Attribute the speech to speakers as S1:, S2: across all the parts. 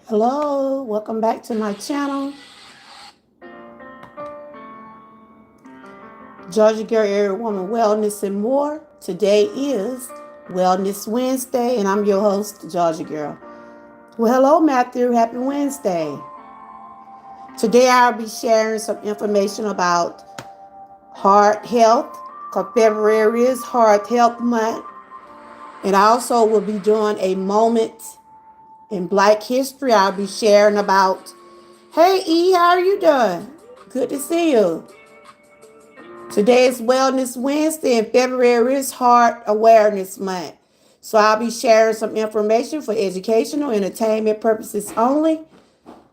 S1: Hello, welcome back to my channel, Georgia Girl Area Woman Wellness and More. Today is Wellness Wednesday, and I'm your host, Georgia Girl. Well, hello, Matthew. Happy Wednesday. Today I'll be sharing some information about heart health, because February is Heart Health Month, and I also will be doing a moment in Black history. I'll be sharing about, hey, E, how are you doing? Good to see you. Today is Wellness Wednesday and February is Heart Awareness Month. So I'll be sharing some information for educational, entertainment purposes only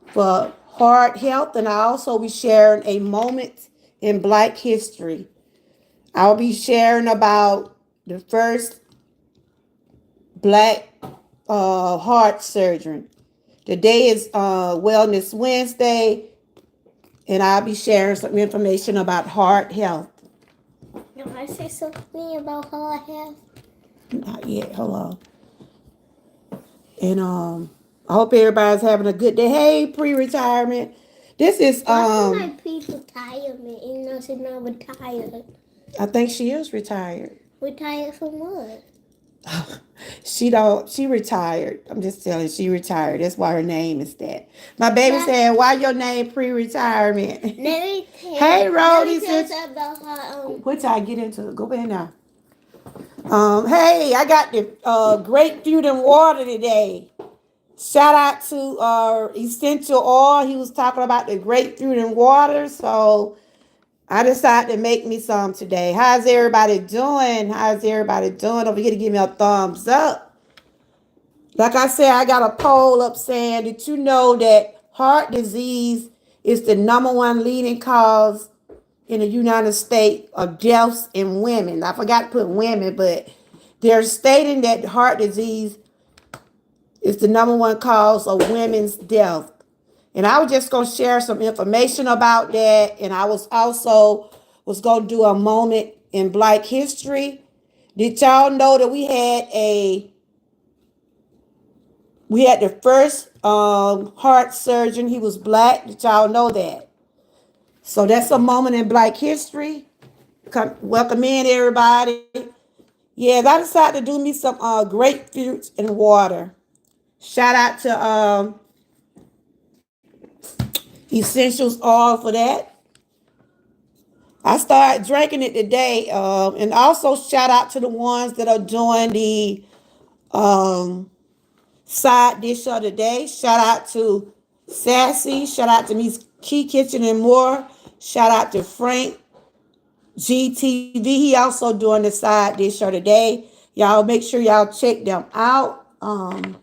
S1: for heart health, and I'll also be sharing a moment in Black history. I'll be sharing about the first Black heart surgeon. Today is Wellness Wednesday, and I'll be sharing some information about heart health.
S2: Can I say something about how I have?
S1: Not yet. Hold on. And I hope everybody's having a good day. Hey, pre-retirement. This is
S2: What's my pre-retirement? You know, she's not retired.
S1: I think she is retired.
S2: Retired from what?
S1: She retired. I'm just telling you, she retired. That's why her name is that. My baby said, why your name pre-retirement?
S2: Let me tell
S1: Hey, Rody.
S2: something about her.
S1: What I get into it? Go back now. Hey, I got the grapefruit and water today. Shout out to Essential Oil. He was talking about the grapefruit and water. So I decided to make me some today. How's everybody doing? How's everybody doing? Don't forget to give me a thumbs up. Like I said, I got a poll up saying, did you know that heart disease is the number one leading cause in the United States of deaths in women? I forgot to put women, but they're stating that heart disease is the number one cause of women's death. And I was just going to share some information about that. And I was also going to do a moment in Black history. Did y'all know that we had the first heart surgeon? He was Black. Did y'all know that? So that's a moment in Black history. Welcome in, everybody. Yeah, I decided to do me some grapefruit and water. Shout out to Essentials Oil for that. I started drinking it today. And also shout out to the ones that are doing the side dish of the day. Shout out to Sassy. Shout out to Miss Key Kitchen and More. Shout out to Frank GTV. He also doing the side dish of the day. Y'all make sure y'all check them out. And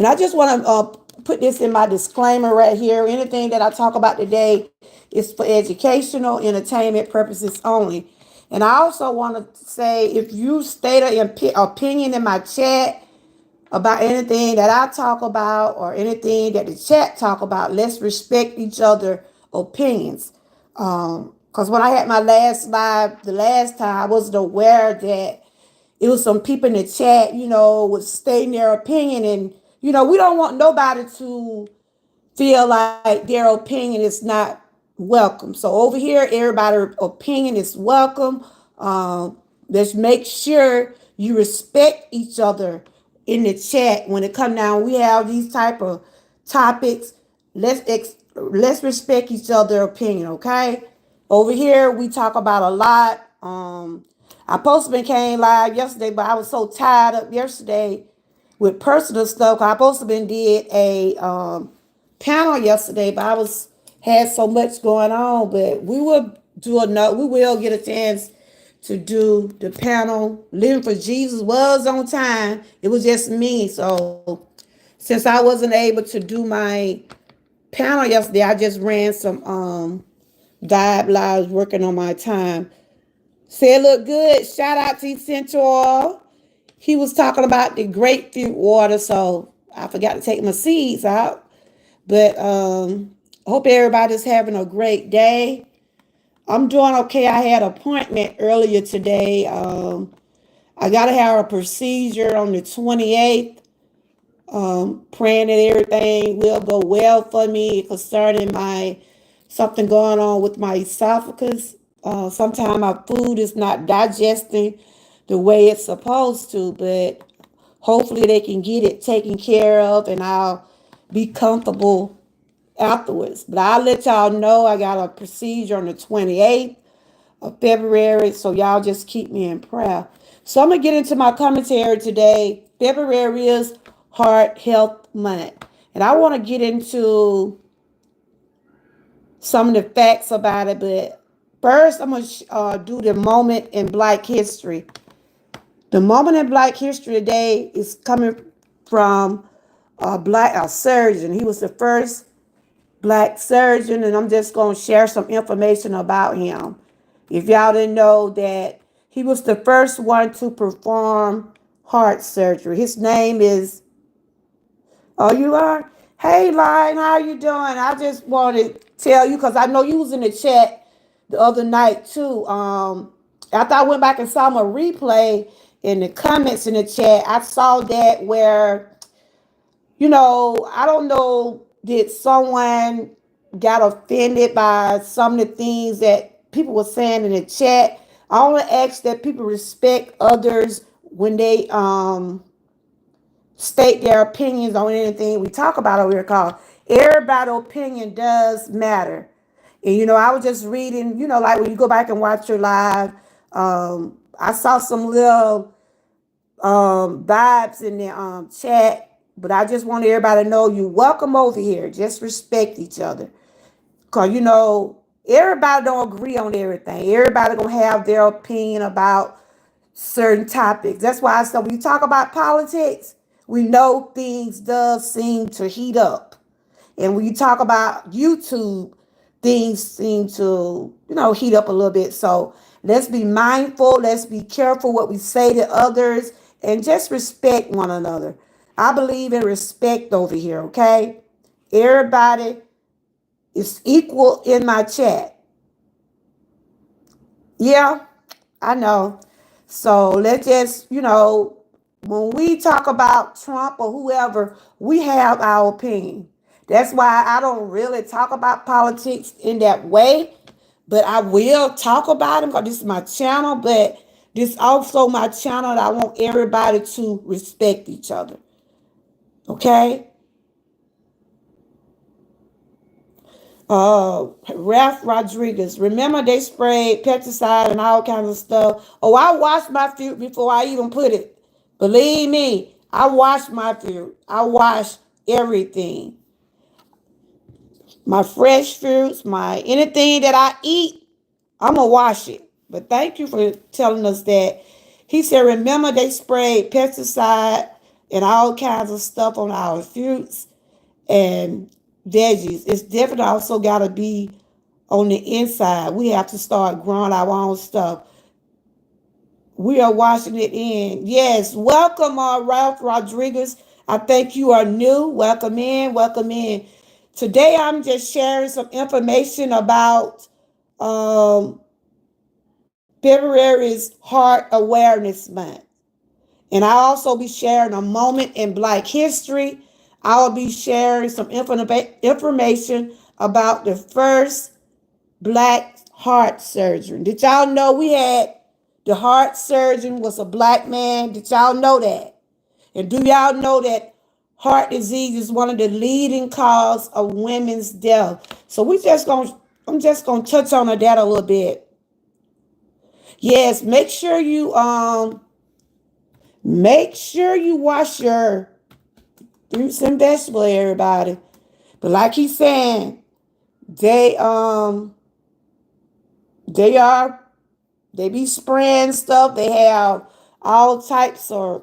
S1: I just want to put this in my disclaimer right here. Anything that I talk about today is for educational, entertainment purposes only. And I also want to say, if you state an opinion in my chat about anything that I talk about or anything that the chat talk about, let's respect each other's opinions. Because when I had my last live the last time, I wasn't aware that it was some people in the chat, was stating their opinion. And, we don't want nobody to feel like their opinion is not welcome. So over here, everybody's opinion is welcome. Let's make sure you respect each other in the chat. When it comes down, we have these type of topics. Let's respect each other's opinion, okay? Over here, we talk about a lot. I supposed to came live yesterday, but I was so tied up yesterday with personal stuff. I supposed to did a panel yesterday, but I had so much going on. But we will get a chance to do the panel. Living for Jesus was on time. It was just me. So since I wasn't able to do my panel yesterday, I just ran some guidelines working on my time. Say it look good. Shout out to Essential Oil. He was talking about the grapefruit water, so I forgot to take my seeds out. But I hope everybody's having a great day. I'm doing okay. I had an appointment earlier today. I got to have a procedure on the 28th. Praying that everything will go well for me concerning my something going on with my esophagus. Sometimes my food is not digesting the way it's supposed to, but hopefully they can get it taken care of and I'll be comfortable afterwards. But I'll let y'all know I got a procedure on the 28th of February, so y'all just keep me in prayer. So I'm going to get into my commentary today. February is Heart Health Month. And I want to get into some of the facts about it, but first I'm going to do the moment in Black history. The moment in Black history today is coming from a surgeon. He was the first Black surgeon, and I'm just going to share some information about him. If y'all didn't know that he was the first one to perform heart surgery. His name is, oh, you are? Hey, Lion, how you doing? I just wanted to tell you because I know you was in the chat the other night too. After I went back and saw my replay in the comments in the chat, I saw that where, I don't know, did someone got offended by some of the things that people were saying in the chat? I want to ask that people respect others when they state their opinions on anything we talk about over here, called everybody's opinion does matter. And I was just reading, like when you go back and watch your live, I saw some little vibes in the chat, but I just want everybody to know you welcome over here. Just respect each other. Cause everybody don't agree on everything. Everybody gonna have their opinion about certain topics. That's why I said when you talk about politics, we know things does seem to heat up. And when you talk about YouTube, things seem to, heat up a little bit. So let's be mindful. Let's be careful what we say to others and just respect one another. I believe in respect over here, okay? Everybody is equal in my chat. Yeah, I know. So let's just, when we talk about Trump or whoever, we have our opinion. That's why I don't really talk about politics in that way, but I will talk about them because this is my channel, but this is also my channel that I want everybody to respect each other. Okay? Ralph Rodriguez. Remember they sprayed pesticide and all kinds of stuff. Oh, I washed my fruit before I even put it. Believe me, I wash my fruit. I wash everything. My fresh fruits, my anything that I eat, I'm gonna wash it. But thank you for telling us that. He said, remember they sprayed pesticide and all kinds of stuff on our fruits and veggies. It's definitely also gotta be on the inside. We have to start growing our own stuff. We are washing it in. Yes, welcome, Ralph Rodriguez. I think you are new. Welcome in, welcome in. Today, I'm just sharing some information about February's Heart Awareness Month. And I'll also be sharing a moment in Black history. I'll be sharing some information about the first Black heart surgeon. Did y'all know we had the heart surgeon was a Black man? Did y'all know that? And do y'all know that heart disease is one of the leading cause of women's death? So I'm just gonna touch on that a little bit. Yes, make sure you wash your fruits and vegetables, everybody. But like he's saying, they they are they be spraying stuff. They have all types of,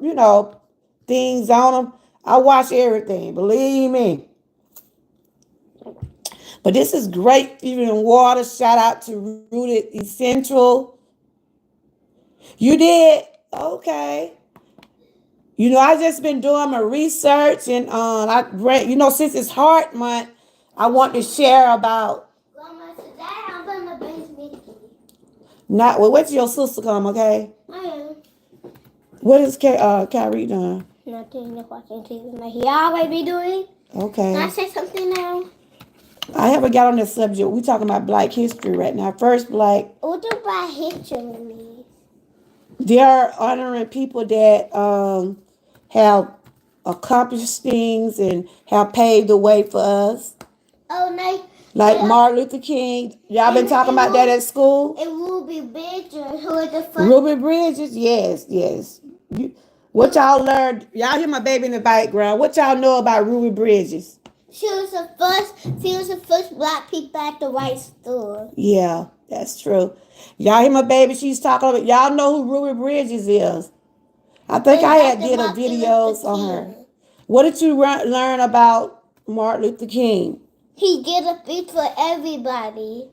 S1: things on them. I wash everything, believe me. But this is great even water. Shout out to Rooted Essential. You did? Okay. I just been doing my research and I read, since it's Heart Month, I want to share about.
S2: Grandma, today I'm gonna base me.
S1: Not well, wait till your sister come, okay?
S2: I am.
S1: What is Kyrie doing?
S2: Nothing. Just watching TV like he always be doing. Can I
S1: Okay.
S2: say something now?
S1: I haven't got on that subject. We're talking about Black history right now. First, Black,
S2: What do Black history mean?
S1: they are honoring people that have accomplished things and have paved the way for us.
S2: Oh, no.
S1: Like Martin Luther King. Y'all been talking about that at school?
S2: It will be bigger. Who is the first?
S1: Ruby Bridges? Yes, yes. What y'all learned? Y'all hear my baby in the background. What y'all know about Ruby Bridges?
S2: She was the first. She was the first Black people at the white store.
S1: Yeah, that's true. Y'all hear my baby? She's talking about. Y'all know who Ruby Bridges is. I think I had did a videos on her. What did you learn about Martin Luther King?
S2: He did a speech for everybody.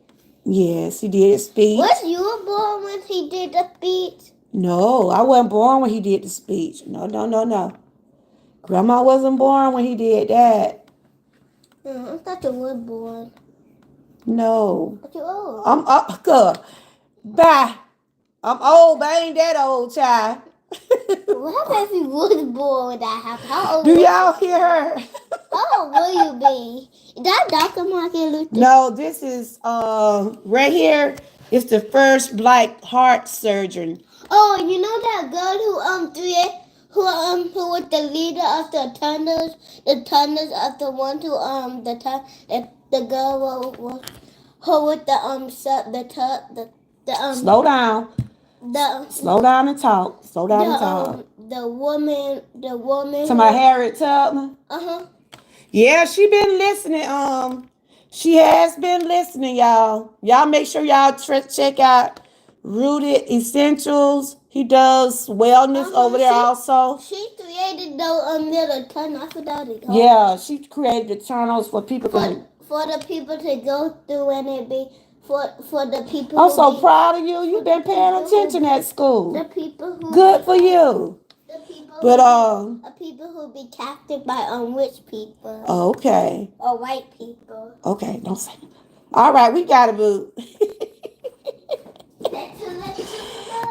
S1: Yes, he did a speech.
S2: Was you born when he did the speech?
S1: No, I wasn't born when he did the speech. No, no, no, no. Grandma wasn't born when he did that.
S2: I thought you were born.
S1: No.
S2: But you're old.
S1: I'm up. Good. Bye. I'm old, but I ain't that old, child.
S2: What happened if you was born when that happened? How old
S1: Do
S2: will
S1: y'all
S2: you
S1: hear her?
S2: How old will you be? Is that Dr. Martin Luther?
S1: No, this is right here. It's the first Black heart surgeon.
S2: Oh, you know that girl who was the leader of the tunnels of the one who the girl who with the
S1: Slow down.
S2: the
S1: Slow down and talk. Slow down and talk.
S2: the woman
S1: To my Harriet Tubman.
S2: uh-huh.
S1: Yeah, she been listening. She has been listening, y'all. Y'all make sure y'all check out Rooted Essentials. He does wellness over there also.
S2: She created the little tunnel. I forgot it.
S1: Yeah, she created the tunnels for people to.
S2: For the people to go through and it be for the people.
S1: I'm so proud of you. You've been paying attention at school.
S2: The people who
S1: Good for you.
S2: The people
S1: But
S2: people who be captured by rich people.
S1: Okay.
S2: Or white people.
S1: Okay, don't say. All right, we got to move.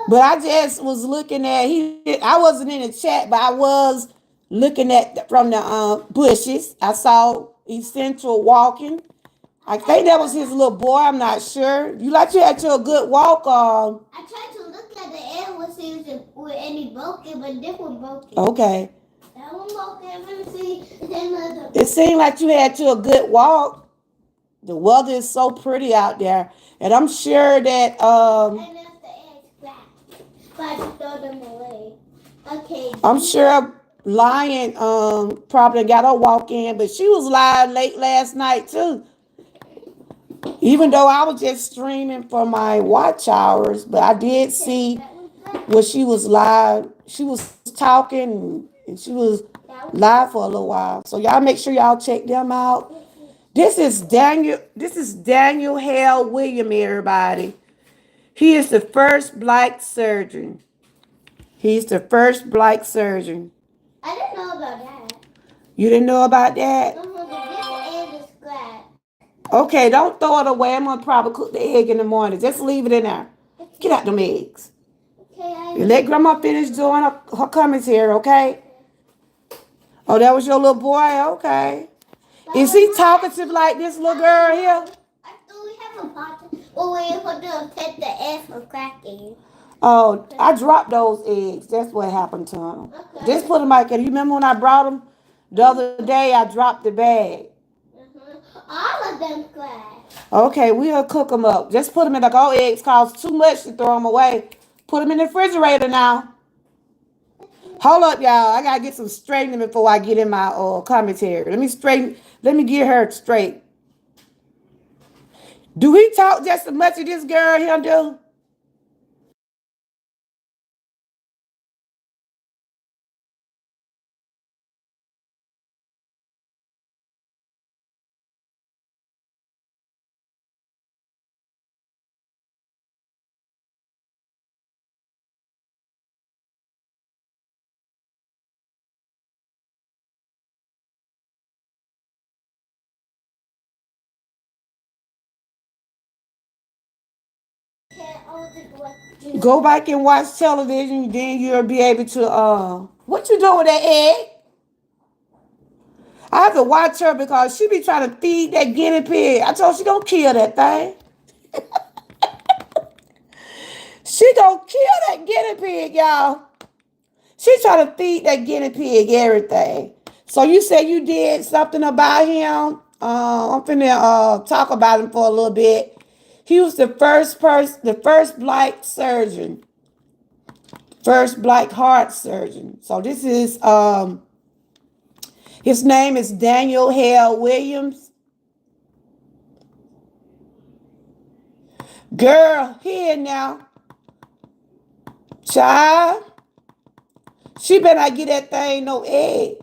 S1: But I just was looking at I wasn't in the chat, but I was looking at from the bushes. I saw Essential walking. I think that was his little boy. I'm not sure. You had a good walk.
S2: I tried to look at the air and see if with any broken, but this one broken.
S1: Okay.
S2: That one broken. Let me see.
S1: It seemed like you had a good walk. The weather is so pretty out there, and I'm sure that
S2: And that's the egg scratch. But I just throw them away. Okay.
S1: I'm sure Lion probably got her walk in, but she was live late last night too. Even though I was just streaming for my watch hours, but I did see where she was live. She was talking and she was live for a little while. So y'all make sure y'all check them out. This is Daniel Hale William, everybody. He is the first Black surgeon. He's the first Black surgeon.
S2: I didn't know about that.
S1: You didn't know about that? Okay, don't throw it away. I'm gonna probably cook the egg in the morning. Just leave it in there. Get out them eggs. Okay, let Grandma finish doing her commentary, okay? Oh, that was your little boy? Okay. Is he talkative like this little girl here?
S2: I thought we have a pot. Well, we put to pet the egg for cracking.
S1: Oh, I dropped those eggs. That's what happened to them. Okay. Just put them like that. You remember when I brought them the other day? I dropped the bag.
S2: All of them cracked.
S1: Okay, we'll cook them up. Just put them in all eggs cost too much to throw them away. Put them in the refrigerator now. Hold up, y'all. I gotta get some straightening before I get in my commentary. Let me get her straight. Do he talk just as much as this girl here do? Go back and watch television, then you'll be able to What you doing with that egg? I have to watch her because she be trying to feed that guinea pig. I told her she gonna kill that thing. She gonna kill that guinea pig, y'all. She trying to feed that guinea pig everything. So you said you did something about him. I'm finna talk about him for a little bit. He was the first person, the first black surgeon, first black heart surgeon. So this is his name is Daniel Hale Williams. Girl, here now, child. She better not get that thing no egg.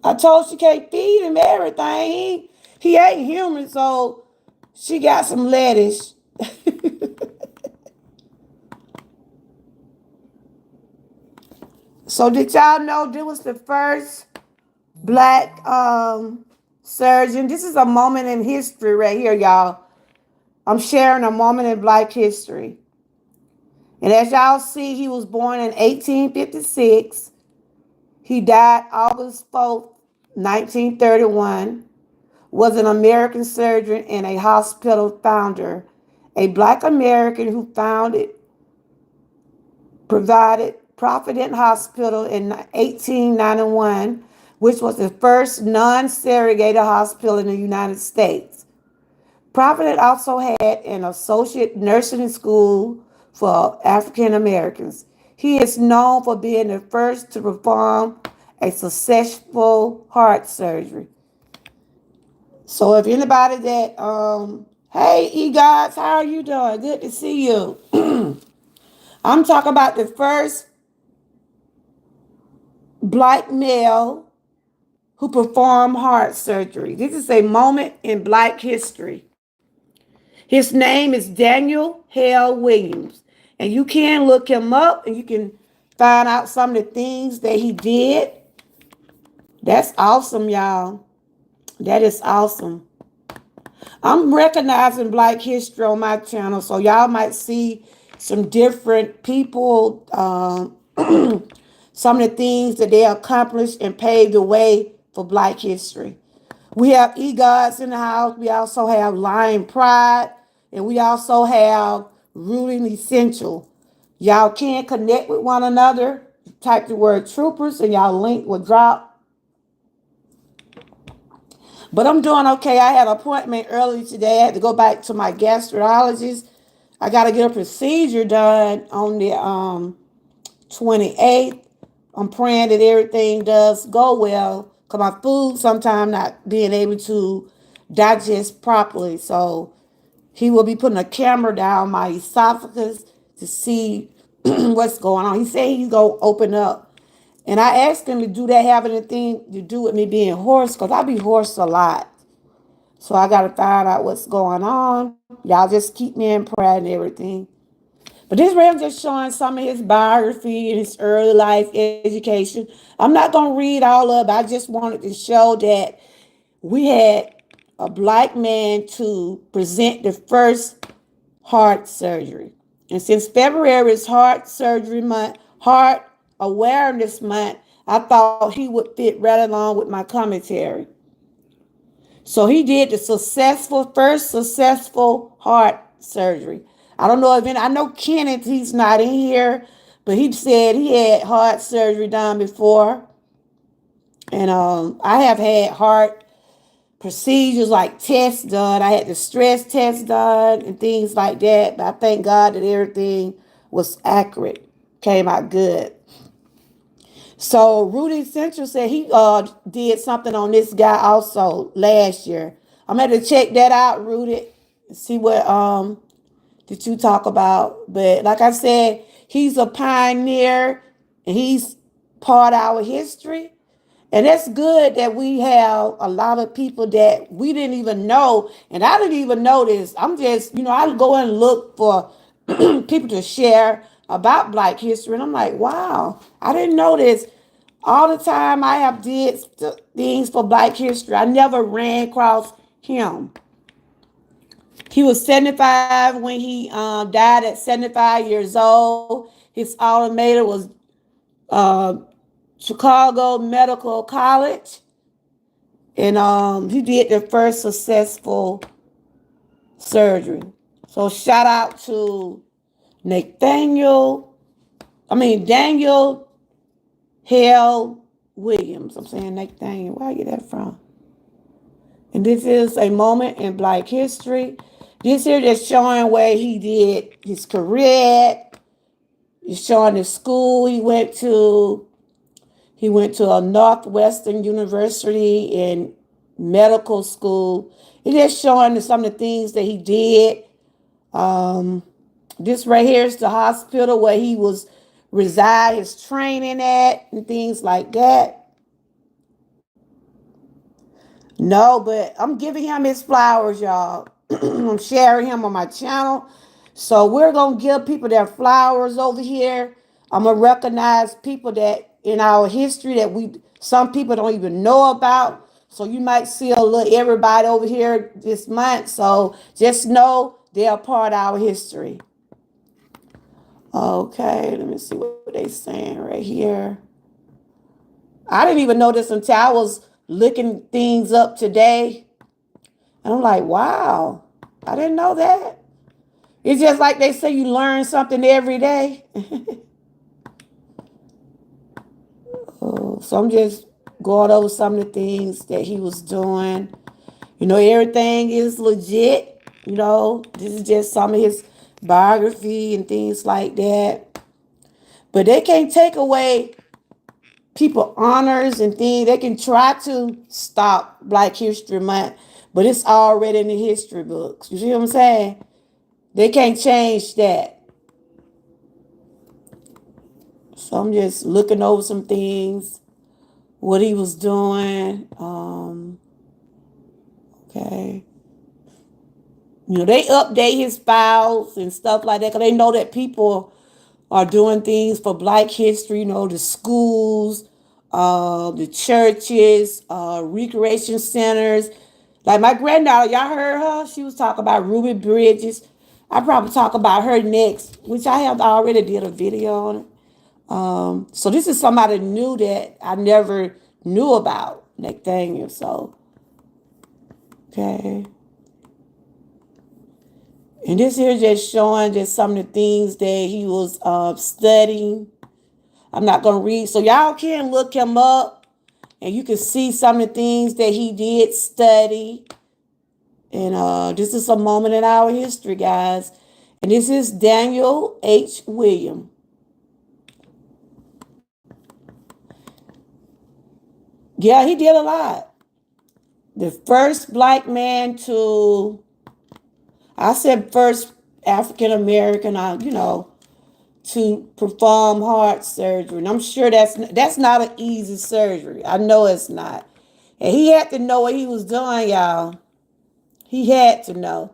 S1: I told she can't feed him everything. He ain't human, so she got some lettuce. So did y'all know this was the first black surgeon? This is a moment in history right here, y'all. I'm sharing a moment in black history. And as y'all see, he was born in 1856. He died August 4th, 1931. Was an American surgeon and a hospital founder. A black American who founded, provided Providence Hospital in 1891, which was the first non-segregated hospital in the United States. Providence also had an associate nursing school for African Americans. He is known for being the first to perform a successful heart surgery. So if anybody that hey E-Gods, how are you doing? Good to see you. I'm talking about the first black male who performed heart surgery. This is a moment in black history. His name is Daniel Hale Williams. And you can look him up and you can find out some of the things that he did. That's awesome, y'all. That is awesome. I'm recognizing Black History on my channel, so y'all might see some different people, some of the things that they accomplished and paved the way for Black history. We have EGODs in the house. We also have Lion Pride, and we also have Rooting Essential. Y'all can connect with one another. Type the word troopers, and y'all link will drop. But I'm doing okay. I had an appointment early today. I had to go back to my gastrologist. I got to get a procedure done on the 28th. I'm praying that everything does go well because my food sometimes not being able to digest properly. So he will be putting a camera down my esophagus to see what's going on. He said he's going to open up. And I asked him, to do that have anything to do with me being hoarse? Because I be hoarse a lot. So I got to find out what's going on. Y'all just keep me in prayer and everything. But this way I'm just showing some of his biography and his early life education. I'm not going to read all of it. I just wanted to show that we had a black man to present the first heart surgery. And since February is heart surgery month, heart awareness month, I thought he would fit right along with my commentary. So he did the first successful heart surgery. I don't know if any, I know Kenneth, he's not in here, but he said he had heart surgery done before. And I have had heart procedures like tests done. I had the stress test done and things like that. But I thank God that everything was accurate, came out good. So Rudy Central said he did something on this guy also last year. I'm gonna have to check that out, Rudy, and see what did you talk about. But like I said, he's a pioneer and he's part of our history. And that's good that we have a lot of people that we didn't even know. And I didn't even know this. I'm just, I go and look for people to share about Black history. And I'm like, wow, I didn't know this. All the time I have did things for Black history, I never ran across him. He was 75 when he died at 75 years old. His automator was uh, Chicago Medical College, and he did the first successful surgery. So shout out to Nathaniel, Daniel Hale Williams. I'm saying Nathaniel. Where I get that from? And this is a moment in Black history. This here just showing where he did his career. It's showing the school he went to. He went to a Northwestern University in medical school. It's just showing some of the things that he did. Um, this right here is the hospital where he was reside his training at and things like that. No, but I'm giving him his flowers, y'all. I'm sharing him on my channel. So we're going to give people their flowers over here. I'm going to recognize people that in our history that some people don't even know about. So you might see a little everybody over here this month. So just know they're a part of our history. Okay, let me see what they're saying right here. I didn't even know this until I was looking things up today. And I'm like, wow, I didn't know that. It's just like they say you learn something every day. So I'm just going over some of the things that he was doing. Everything is legit. This is just some of his biography and things like that. But they can't take away people honors and things. They can try to stop Black History Month, but it's already in the history books. You see what I'm saying? They can't change that. So I'm just looking over some things, what he was doing. Okay. They update his files and stuff like that because they know that people are doing things for Black history, the schools, the churches, recreation centers. Like my granddaughter, y'all heard her? She was talking about Ruby Bridges. I probably talk about her next, which I have already did a video on it. So this is somebody new that I never knew about, Nathaniel. So, okay. And this here just showing just some of the things that he was studying. I'm not going to read. So y'all can look him up and you can see some of the things that he did study. And this is a moment in our history, guys. And this is Daniel H. William. Yeah, he did a lot. The first Black man I said first African American, to perform heart surgery. And I'm sure that's not an easy surgery. I know it's not. And he had to know what he was doing, y'all. He had to know.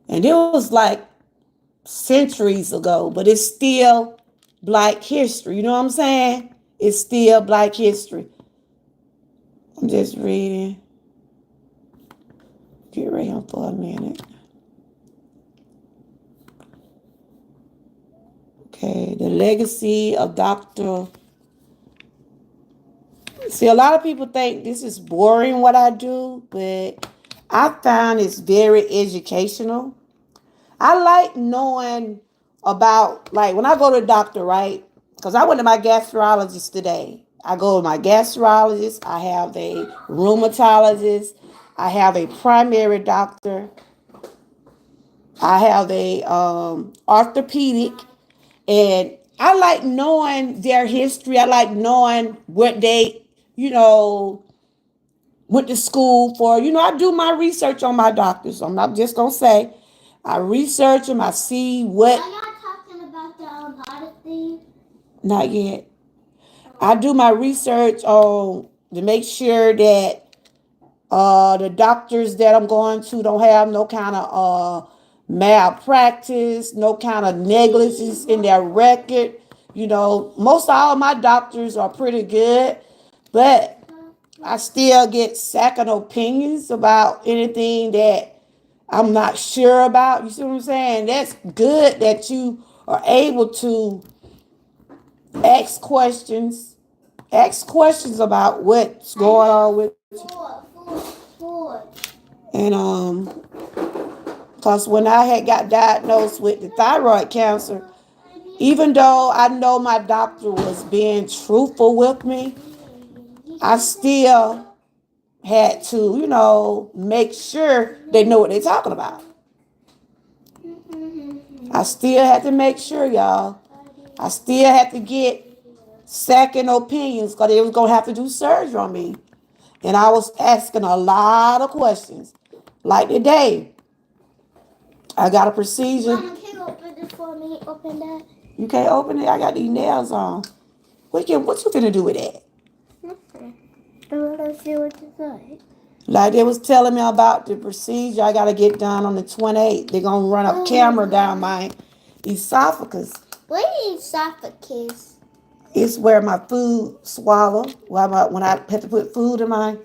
S1: And it was like centuries ago, but it's still Black history. You know what I'm saying? It's still Black history. I'm just reading. Get right here for a minute. Okay, the legacy of Dr. See, a lot of people think this is boring what I do, but I found it's very educational. I like knowing about, like, when I go to the doctor, right? Because I went to my gastrologist today. I go to my gastrologist. I have a rheumatologist. I have a primary doctor. I have a orthopedic. And I like knowing their history. I like knowing what they, went to school for. I do my research on my doctors. I'm not just going to say. I research them. I see what.
S2: Are y'all talking about the Odyssey?
S1: Not yet. I do my research on to make sure that the doctors that I'm going to don't have no kind of malpractice, no kind of negligence in their record. Most all of my doctors are pretty good, but I still get second opinions about anything that I'm not sure about. You see what I'm saying? That's good that you are able to Ask questions. Ask questions about what's going on with you.
S2: Four.
S1: And because when I had got diagnosed with the thyroid cancer, even though I know my doctor was being truthful with me, I still had to, make sure they know what they're talking about. I still had to make sure, y'all. I still had to get second opinions because they was going to have to do surgery on me. And I was asking a lot of questions. Like today, I got a procedure.
S2: Mama, can you open this for me? Open that.
S1: You can't open it. I got these nails on. What you finna do with that?
S2: I want to see what you say.
S1: Like they was telling me about the procedure I got to get done on the 28th. They're going to run a camera down my esophagus.
S2: What is esophagus?
S1: It's where my food swallow. When I have to put food in mine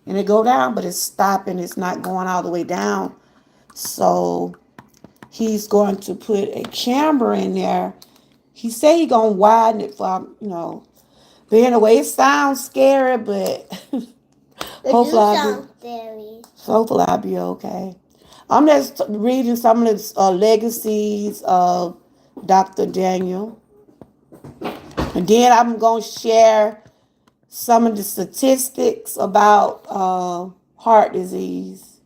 S1: and it go down, but it's stopping. It's not going all the way down. So he's going to put a camera in there. He said he going to widen it for, But anyway, it sounds scary, but hopefully I'll be okay. I'm just reading some of the legacies of Dr. Daniel. And then I'm going to share some of the statistics about heart disease.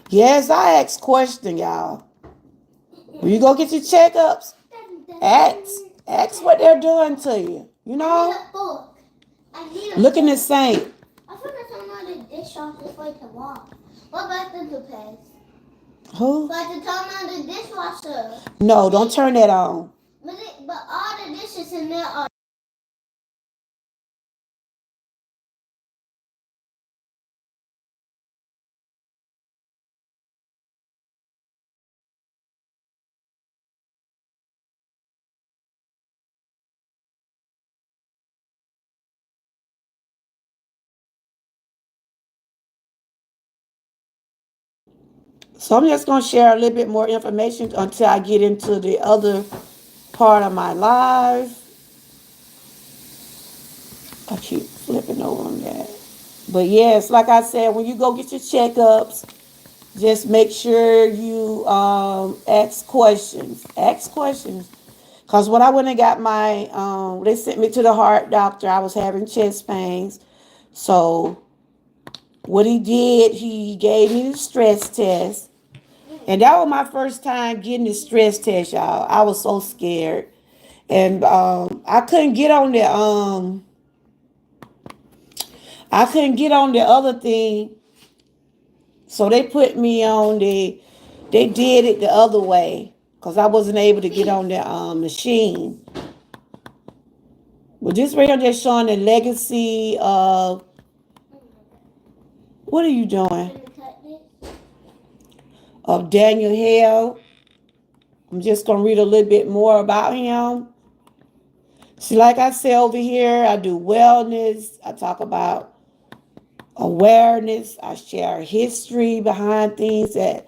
S1: Yes, I ask questions, y'all. When you go get your checkups, ask what they're doing to you. Looking the same.
S2: I forgot to turn on the dishwasher for it to wash. What about the toothpaste?
S1: Who?
S2: So I have to turn on the dishwasher.
S1: No, don't turn that on.
S2: But all the dishes in there are.
S1: So I'm just going to share a little bit more information until I get into the other part of my life. I keep flipping over on that. But yes, like I said, when you go get your checkups, just make sure you ask questions. Ask questions. Because when I went and got they sent me to the heart doctor, I was having chest pains. So what he did, he gave me the stress test. And that was my first time getting the stress test, y'all. I was so scared. And I couldn't get on the other thing. So they put me on they did it the other way. Because I wasn't able to get on the machine. Well, this right here, they're showing the legacy of, what are you doing? Of Daniel Hale. I'm just going to read a little bit more about him. See, like I said over here, I do wellness. I talk about awareness. I share history behind things that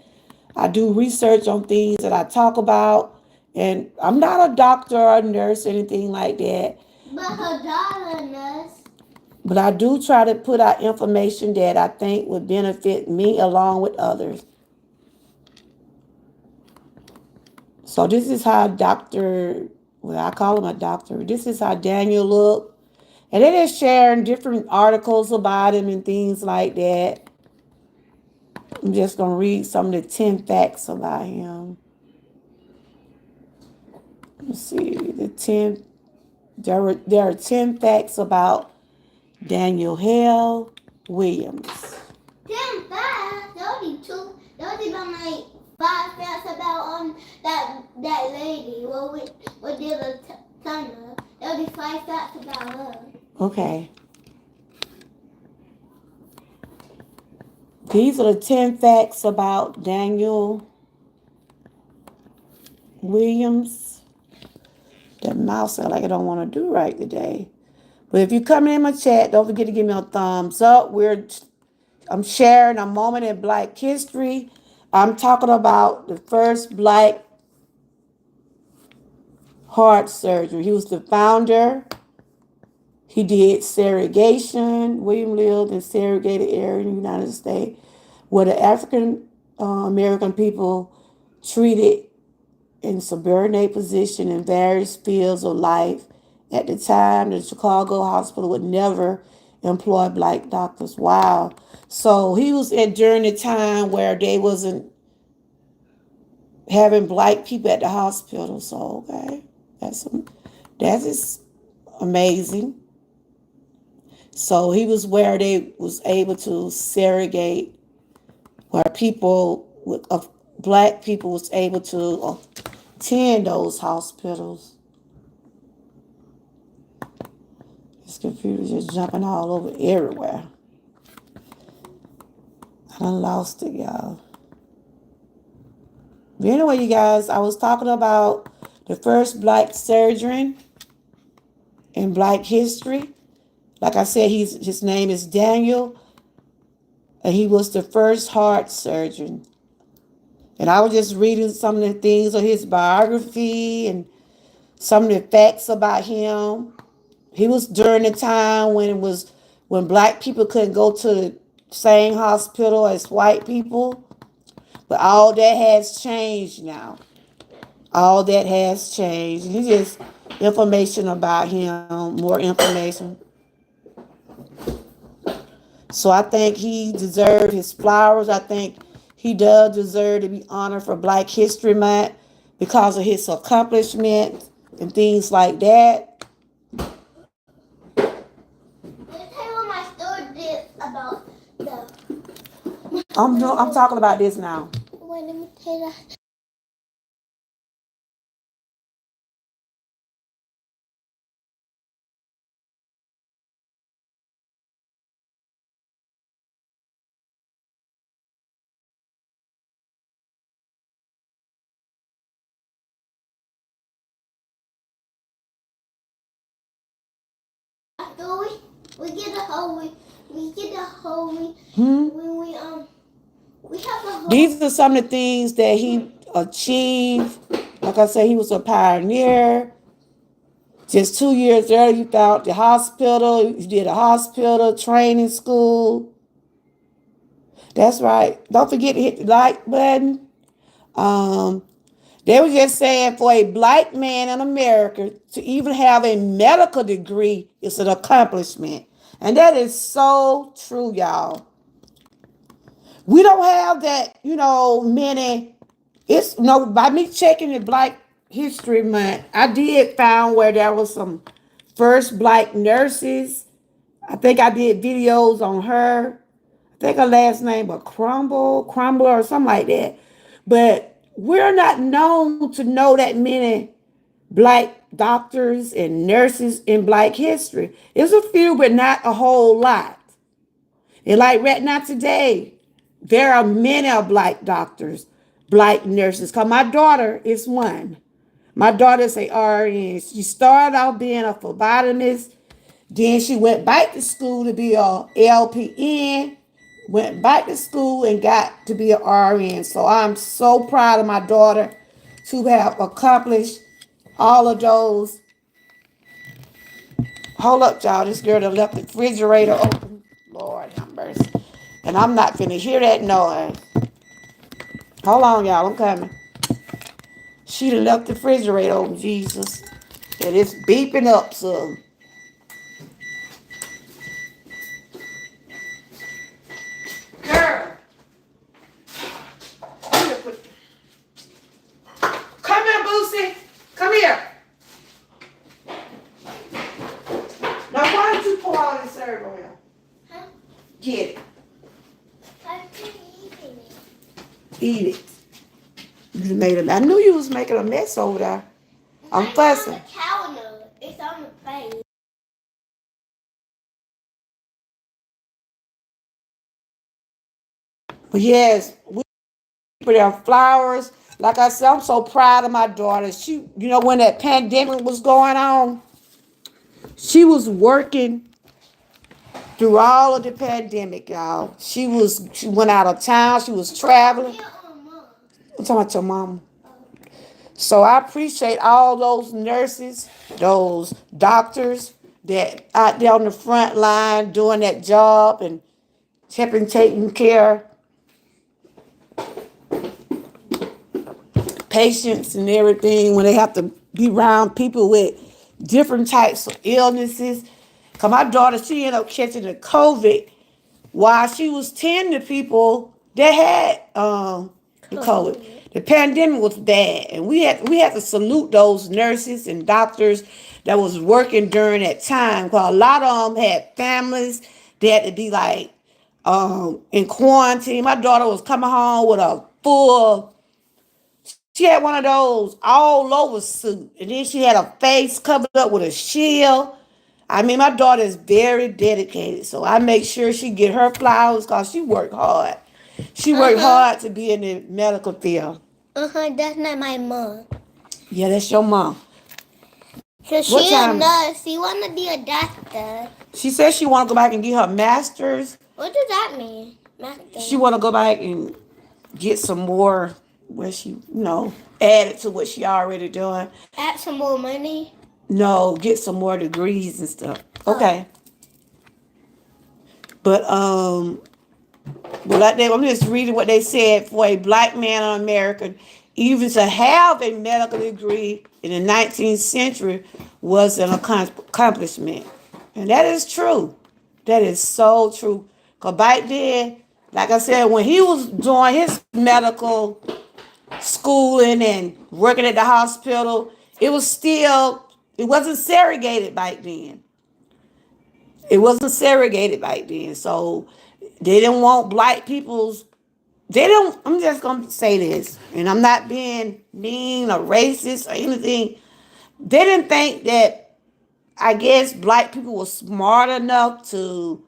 S1: I do research on things that I talk about. And I'm not a doctor or a nurse or anything like that.
S2: But her daughter a nurse.
S1: But I do try to put out information that I think would benefit me along with others. So this is how I call him a doctor. This is how Daniel looked. And they just sharing different articles about him and things like that. I'm just going to read some of the 10 facts about him. Let's see, there are 10 facts about Daniel Hale Williams.
S2: 10 facts? That would be two. That would be about my 5 facts about that lady. What did the Turner? That would be 5 facts about her.
S1: Okay. These are the 10 facts about Daniel Williams. That mouse sounds like I don't want to do right today. But if you're coming in my chat, don't forget to give me a thumbs up. I'm sharing a moment in Black history. I'm talking about the first Black heart surgery. He was the founder. He did segregation. William lived in segregated area in the United States where the African American people treated in subordinate position in various fields of life. At the time, the Chicago hospital would never employ black doctors. Wow. So he was at during the time where they wasn't having black people at the hospital. So okay, that is amazing. So he was where they was able to segregate, where people with black people was able to attend those hospitals. This computer just jumping all over everywhere. I done lost it, y'all. But anyway, you guys, I was talking about the first black surgeon in black history. Like I said, his name is Daniel, and he was the first heart surgeon. And I was just reading some of the things of his biography and some of the facts about him. He was during the time when black people couldn't go to the same hospital as white people. But all that has changed now. All that has changed. He just information about him, more information. So I think he deserved his flowers. I think he does deserve to be honored for Black History Month because of his accomplishments and things like that.
S2: Let me tell you what my story did about the.
S1: I'm talking about this now.
S2: Wait, let me tell you. Story. We get a whole. We get a whole. When we have a whole.
S1: These are some of the things that he achieved. Like I said, he was a pioneer. Just 2 years earlier, you found the hospital. You did a hospital training school. That's right. Don't forget to hit the like button. Um, they were just saying for a black man in America to even have a medical degree is an accomplishment. And that is so true, y'all. We don't have that, many. It's by me checking the Black History Month, I did find where there was some first black nurses. I think I did videos on her. I think her last name was Crumbler or something like that. But we're not known to know that many black doctors and nurses in black history. It's a few, but not a whole lot. And like right now today, there are many black doctors, black nurses. Because my daughter is one. My daughter is a RN. She started out being a phlebotomist. Then she went back to school to be a LPN. Went back to school and got to be an RN. So I'm so proud of my daughter to have accomplished all of those. Hold up, y'all. This girl done left the refrigerator open. Lord have mercy. And I'm not finna hear that noise. Hold on, y'all. I'm coming. She done left the refrigerator open, Jesus. And it's beeping up some. Girl. Come here, Boosie. Come here. Now, why don't you pour all this syrup on here?
S2: Huh?
S1: Get it.
S2: I'm eating it.
S1: Eat it. I knew you was making a mess over there. I'm fussing.
S2: It's on the counter. It's on the plate.
S1: But yes, we put their flowers. Like I said, I'm so proud of my daughter. She, when that pandemic was going on, she was working through all of the pandemic, y'all. She went out of town. She was traveling.
S2: Yeah, Mom.
S1: I'm talking about your mama. So I appreciate all those nurses, those doctors that out there on the front line doing that job and helping taking care of patients and everything when they have to be around people with different types of illnesses. Cause my daughter, she ended up catching the COVID while she was tending to people that had the COVID. The pandemic was bad, and we had to salute those nurses and doctors that was working during that time. Cause a lot of them had families. They had to be like in quarantine. My daughter was coming home with a full. She had one of those all over suit, and then she had her face covered up with a shield. I mean, my daughter is very dedicated, so I make sure she get her flowers because she worked hard. She worked hard to be in the medical field.
S2: That's not my mom.
S1: Yeah, that's your mom.
S2: So
S1: What
S2: she a
S1: time?
S2: nurse. She wanna be a doctor.
S1: She said she want to go back and get her master's.
S2: What does that mean? Master.
S1: She want to go back and get some more where she, added to what she already doing.
S2: Add some more money.
S1: No, get some more degrees and stuff. Okay. But like I'm just reading what they said. For a black man in America, even to have a medical degree in the 19th century was an accomplishment. And that is true. That is so true. Because back then, like I said, when he was doing his medical schooling and working at the hospital, it wasn't segregated back then. It wasn't segregated back then. So they didn't want black people's, I'm just going to say this, and I'm not being mean or racist or anything. They didn't think that, I guess, black people were smart enough to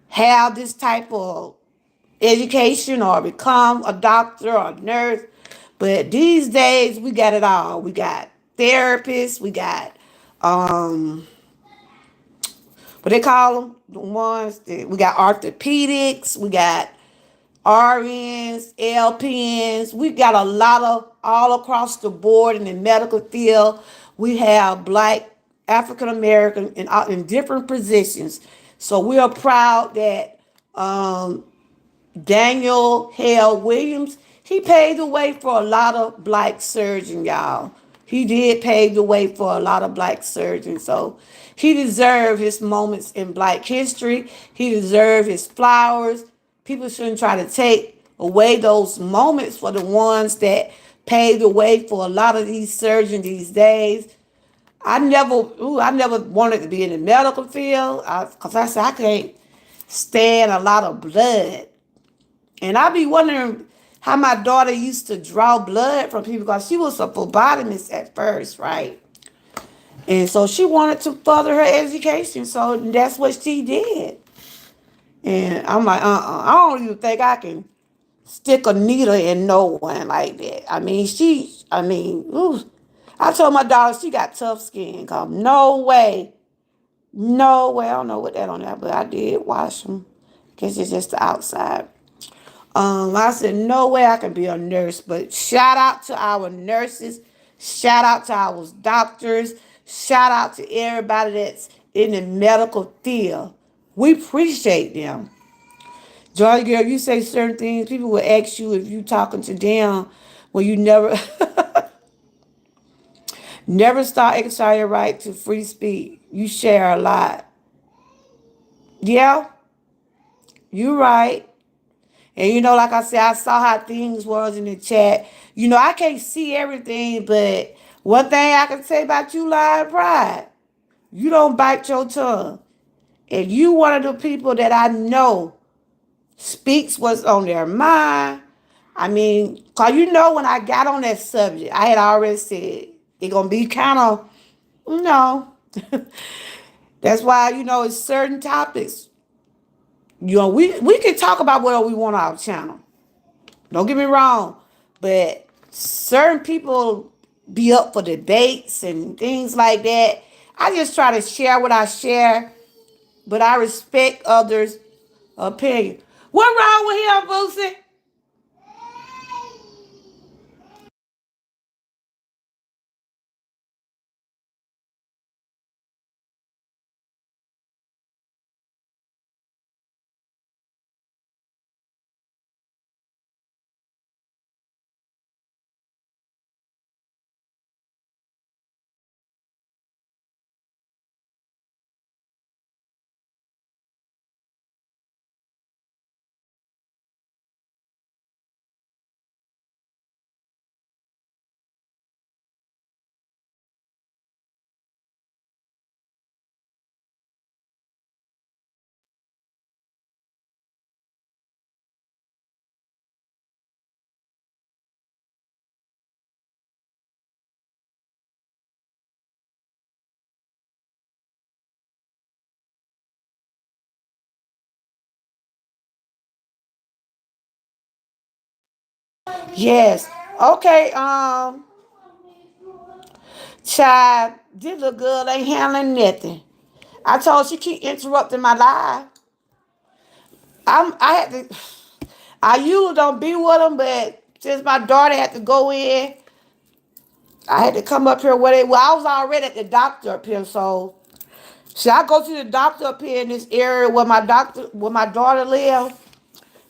S1: have this type of education or become a doctor or a nurse. But these days, we got it all. We got therapists, we got, what they call them, the ones that we got orthopedics, we got RNs, LPNs. We got a lot of all across the board in the medical field. We have black African American in different positions. So we are proud that Daniel Hale Williams, he paved the way for a lot of black surgeons, y'all. He did pave the way for a lot of black surgeons. So he deserved his moments in black history. He deserved his flowers. People shouldn't try to take away those moments for the ones that paved the way for a lot of these surgeons these days. I never wanted to be in the medical field because I said I can't stand a lot of blood. And I be wondering how my daughter used to draw blood from people because she was a phlebotomist at first, right? And so she wanted to further her education, so that's what she did. And I'm like, I don't even think I can stick a needle in no one like that. Ooh. I told my daughter she got tough skin. Cause no way. I don't know what that on there, but I did wash them. Guess it's just the outside. I said, no way I can be a nurse, but shout out to our nurses, shout out to our doctors, shout out to everybody that's in the medical field. We appreciate them. Joy girl, you say certain things, people will ask you if you talking to them when you never never start exercising your right to free speech. You share a lot. Yeah, you right. And like I said, I saw how things was in the chat. I can't see everything, but one thing I can say about you, Lion Pride, you don't bite your tongue. And you one of the people that I know speaks what's on their mind. Cause when I got on that subject, I had already said it's gonna be kind of, that's why, it's certain topics. We can talk about whatever we want on our channel. Don't get me wrong, but certain people be up for debates and things like that. I just try to share what I share, but I respect others' opinion. What wrong with him, Boosie? Yes. Okay. Child, this little girl ain't handling nothing. I told she keep interrupting my life. I had to. I usually don't be with them, but since my daughter had to go in, I had to come up here with it. Well, I was already at the doctor up here, so should I go to the doctor up here in this area where my daughter live?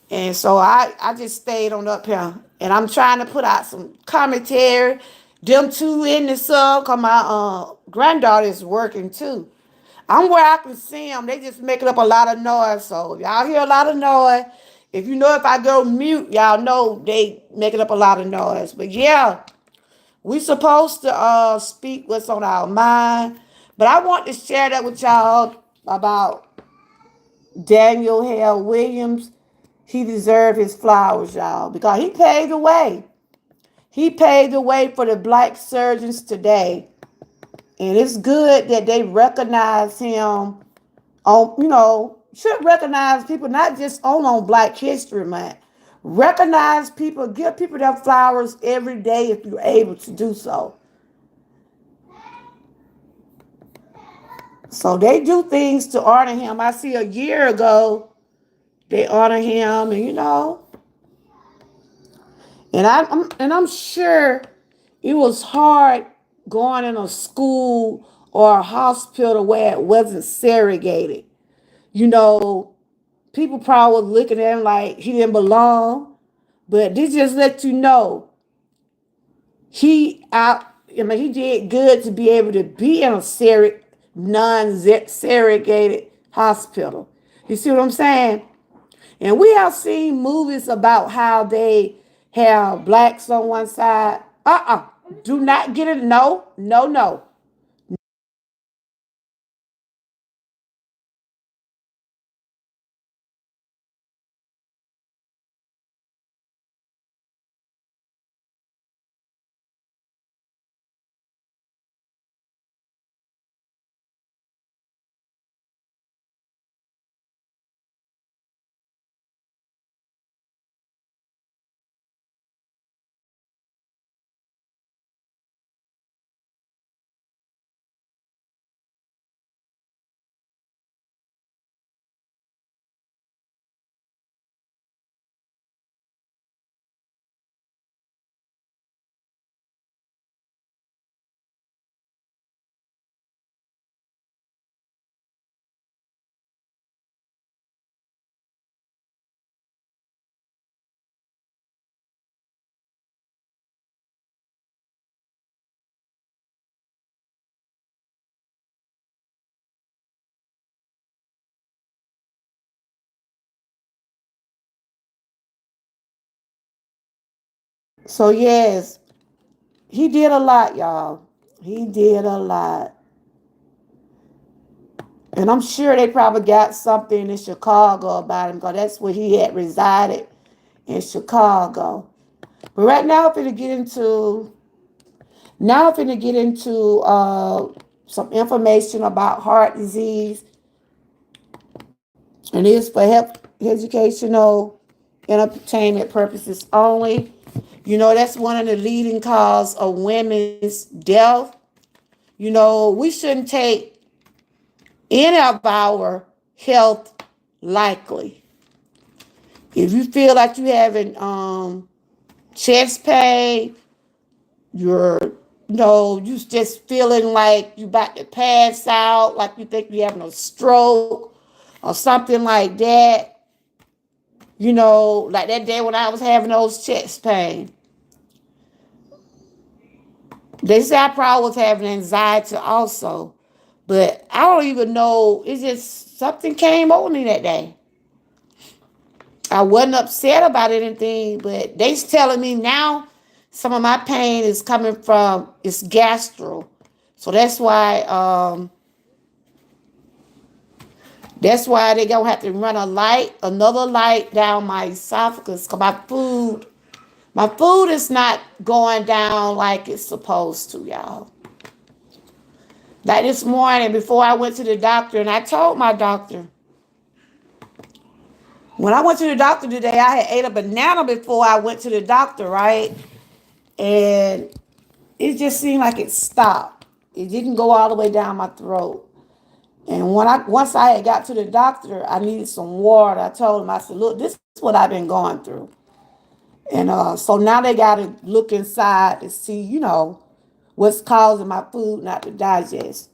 S1: And so I just stayed on up here. And I'm trying to put out some commentary. Them two in the sun, cause my granddaughter is working too. I'm where I can see them. They just making up a lot of noise. So if y'all hear a lot of noise, if you know if I go mute, y'all know they making up a lot of noise. But yeah, we supposed to speak what's on our mind. But I want to share that with y'all about Daniel Hale Williams. He deserved his flowers, y'all, because he paved the way. He paved the way for the black surgeons today. And it's good that they recognize him on, should recognize people not just on Black History Month. Recognize people, give people their flowers every day if you're able to do so. So they do things to honor him. I see a year ago they honor him, and I'm sure it was hard going in a school or a hospital where it wasn't segregated. You know, people probably was looking at him like he didn't belong, but this just let you know he out. I mean, he did good to be able to be in a non-segregated hospital. You see what I'm saying? And we have seen movies about how they have blacks on one side. Do not get it. No, no, no. So yes, he did a lot, y'all. He did a lot. And I'm sure they probably got something in Chicago about him because that's where he had resided in Chicago. But right now, I'm finna get into some information about heart disease, and it's for health, educational, entertainment purposes only. That's one of the leading cause of women's death. We shouldn't take any of our health lightly. If you feel like you having chest pain, you're you just feeling like you about to pass out, like you think you're having a stroke or something like that. Like that day when I was having those chest pain. They say I probably was having anxiety also. But I don't even know. It's just something came over me that day. I wasn't upset about anything, but they's telling me now some of my pain is coming from it's gastro. So that's why they gonna have to run another light down my esophagus. Cause my food is not going down like it's supposed to, y'all. Like this morning before I went to the doctor, and I told my doctor, When I went to the doctor today, I had ate a banana before I went to the doctor, right? And it just seemed like it stopped. It didn't go all the way down my throat. And once I had got to the doctor, I needed some water. I told him, I said, look, this is what I've been going through. And so now they got to look inside to see, what's causing my food not to digest.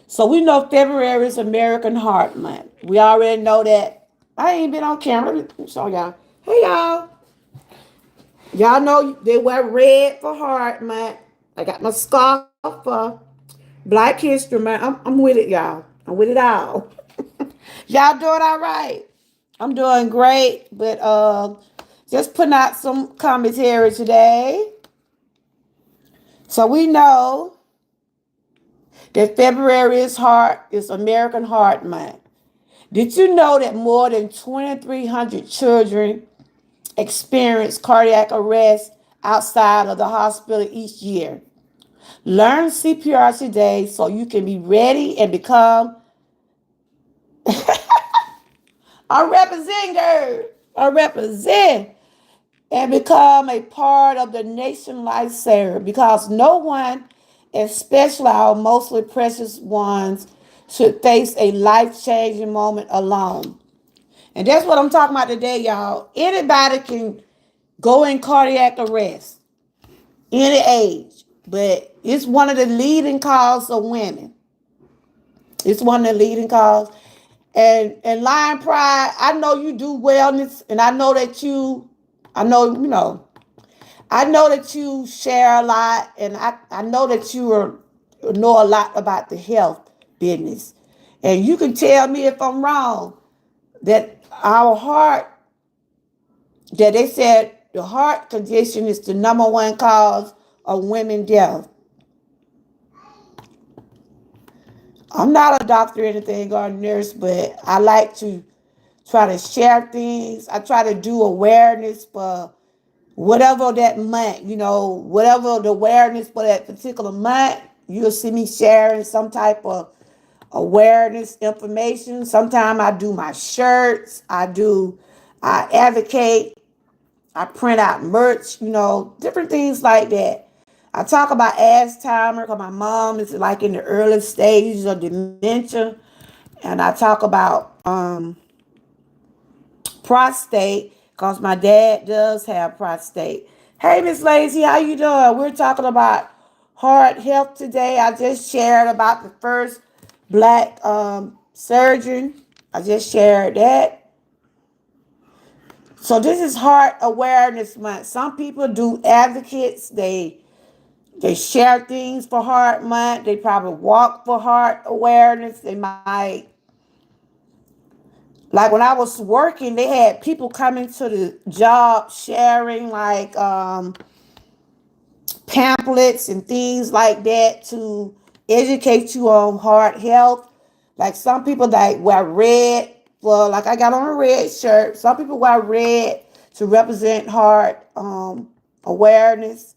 S1: So we know February is American Heart Month. We already know that. I ain't been on camera. Let me show y'all. Hey, y'all. Y'all know they wear red for Heart Month. I got my scarf for Black History Month. I'm with it, y'all. I'm with it all. Y'all doing all right? I'm doing great, but just putting out some commentary today. So we know that February is American Heart Month. Did you know that more than 2,300 children experience cardiac arrest outside of the hospital each year? Learn CPR today so you can be ready and become a representative, a represent, and become a part of the nation lifesaver because no one, especially our mostly precious ones, should face a life-changing moment alone. And that's what I'm talking about today, y'all. Anybody can go in cardiac arrest, any age, but it's one of the leading causes of women. It's one of the leading causes. And Lion Pride, I know you do wellness, and I know, I know that you share a lot, and I know that know a lot about the health business. And you can tell me if I'm wrong, that our heart, that they said the heart condition is the number one cause of women death. I'm not a doctor or anything or a nurse, but I like to try to share things. I try to do awareness for whatever that month, whatever the awareness for that particular month. You'll see me sharing some type of awareness information. Sometimes I do my shirts. I advocate. I print out merch, different things like that. I talk about Alzheimer's because my mom is like in the early stages of dementia. And I talk about prostate because my dad does have prostate. Hey, Miss Lazy, how you doing? We're talking about heart health today. I just shared about the first black surgeon. I just shared that. So this is Heart Awareness Month. Some people do advocates. They share things for Heart Month. They probably walk for heart awareness. They might, like when I was working, they had people coming to the job sharing like pamphlets and things like that to educate you on heart health. Like some people like wear red. Well, like I got on a red shirt. Some people wear red to represent heart awareness.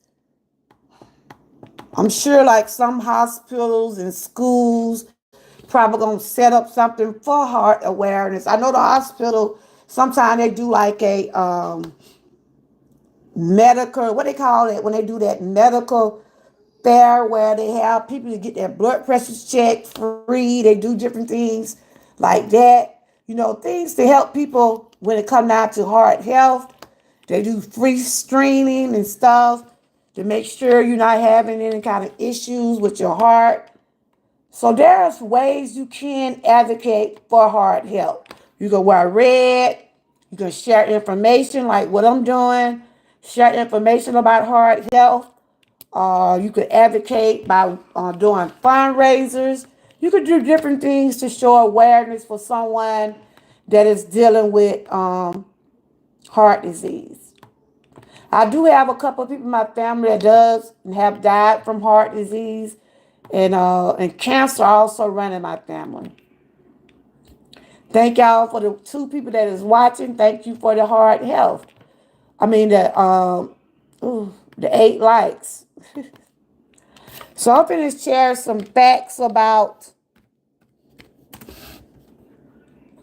S1: I'm sure like some hospitals and schools probably gonna set up something for heart awareness. I know the hospital sometimes they do like a medical, what they call it when they do that medical fair where they have people to get their blood pressures checked free. They do different things like that. Things to help people when it comes down to heart health. They do free screening and stuff to make sure you're not having any kind of issues with your heart. So there's ways you can advocate for heart health. You can wear red. You can share information like what I'm doing. Share information about heart health. You could advocate by doing fundraisers. You could do different things to show awareness for someone that is dealing with heart disease. I do have a couple of people in my family that does have died from heart disease, and cancer also run in my family. Thank y'all for the 2 people that is watching. Thank you for the heart health. I mean the 8 likes. So I'm going to share some facts about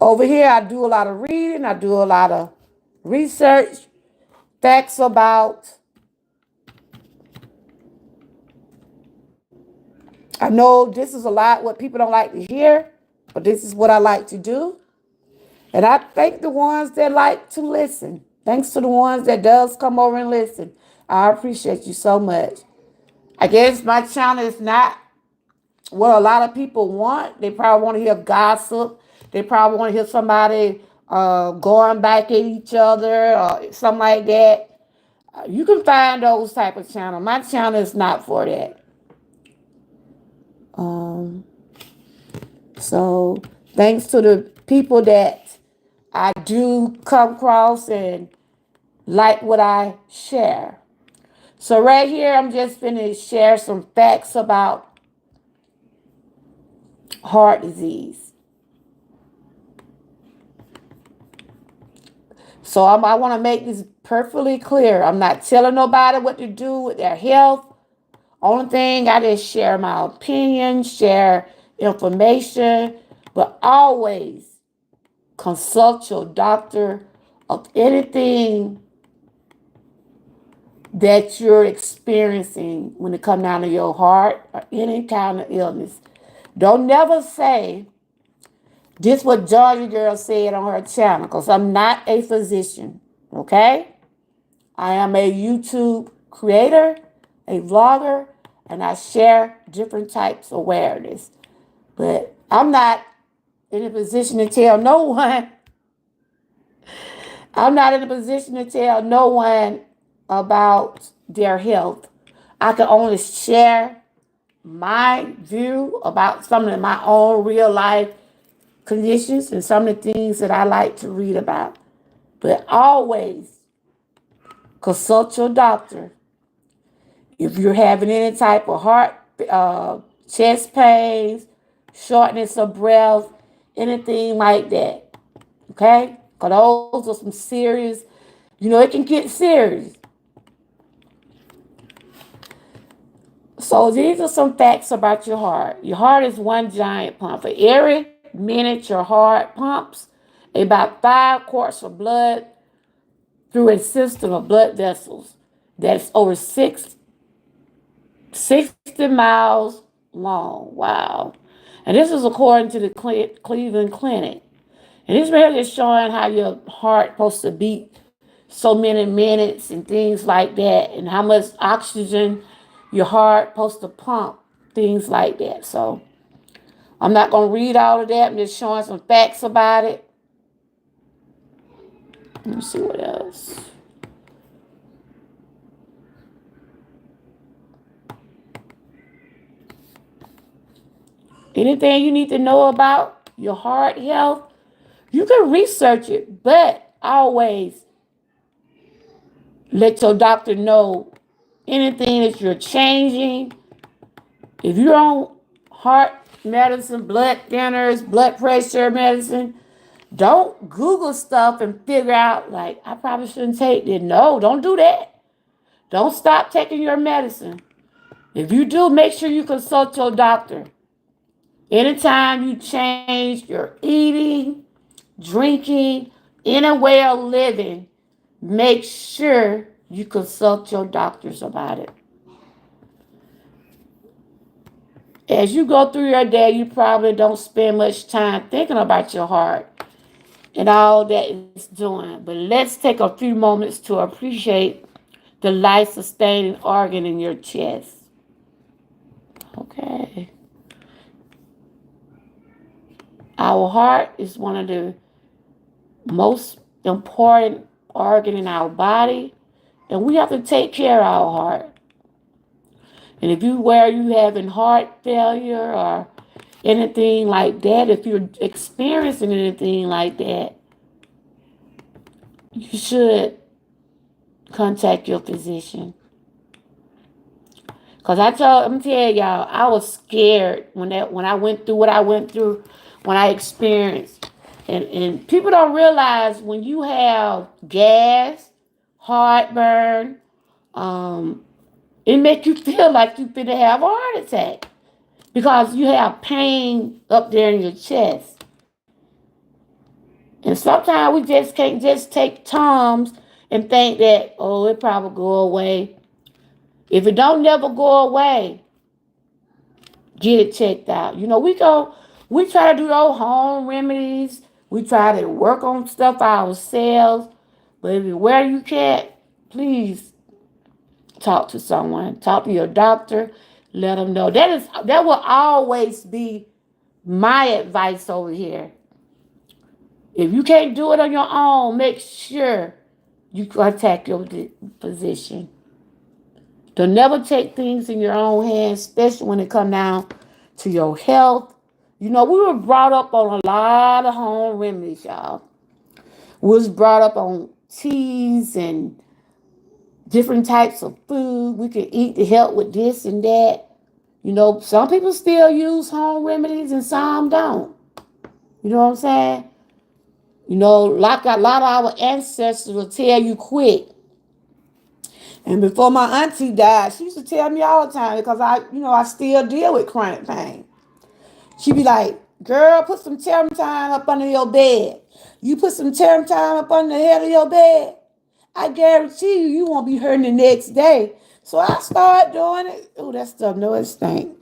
S1: Over here, I do a lot of reading. I do a lot of research, facts about. I know this is a lot what people don't like to hear, but this is what I like to do. And I thank the ones that like to listen. Thanks to the ones that does come over and listen. I appreciate you so much. I guess my channel is not what a lot of people want. They probably want to hear gossip. They probably want to hear somebody going back at each other or something like that. You can find those type of channel. My channel is not for that. Um, so thanks to the people that I do come across and like what I share. So right here, I'm just going to share some facts about heart disease. So I want to make this perfectly clear. I'm not telling nobody what to do with their health. Only thing, I just share my opinion, share information, but always consult your doctor of anything that you're experiencing when it comes down to your heart or any kind of illness. Don't never say, this what Georgia girl said on her channel, because I'm not a physician, okay? I am a YouTube creator, a vlogger, and I share different types of awareness. But I'm not in a position to tell no one, I'm not in a position to tell no one about their health. I can only share my view about some of my own real life conditions and some of the things that I like to read about. But always consult your doctor. If you're having any type of heart, chest pains, shortness of breath, anything like that, okay? Because those are some serious, it can get serious. So these are some facts about your heart. Your heart is one giant pump. For every minute your heart pumps about 5 quarts of blood through a system of blood vessels that's over 60 miles long. Wow. And this is according to the Cleveland Clinic. And this really is showing how your heart supposed to beat so many minutes and things like that, and how much oxygen your heart supposed to pump, things like that. So I'm not going to read all of that. I'm just showing some facts about it. Let me see what else. Anything you need to know about your heart health, you can research it, but always let your doctor know anything that you're changing. If you're on heart medicine, blood thinners, blood pressure medicine, don't Google stuff and figure out, like, I probably shouldn't take this. No, don't do that. Don't stop taking your medicine. If you do, make sure you consult your doctor. Anytime you change your eating, drinking, any way of living, make sure you consult your doctors about it. As you go through your day, you probably don't spend much time thinking about your heart and all that it's doing. But let's take a few moments to appreciate the life-sustaining organ in your chest. Okay. Our heart is one of the most important organ in our body, and we have to take care of our heart. And if you having heart failure or anything like that, if you're experiencing anything like that, you should contact your physician. Because I'm telling y'all, I was scared when I went through what I went through, when I experienced. And people don't realize when you have gas, heartburn, it make you feel like you finna have a heart attack. Because you have pain up there in your chest. And sometimes we just can't just take Tums and think that, oh, it probably go away. If it don't never go away, get it checked out. We try to do those home remedies. We try to work on stuff ourselves. But if where you can't, please talk to someone. Talk to your doctor. Let them know. That will always be my advice over here. If you can't do it on your own, make sure you contact your physician. Don't never take things in your own hands, especially when it comes down to your health. We were brought up on a lot of home remedies, y'all. We was brought up on teas and different types of food we could eat to help with this and that. Some people still use home remedies and some don't. You know what I'm saying? Like a lot of our ancestors will tell you quick. And before my auntie died, she used to tell me all the time because I still deal with chronic pain. She'd be like, girl, put some turpentine up under your bed. You put some turpentine up under the head of your bed, I guarantee you won't be hurting the next day. So I started doing it. Oh, that stuff, no, it stink.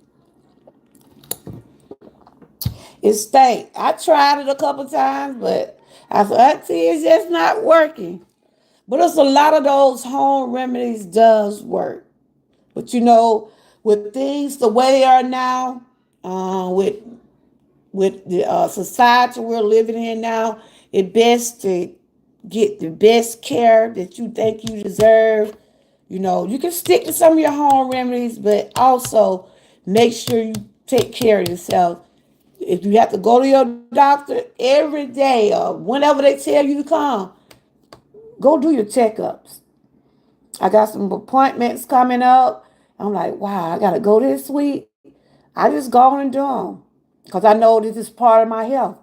S1: It stank. I tried it a couple times, but I said, auntie, it's just not working. But it's a lot of those home remedies does work. But with things the way they are now, with the society we're living in now, it's best to get the best care that you think you deserve. You can stick to some of your home remedies, but also make sure you take care of yourself. If you have to go to your doctor every day or whenever they tell you to come, go do your checkups. I got some appointments coming up. I'm like, wow, I got to go this week. I just go and do them because I know this is part of my health.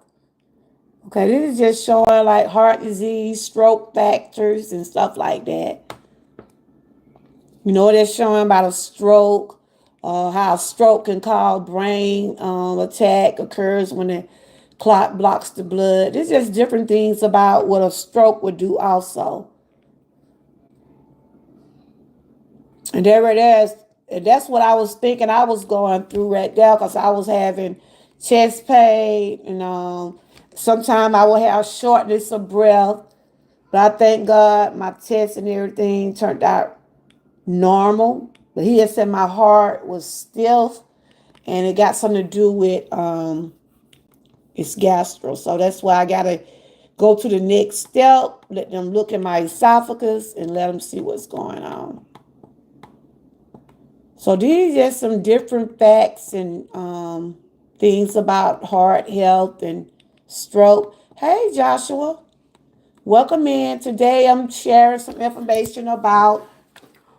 S1: Okay, this is just showing like heart disease, stroke factors, and stuff like that. They're showing about a stroke, how a stroke can cause brain attack occurs when the clot blocks the blood. There's just different things about what a stroke would do also. And there it is. And that's what I was thinking I was going through right there because I was having chest pain and sometimes I would have shortness of breath. But I thank God my tests and everything turned out normal. But he had said my heart was stiff and it got something to do with it's gastro. So that's why I got to go to the next step, let them look at my esophagus and let them see what's going on. So these are just some different facts and things about heart health and stroke. Hey, Joshua, welcome in. Today I'm sharing some information about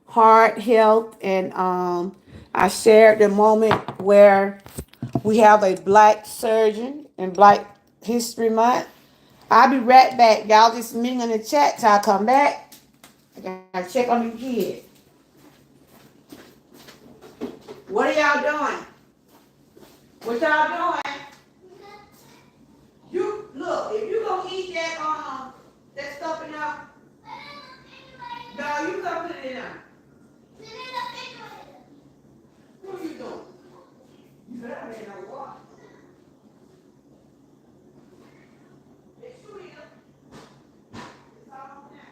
S1: heart health, and I shared the moment where we have a black surgeon in Black History Month. I'll be right back. Y'all just meet in the chat till I come back. I gotta check on the kids. What are y'all doing? What y'all doing? You look, if you gonna eat that stuff in there, no, you come put it in there. What are you doing? You better have no water. It's sweet. It's all on that.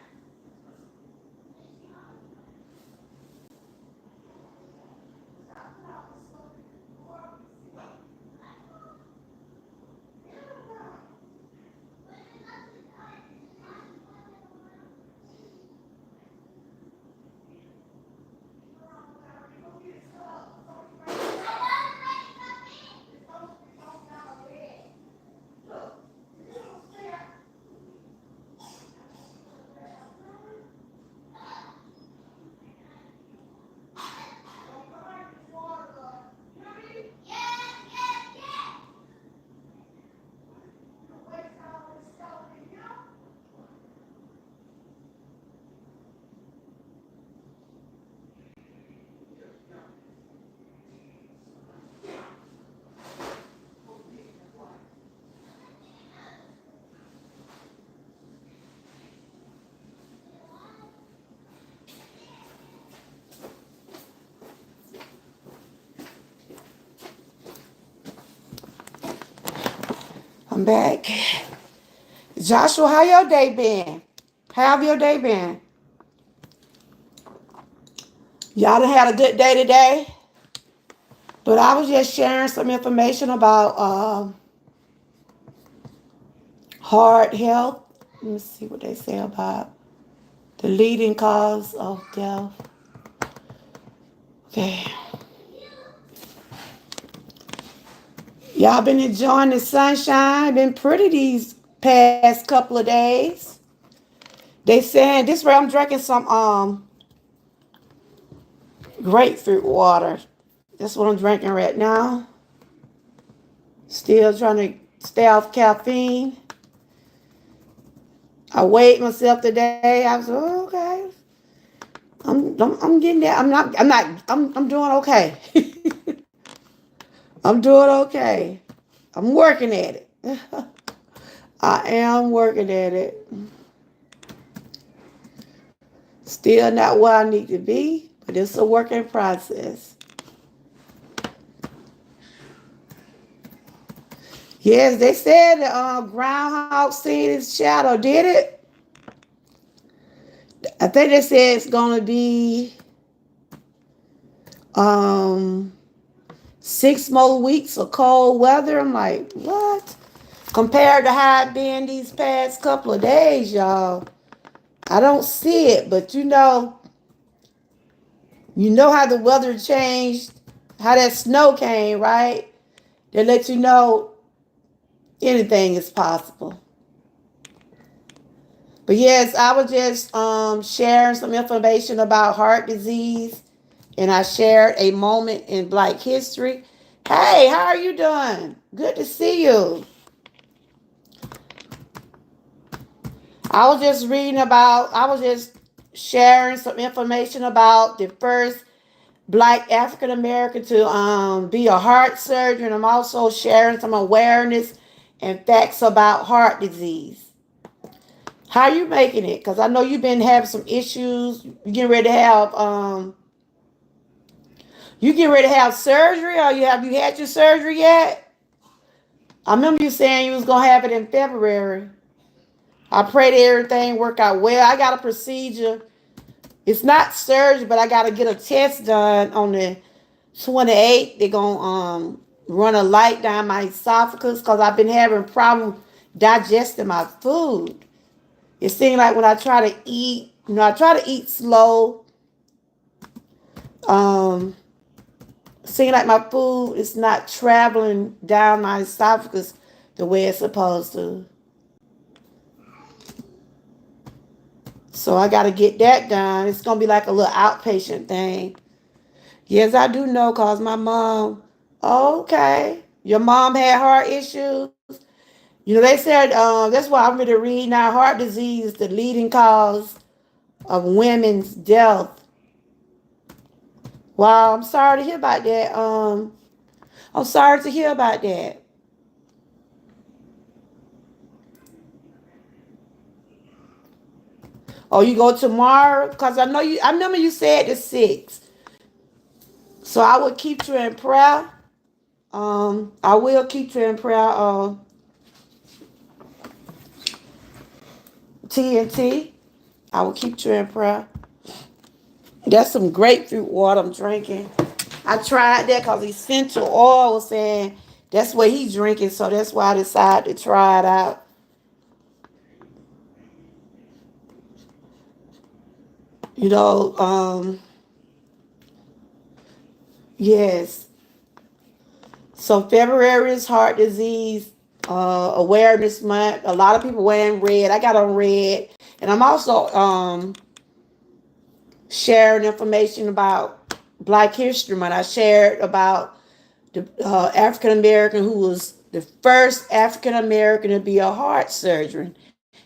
S1: I'm back. Joshua, how your day been? How have your day been? Y'all done had a good day today? But I was just sharing some information about heart health. Let me see what they say about the leading cause of death. Okay. Y'all been enjoying the sunshine. Been pretty these past couple of days. They saying this way I'm drinking some grapefruit water. That's what I'm drinking right now. Still trying to stay off caffeine. I weighed myself today. I was okay. I'm getting there. I'm doing okay. I'm doing okay. I'm working at it. I am working at it. Still not where I need to be, but it's a working process. Yes, they said the groundhog seen his shadow. Did it? I think they said it's gonna be 6 more weeks of cold weather. I'm like, what? Compared to how it been these past couple of days, y'all. I don't see it, but you know how the weather changed, how that snow came, right? They let you know anything is possible. But yes, I was just sharing some information about heart disease, and I shared a moment in Black history. Hey, how are you doing? Good to see you. I was just sharing some information about the first Black African American to be a heart surgeon. I'm also sharing some awareness and facts about heart disease. How are you making it? Because I know you've been having some issues. You getting ready to have surgery, or you had your surgery yet? I remember you saying you was gonna have it in February. I pray that everything work out well. I got a procedure. It's not surgery, but I gotta get a test done on the 28th. They're gonna run a light down my esophagus because I've been having problems digesting my food. It seems like when I try to eat, I try to eat slow. Seems like my food is not traveling down my esophagus the way it's supposed to. So I got to get that done. It's going to be like a little outpatient thing. Yes, I do know because my mom, okay, your mom had heart issues. They said that's why I'm going to read now. Heart disease is the leading cause of women's death. Wow, I'm sorry to hear about that. I'm sorry to hear about that. Oh, you go tomorrow? Because I remember you said the 6th. So I will keep you in prayer. I will keep you in prayer. TNT. I will keep you in prayer. That's some grapefruit water I'm drinking. I tried that because essential oil was saying that's what he's drinking. So that's why I decided to try it out. You know, yes. So February is heart disease awareness month. A lot of people wearing red. I got on red, and I'm also sharing information about Black History Month. I shared about the African American who was the first African American to be a heart surgeon.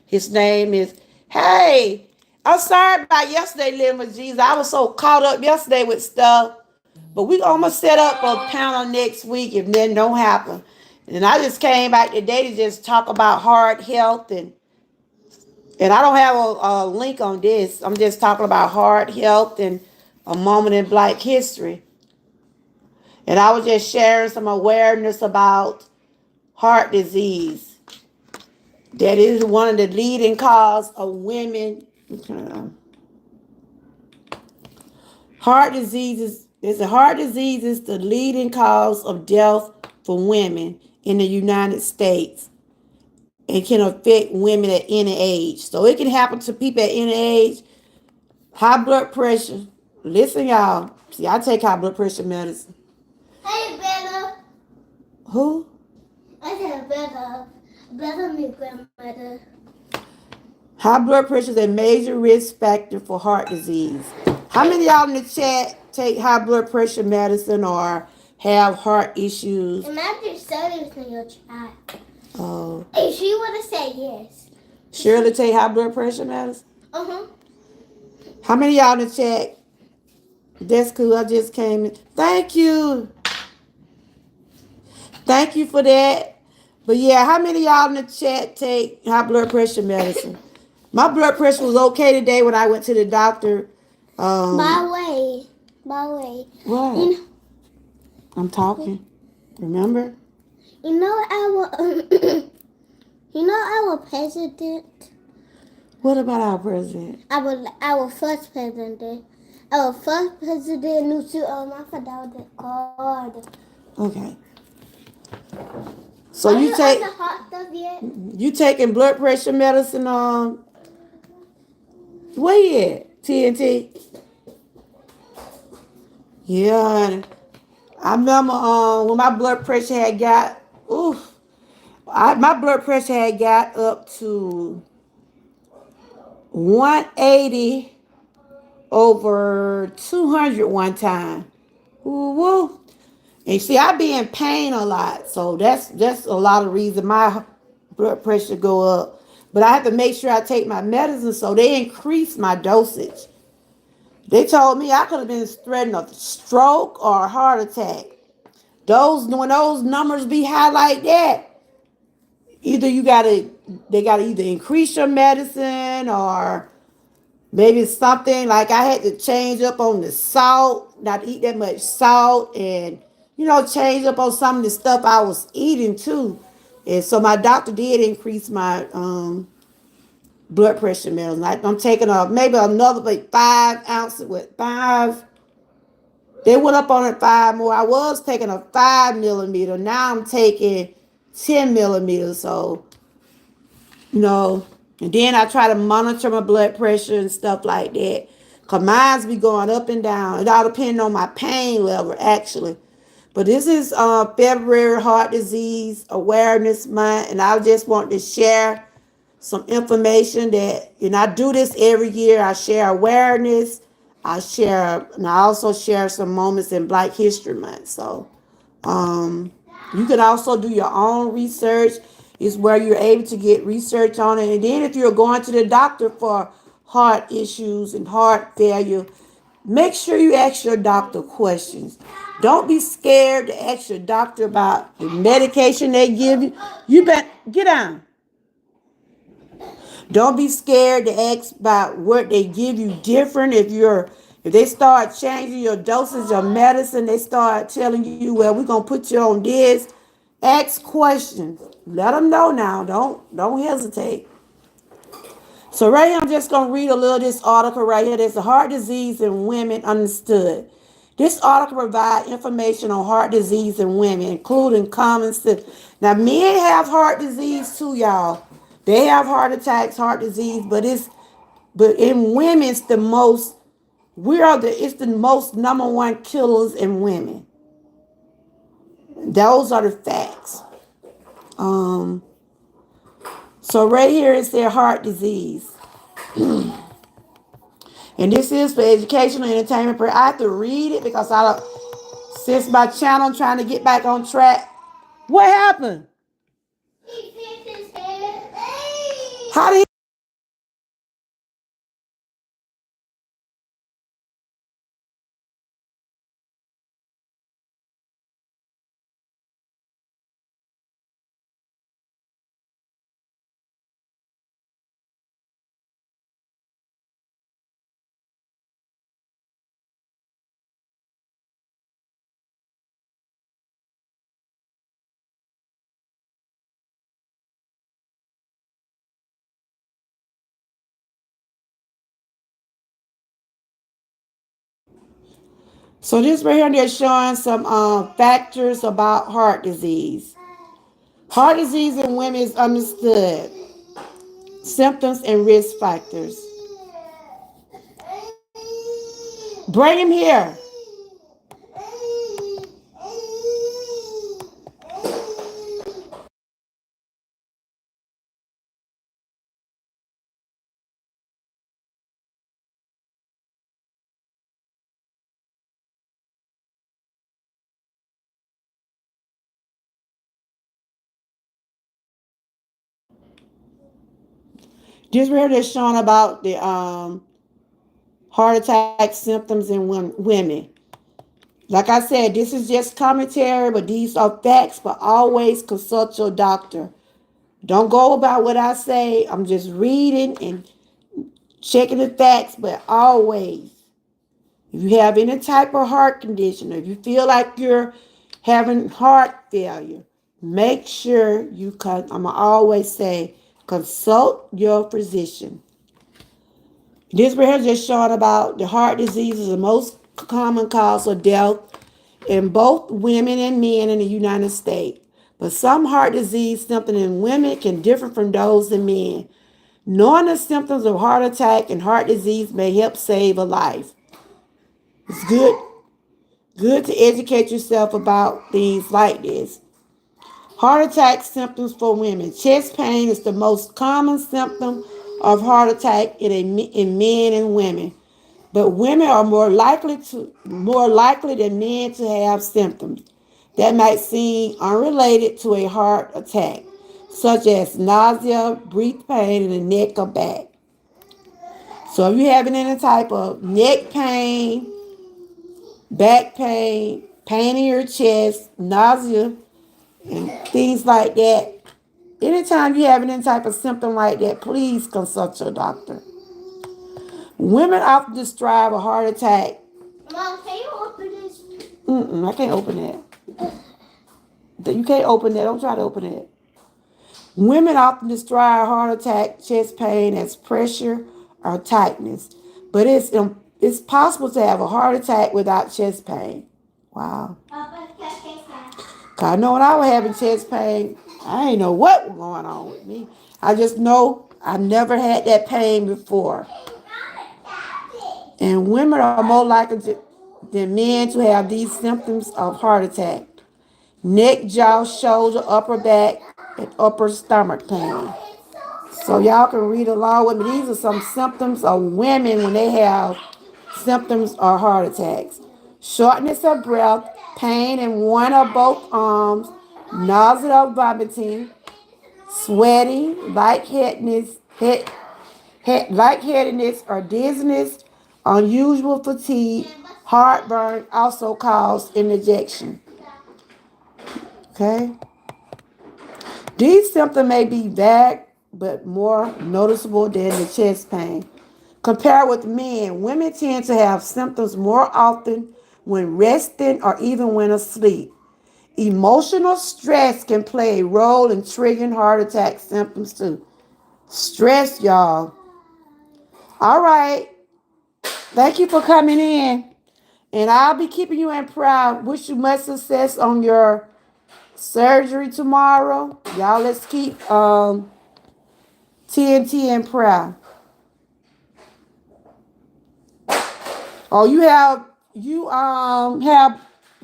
S1: His name is. Hey, I'm sorry about yesterday, Living Jesus. I was so caught up yesterday with stuff. But we gonna set up a panel next week if that don't happen. And I just came back today to just talk about heart health and I don't have a link on this. I'm just talking about heart health and a moment in Black history. And I was just sharing some awareness about heart disease. That is one of the leading cause of women. Heart diseases. Is a heart disease is the leading cause of death for women in the United States and can affect women at any age. So it can happen to people at any age. High blood pressure. Listen, y'all. See, I take high blood pressure medicine.
S2: Hey, brother.
S1: Who?
S2: I said brother. Brother, my grandmother.
S1: High blood pressure is a major risk factor for heart disease. How many of y'all in the chat take high blood pressure medicine or have heart issues?
S2: Imagine Shirley's in your chat.
S1: Oh.
S2: Hey, she would have said yes.
S1: Shirley take high blood pressure medicine?
S2: Uh-huh.
S1: How many of y'all in the chat? That's cool. I just came in. Thank you. Thank you for that. But yeah, how many of y'all in the chat take high blood pressure medicine? My blood pressure was okay today when I went to the doctor.
S2: By way.
S1: What? I'm talking. Remember?
S2: You know our president.
S1: What about our president?
S2: Our first president. Our first president knew to I forgot the card.
S1: Okay. So you take
S2: on the hot stuff yet?
S1: you taking blood pressure medicine where you at? TNT? Yeah. I remember when my blood pressure had got my blood pressure had got up to 180 over 200 one time. Ooh, woo. And see, I be in pain a lot, so that's a lot of reason my blood pressure go up. But I have to make sure I take my medicine, so they increase my dosage. They told me I could have been threatened of stroke or a heart attack. When those numbers be high like that, either they gotta either increase your medicine or maybe something like I had to change up on the salt, not eat that much salt, and change up on some of the stuff I was eating too. And so my doctor did increase my blood pressure medicine. I'm taking maybe another like 5 ounces with five. They went up on it 5 more. I was taking a 5 millimeter. Now I'm taking 10 millimeters. So you know. And then I try to monitor my blood pressure and stuff like that. Cause mine's be going up and down. It all depends on my pain level, actually. But this is February Heart Disease Awareness Month, and I just want to share some information that, I do this every year. I share awareness. And I also share some moments in Black History Month. So, you can also do your own research. It's where you're able to get research on it. And then if you're going to the doctor for heart issues and heart failure, make sure you ask your doctor questions. Don't be scared to ask your doctor about the medication they give you. You better get down. Don't be scared to ask about what they give you different. If they start changing your dosage of medicine, they start telling you, well, we're gonna put you on this. Ask questions. Let them know now. Don't hesitate. So right here, I'm just gonna read a little of this article right here. There's a heart disease in women understood. This article provides information on heart disease in women, including common symptoms. Now, men have heart disease too, y'all. They have heart attacks, heart disease, but in women, it's the most number one killers in women. Those are the facts. So right here is their heart disease. And this is for educational entertainment. I have to read it because since my channel, I'm trying to get back on track. What happened?
S2: He picked his head.
S1: How did So this right here, they're showing some factors about heart disease. Heart disease in women is understood. Symptoms and risk factors. Bring him here. This right here, they're showing about the heart attack symptoms in women. Like I said, this is just commentary, but these are facts. But always consult your doctor. Don't go about what I say. I'm just reading and checking the facts, but always, if you have any type of heart condition, or if you feel like you're having heart failure, make sure you I'm going to always say, consult your physician. This right here just showing about the heart disease is the most common cause of death in both women and men in the United States. But some heart disease symptoms in women can differ from those in men. Knowing the symptoms of heart attack and heart disease may help save a life. It's good to educate yourself about things like this. Heart attack symptoms for women. Chest pain is the most common symptom of heart attack in men and women. But women are more likely than men to have symptoms that might seem unrelated to a heart attack, such as nausea, breath pain, and the neck or back. So if you're having any type of neck pain, back pain, pain in your chest, nausea, and things like that, anytime you're having any type of symptom like that, please consult your doctor. Women often describe a heart attack.
S2: Mom, can you open this?
S1: I can't open that. You can't open that. Don't try to open it. Women often describe heart attack, chest pain as pressure or tightness, but it's possible to have a heart attack without chest pain. Wow. Cause I know when I was having chest pain, I didn't know what was going on with me. I just know I never had that pain before. And women are more likely than men to have these symptoms of heart attack. Neck, jaw, shoulder, upper back, and upper stomach pain. So y'all can read along with me. These are some symptoms of women when they have symptoms of heart attacks. Shortness of breath, pain in one or both arms, nausea or vomiting, sweating, lightheadedness or dizziness, unusual fatigue, heartburn, also cause indigestion. Okay? These symptoms may be vague but more noticeable than the chest pain. Compared with men, women tend to have symptoms more often when resting or even when asleep. Emotional stress can play a role in triggering heart attack symptoms too. Stress, y'all. All right. Thank you for coming in. And I'll be keeping you in prayer. Wish you much success on your surgery tomorrow. Y'all, let's keep TNT in prayer. Oh, you have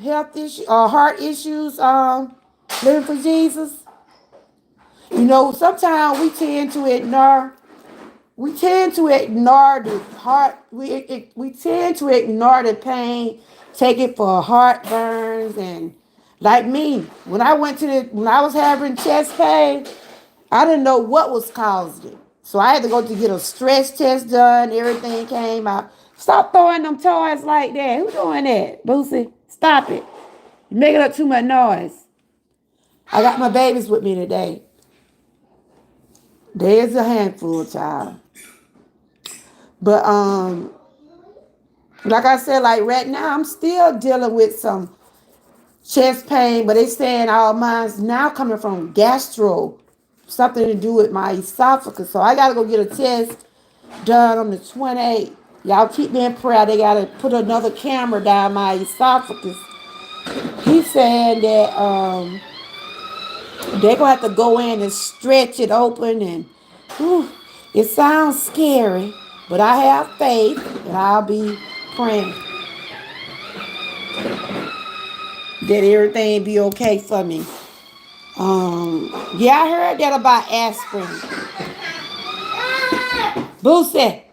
S1: health issues or heart issues living for Jesus. You know, sometimes we tend to ignore the heart. We tend to ignore the pain, take it for heartburns, and like me, when I was having chest pain, I didn't know what was causing it. So I had to go to get a stress test done. Everything came out. Stop throwing them toys like that. Who doing that? Boosie, stop it. You're making up too much noise. I got my babies with me today. There's a handful, child. But like I said, like right now, I'm still dealing with some chest pain, but they saying all mine's now coming from gastro, something to do with my esophagus. So I gotta go get a test done on the 28th. Y'all keep me in prayer. They gotta put another camera down my esophagus. He's saying that they're gonna have to go in and stretch it open, and whew, it sounds scary, but I have faith and I'll be praying that everything be okay for me. Yeah, I heard that about aspirin. Boosie.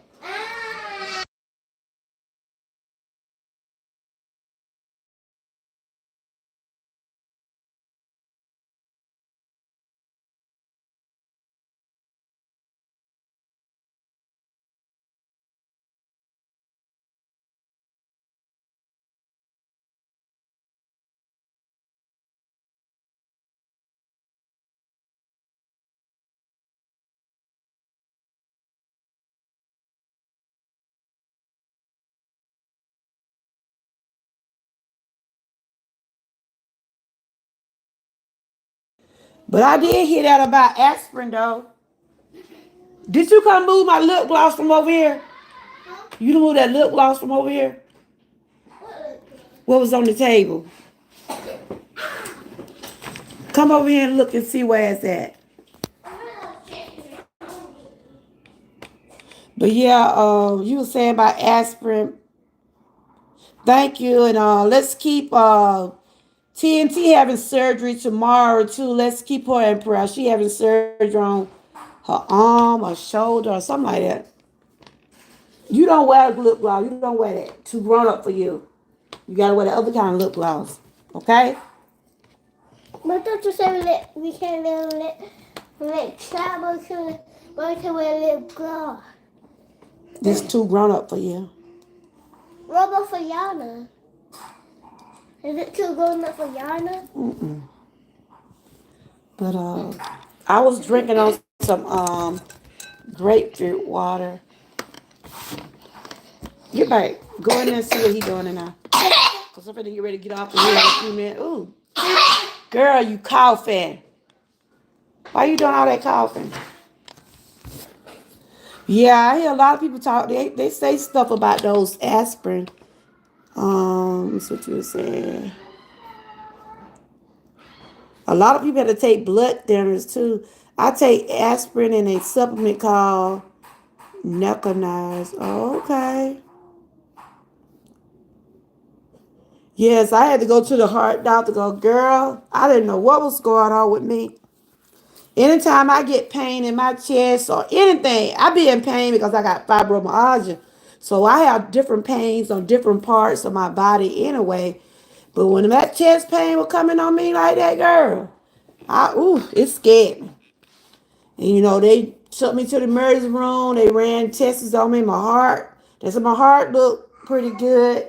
S1: But I did hear that about aspirin though. Did you come move my lip gloss from over here? You done move that lip gloss from over here? What was on the table? Come over here and look and see where it's at. But yeah, you were saying about aspirin. Thank you, and let's keep TNT having surgery tomorrow too. Let's keep her in prayer. She having surgery on her arm or shoulder or something like that. You don't wear lip gloss. You don't wear that. Too grown up for you. You gotta wear the other kind of lip gloss. Okay?
S2: But don't you say we can't let travel to wear lip gloss?
S1: This too grown up for you.
S2: What about for Yana? Is it too grown up for Yana?
S1: Mm-mm. But I was drinking on some grapefruit water. Get back. Go in there and see what he's doing in there. Cause I'm finna get ready to get off of here in a few minutes. Ooh, girl, you coughing. Why you doing all that coughing? Yeah, I hear a lot of people talk. They say stuff about those aspirin. That's what you were saying. A lot of people have to take blood thinners too. I take aspirin and a supplement called Neconize. Oh, okay. Yes, I had to go to the heart doctor. Go, girl. I didn't know what was going on with me. Anytime I get pain in my chest or anything, I be in pain because I got fibromyalgia. So I have different pains on different parts of my body anyway. But when that chest pain was coming on me like that, girl, it scared me. And they took me to the emergency room. They ran tests on me, my heart. They said my heart looked pretty good.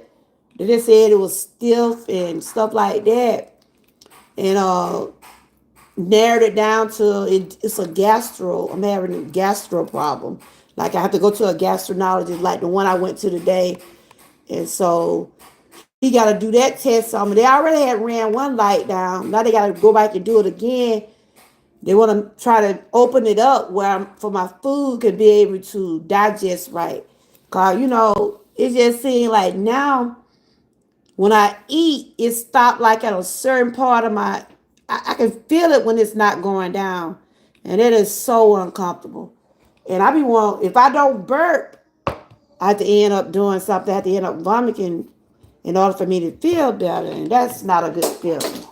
S1: They just said it was stiff and stuff like that. And narrowed it down to it's a gastro. I'm having a gastro problem. Like I have to go to a gastroenterologist, like the one I went to today. And so he got to do that test on me. They already had ran one light down. Now they got to go back and do it again. They want to try to open it up for my food could be able to digest right. Cause it just seems like now when I eat, it stopped like at a certain part of I can feel it when it's not going down. And it is so uncomfortable. And if I don't burp, I have to end up doing something. I have to end up vomiting in order for me to feel better. And that's not a good feeling.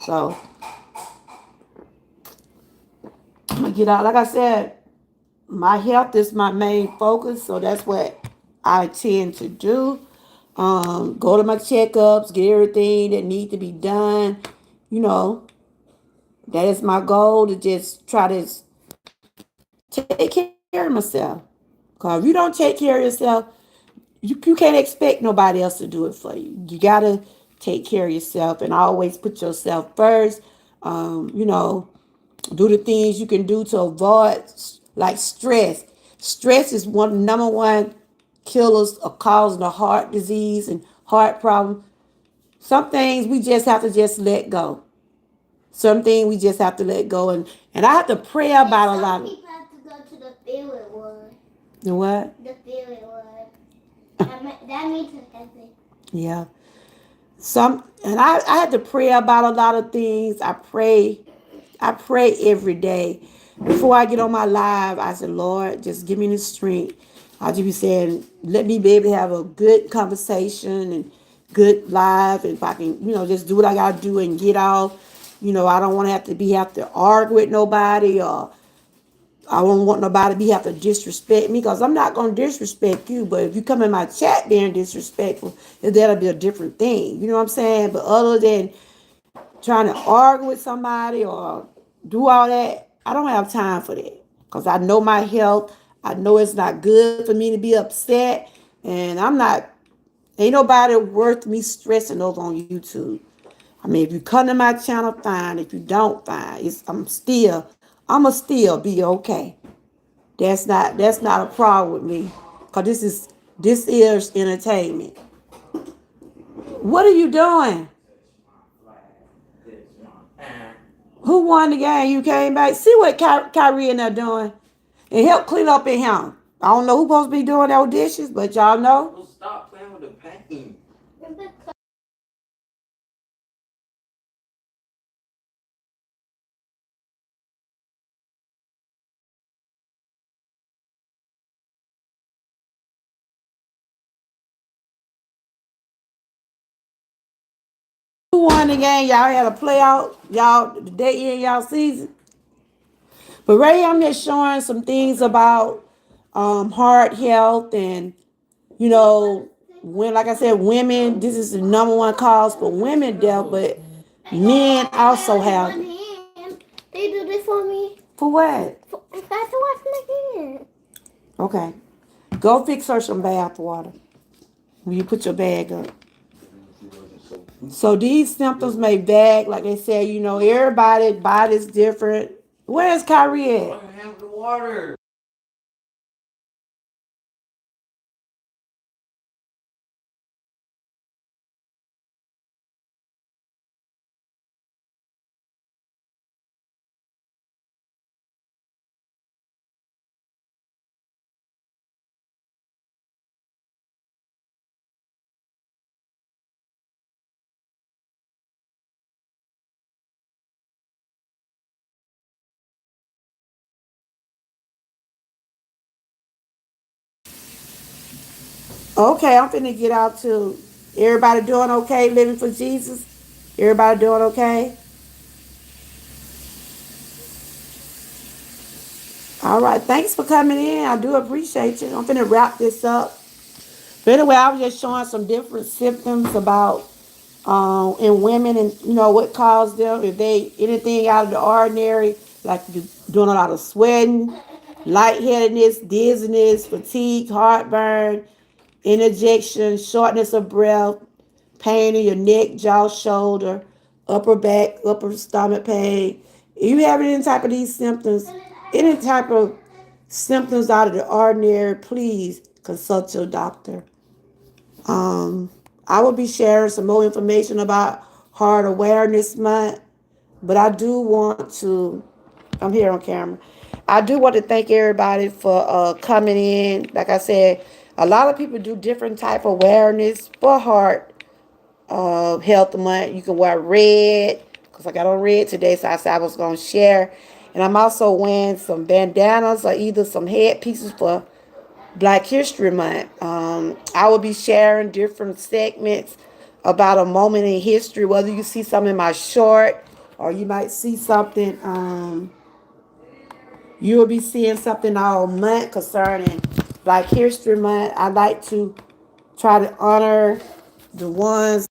S1: So I'm going to get out. Like I said, my health is my main focus. So that's what I tend to do. Go to my checkups, get everything that needs to be done. That is my goal, to just try to take care of myself. Because if you don't take care of yourself, you can't expect nobody else to do it for you. You got to take care of yourself and always put yourself first. Do the things you can do to avoid, like stress. Stress is number one killers of causing the heart disease and heart problem. Some things we just have to just let go. Something we just have to let go, and I have to pray about a lot.
S2: Some people have to go to the feeling word.
S1: The what?
S2: The feeling word. That means everything.
S1: Yeah. And I had to pray about a lot of things. I pray every day. Before I get on my live, I said, Lord, just give me the strength. I'll just be saying, let me be able to have a good conversation and good live. And if I can, just do what I gotta do and get off. I don't want to have to argue with nobody, or I don't want nobody to have to disrespect me, because I'm not going to disrespect you. But if you come in my chat being disrespectful, then that'll be a different thing. You know what I'm saying? But other than trying to argue with somebody or do all that, I don't have time for that, because I know my health. I know it's not good for me to be upset. And ain't nobody worth me stressing over on YouTube. I mean, if you come to my channel, fine. If you don't, fine. I'ma still be okay. That's not a problem with me, because this is entertainment. What are you doing? Who won the game? You came back. See what Kyrie and they're doing, and help clean up in him. I don't know who's supposed to be doing those dishes, but y'all know.
S3: Well, stop playing with the pain.
S1: Who won the game? Y'all had a playout. Y'all the day in y'all season. But Ray, I'm just showing some things about heart health, and when, like I said, women. This is the number one cause for women death, but men also have.
S2: They do this for me.
S1: For what?
S2: I got to wash my hands.
S1: Okay. Go fix her some bath water when you put your bag up. So these symptoms may vary, like they said, everybody's body's different. Where's Kyrie
S3: I
S1: at?
S3: can handle the water.
S1: Okay, I'm finna get out to everybody doing okay, living for Jesus. Everybody doing okay? All right, thanks for coming in. I do appreciate you. I'm finna wrap this up. But anyway, I was just showing some different symptoms about in women, and what caused them. If they anything out of the ordinary, like you doing a lot of sweating, lightheadedness, dizziness, fatigue, heartburn, indigestion, shortness of breath, pain in your neck, jaw, shoulder, upper back, upper stomach pain. If you have any type of these symptoms, any type of symptoms out of the ordinary, please consult your doctor. Um, I will be sharing some more information about Heart Awareness Month, but I do want to. I'm here on camera. I do want to thank everybody for coming in. Like I said, a lot of people do different type of awareness for heart health month. You can wear red, because I got on red today, so I said I was going to share. And I'm also wearing some bandanas or either some head pieces for Black History Month. I will be sharing different segments about a moment in history, whether you see something in my short or you might see something, you will be seeing something all month concerning Black History Month. I like to try to honor the ones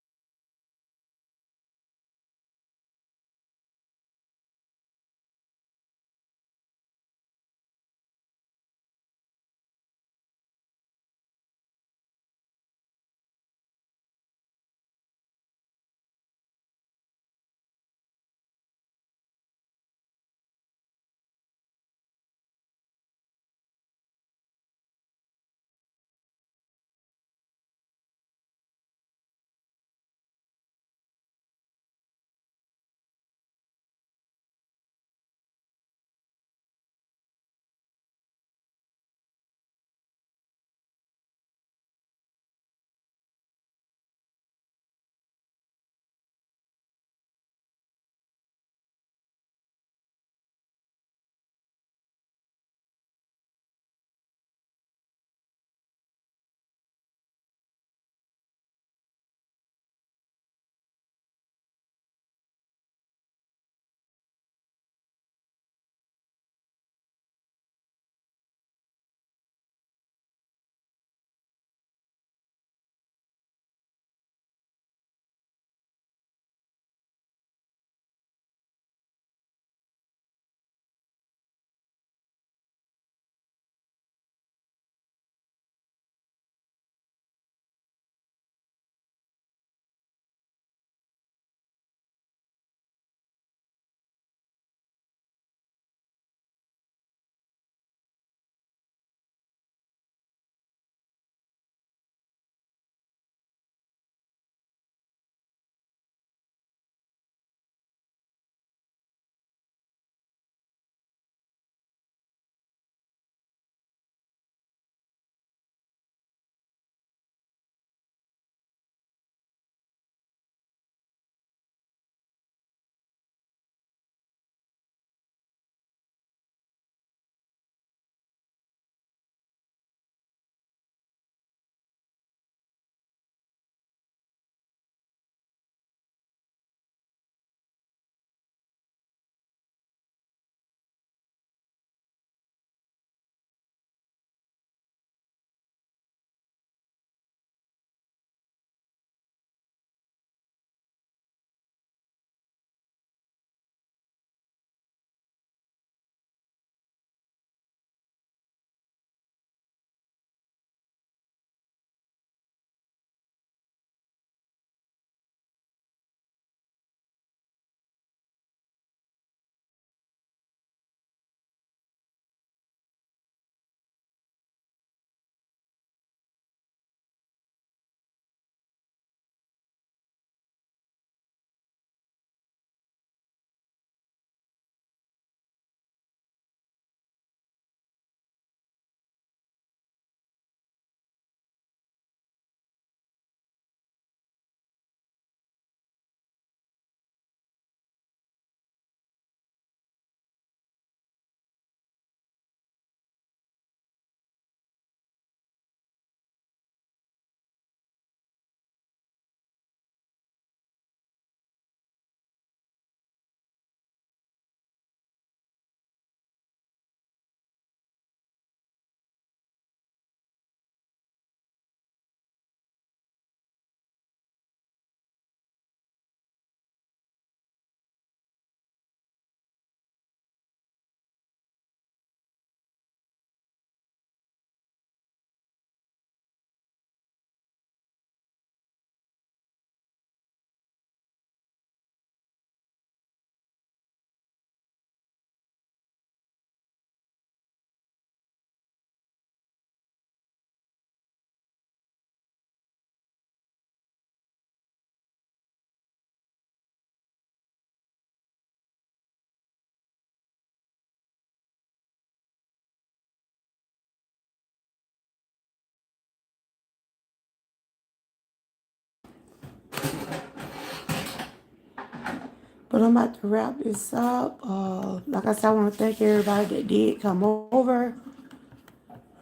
S1: But I'm about to wrap this up. Like I said, I want to thank everybody that did come over.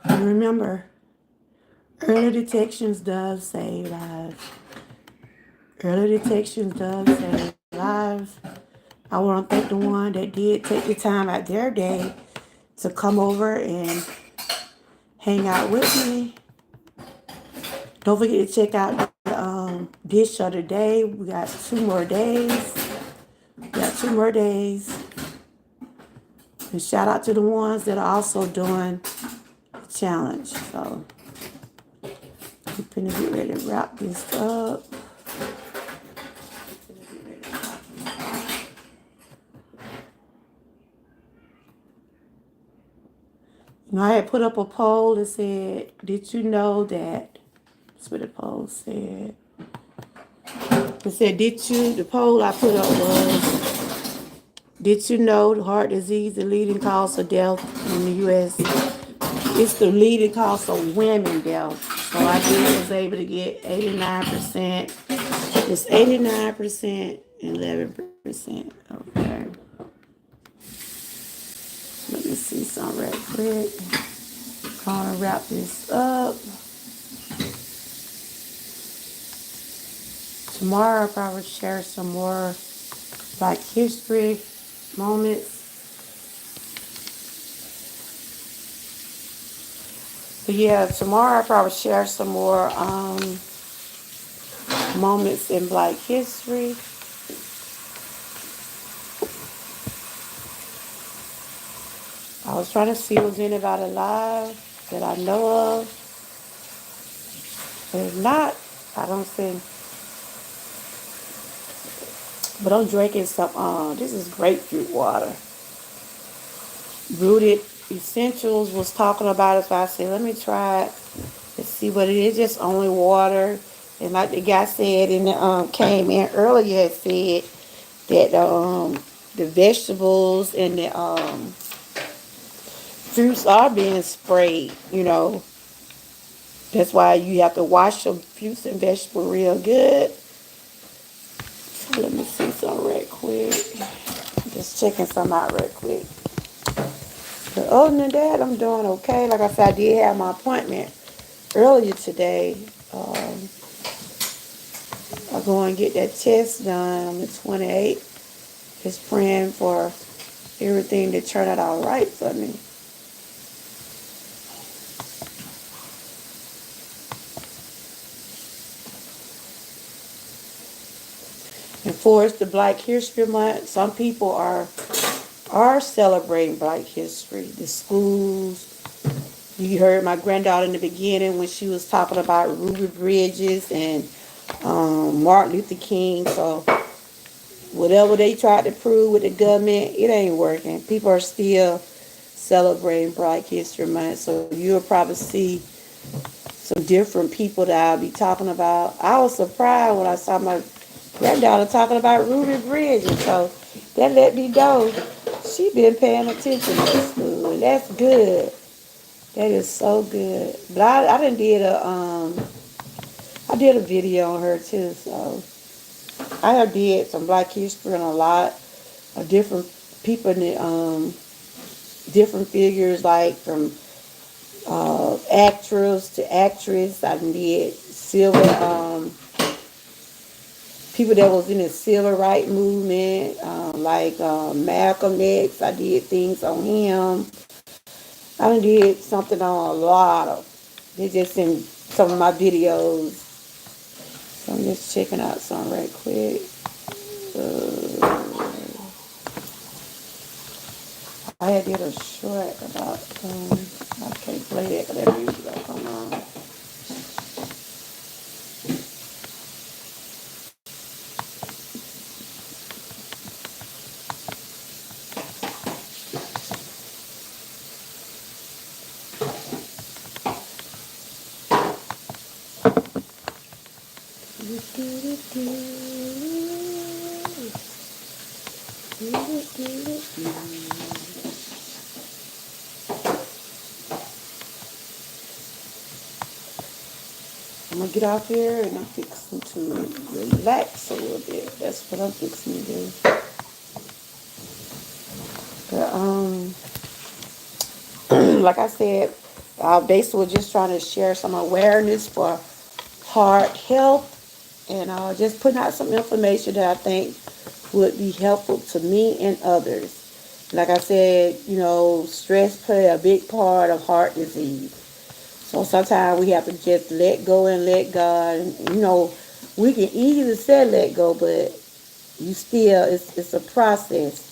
S1: And remember, early detections does save lives. Early detections does save lives. I want to thank the one that did take the time out their day to come over and hang out with me. Don't forget to check out the dish of the day. We got 2 more days. We got 2 more days. And shout out to the ones that are also doing the challenge. So we're gonna get ready to wrap this up. You know, I had put up a poll that said, did you know that, that's what the poll said. It said, the poll I put up was, did you know heart disease, the leading cause of death in the U.S.? It's the leading cause of women death. So I was able to get 89%. It's 89%, 11%. Okay. Let me see something right quick. Gonna wrap this up. Tomorrow I'll probably share some more Black history moments. But yeah, tomorrow I'll probably share some more moments in Black history. I was trying to see was anybody alive that I know of. But if not, I don't think. But I'm drinking some, this is grapefruit water. Rooted Essentials was talking about it, so I said, let me try it and see what it is. Just only water. And like the guy said, and came in earlier, had said that the vegetables and the fruits are being sprayed, you know. That's why you have to wash your fruits and vegetables real good. So let me see something right quick. Just checking some out right quick. But other than that, I'm doing okay. Like I said, I did have my appointment earlier today. I'll go and get that test done on the 28th. Just praying for everything to turn out all right for me. And for it's the Black History Month, some people are celebrating Black history. The schools. You heard my granddaughter in the beginning when she was talking about Ruby Bridges and Martin Luther King. So whatever they tried to prove with the government, it ain't working. People are still celebrating Black History Month. So you'll probably see some different people that I'll be talking about. I was surprised when I saw my granddaughter talking about Ruby Bridges. So that let me know she been paying attention to school. And that's good. That is so good. But I done did a video on her too, so I have did some Black history and a lot of different people in the different figures, like from actress to actress. I did civil people that was in the civil rights movement, like Malcolm X. I did things on him. I done did something on a lot of. They just in some of my videos. So I'm just checking out some right quick. I had did a short about, I can't play that because that music will come on. I'm going to get off here and I'm fixing to relax a little bit. That's what I'm fixing to do. But, like I said, basically just trying to share some awareness for heart health and just putting out some information that I think would be helpful to me and others. Like I said, stress play a big part of heart disease. So sometimes we have to just let go and let God. And, we can easily say let go, but you still, it's a process.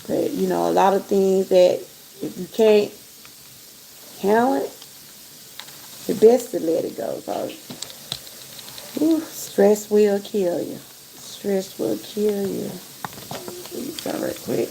S1: But, a lot of things that if you can't handle it, the best to let it go. Because stress will kill you. Stress will kill you. Please go right quick.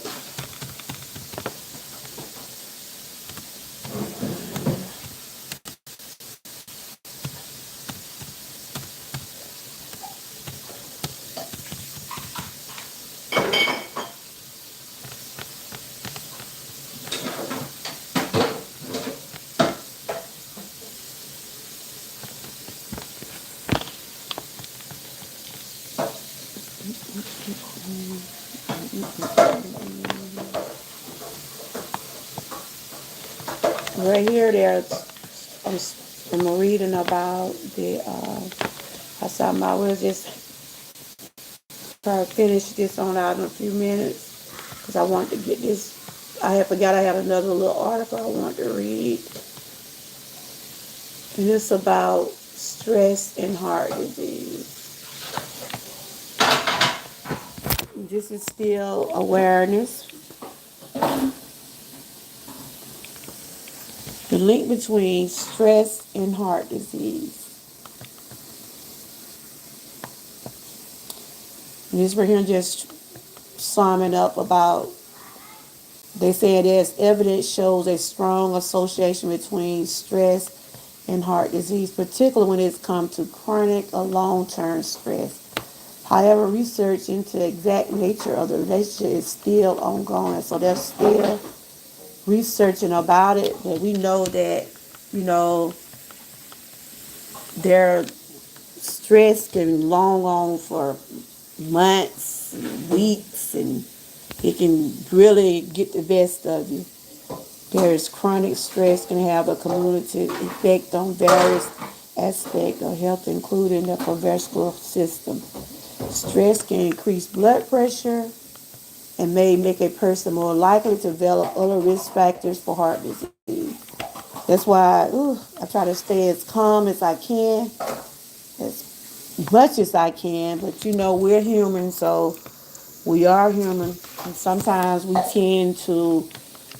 S1: Right here, I'm reading about I saw my will just try to finish this on out in a few minutes because I want to get this. I had forgot I had another little article I want to read, and it's about stress and heart disease. This is still awareness. The link between stress and heart disease. And this right here just summing up about, they say there's evidence shows a strong association between stress and heart disease, particularly when it's come to chronic or long-term stress. However, research into the exact nature of the relationship is still ongoing. So they're still researching about it, but we know that, their stress can long on for months, weeks, and it can really get the best of you. There's chronic stress can have a cumulative effect on various aspects of health, including the cardiovascular system. Stress can increase blood pressure and may make a person more likely to develop other risk factors for heart disease. That's why I try to stay as calm as I can, as much as I can. But we're human, so we are human. And sometimes we tend to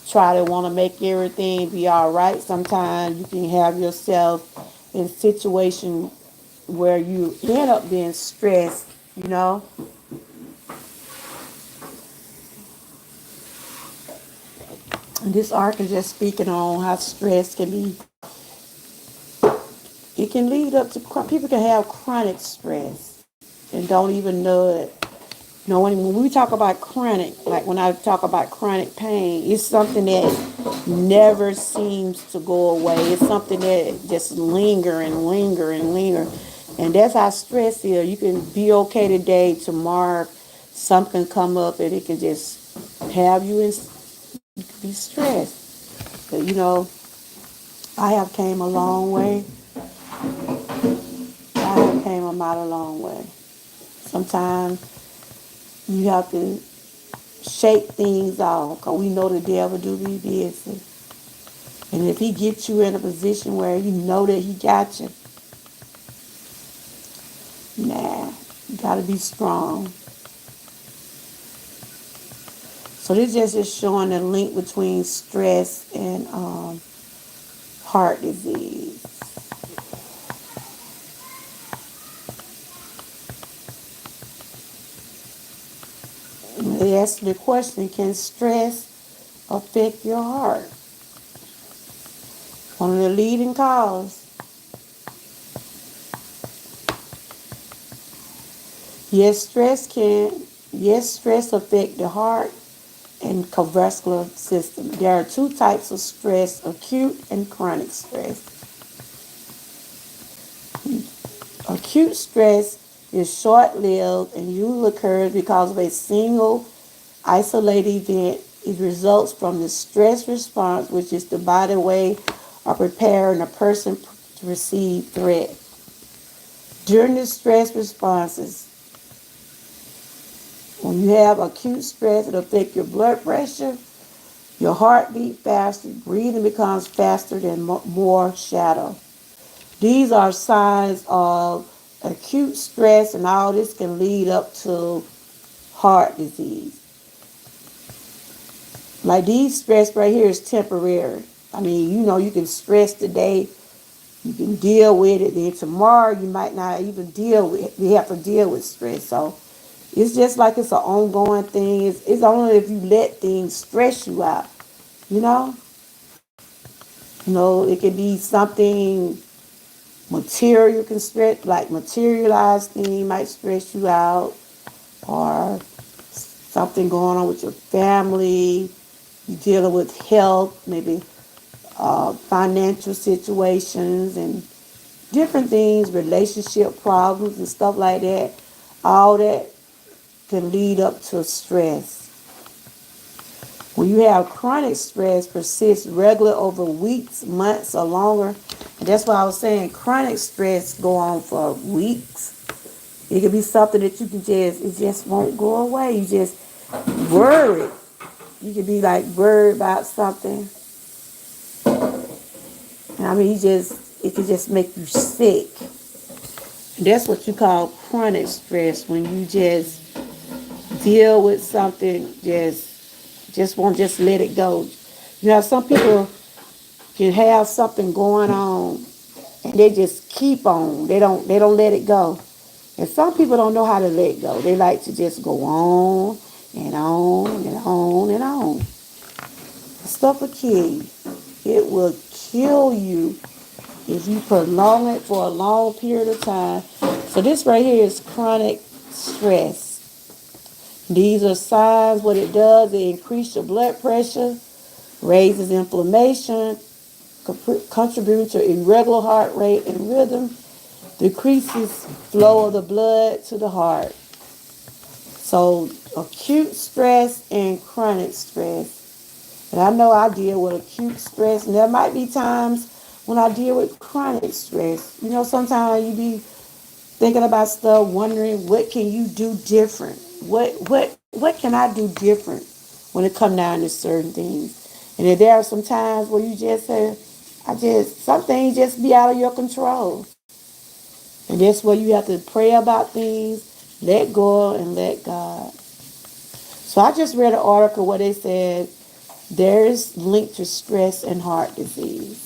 S1: try to want to make everything be all right. Sometimes you can have yourself in a situation where you end up being stressed. And this article is just speaking on how stress can be, it can lead up to, people can have chronic stress and don't even know it. When we talk about chronic, like when I talk about chronic pain, it's something that never seems to go away. It's something that just linger and linger and linger. And that's how stress is. You can be okay today, tomorrow something come up and it can just have you be stressed. But I have came a long way. I have came a mighty long way. Sometimes you have to shake things off, because we know the devil do be busy. And if he gets you in a position where you know that he got you, you got to be strong. So this just is showing the link between stress and heart disease. They asked the question, can stress affect your heart? One of the leading causes. Yes, stress affect the heart and cardiovascular system. There are two types of stress, acute and chronic stress. Acute stress is short-lived and usually occurs because of a single isolated event It results from the stress response, which is the body way of preparing a person to receive threat. During the stress responses, when you have acute stress, it'll affect your blood pressure, your heartbeat faster, breathing becomes faster than more shadow. These are signs of acute stress, and all this can lead up to heart disease. Like these stress right here is temporary. I mean, you can stress today, you can deal with it, then tomorrow you might not even you have to deal with stress. So it's just like it's an ongoing thing. It's only if you let things stress you out, you know? It could be something material can stress, like materialized thing might stress you out, or something going on with your family, you dealing with health, maybe financial situations and different things, relationship problems and stuff like that. All that can lead up to stress. When you have chronic stress persists regular over weeks, months, or longer, and that's why I was saying chronic stress go on for weeks. It could be something that it just won't go away. You just worried. You could be like worried about something. And I mean, it could just make you sick. And that's what you call chronic stress, when you just deal with something, just won't just let it go. Some people can have something going on and they just keep on. They don't let it go. And some people don't know how to let go. They like to just go on and on and on and on. Stuff will kill you. It will kill you if you prolong it for a long period of time. So this right here is chronic stress. These are signs. What it does, it increases your blood pressure, raises inflammation, contributes to irregular heart rate and rhythm, decreases flow of the blood to the heart. So acute stress and chronic stress. And I know I deal with acute stress, and there might be times when I deal with chronic stress. Sometimes you be thinking about stuff, wondering what can you do different? What can I do different when it come down to certain things? And if there are some times where you just say, some things just be out of your control. And that's where you have to pray about things, let go and let God. So I just read an article where they said there is linked to stress and heart disease.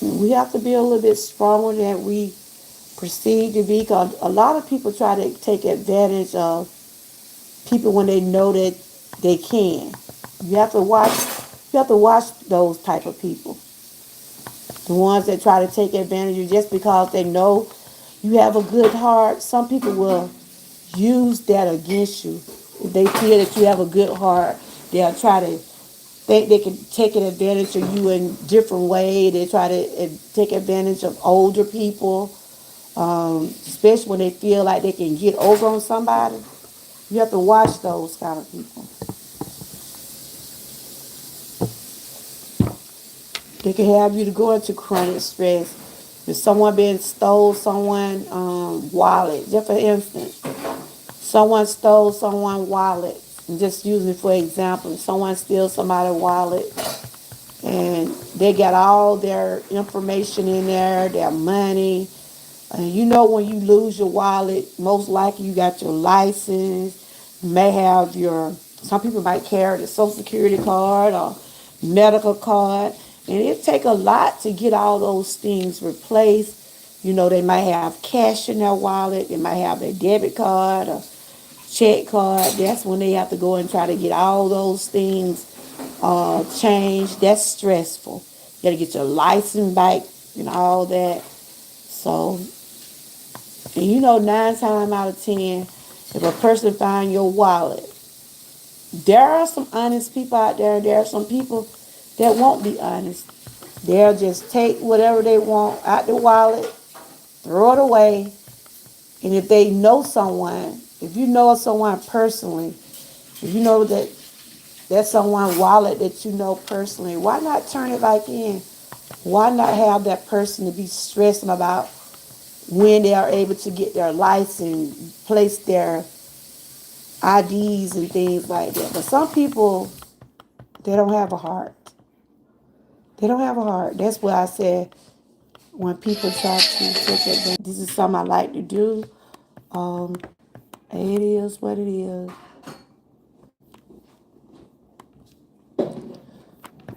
S1: And we have to be a little bit stronger than we perceive to be, because a lot of people try to take advantage of people when they know that they can. You have to watch. You have to watch those type of people. The ones that try to take advantage of you just because they know you have a good heart. Some people will use that against you. If they feel that you have a good heart, they'll try to think they can take advantage of you in different ways. They try to take advantage of older people, especially when they feel like they can get over on somebody. You have to watch those kind of people. They can have you to go into chronic stress. If someone stole someone's wallet, just for instance, someone stole someone's wallet, and just using it for example, someone steals somebody's wallet, and they got all their information in there, their money. And when you lose your wallet, most likely you got your license, you may have some people might carry the Social Security card or medical card. And it take a lot to get all those things replaced. They might have cash in their wallet, they might have their debit card or check card. That's when they have to go and try to get all those things changed. That's stressful. You got to get your license back and all that. So, and 9 times out of 10, if a person find your wallet, there are some honest people out there, and there are some people that won't be honest. They'll just take whatever they want out the wallet, throw it away. And if they know someone, if you know someone personally If you know that there's someone wallet that you know personally, why not turn it back in? Why not have that person to be stressing about when they are able to get their license, place their IDs and things like that? But some people, they don't have a heart. They don't have a heart. That's what I said when people try to take advantage. This is something I like to do. Um, it is what it is.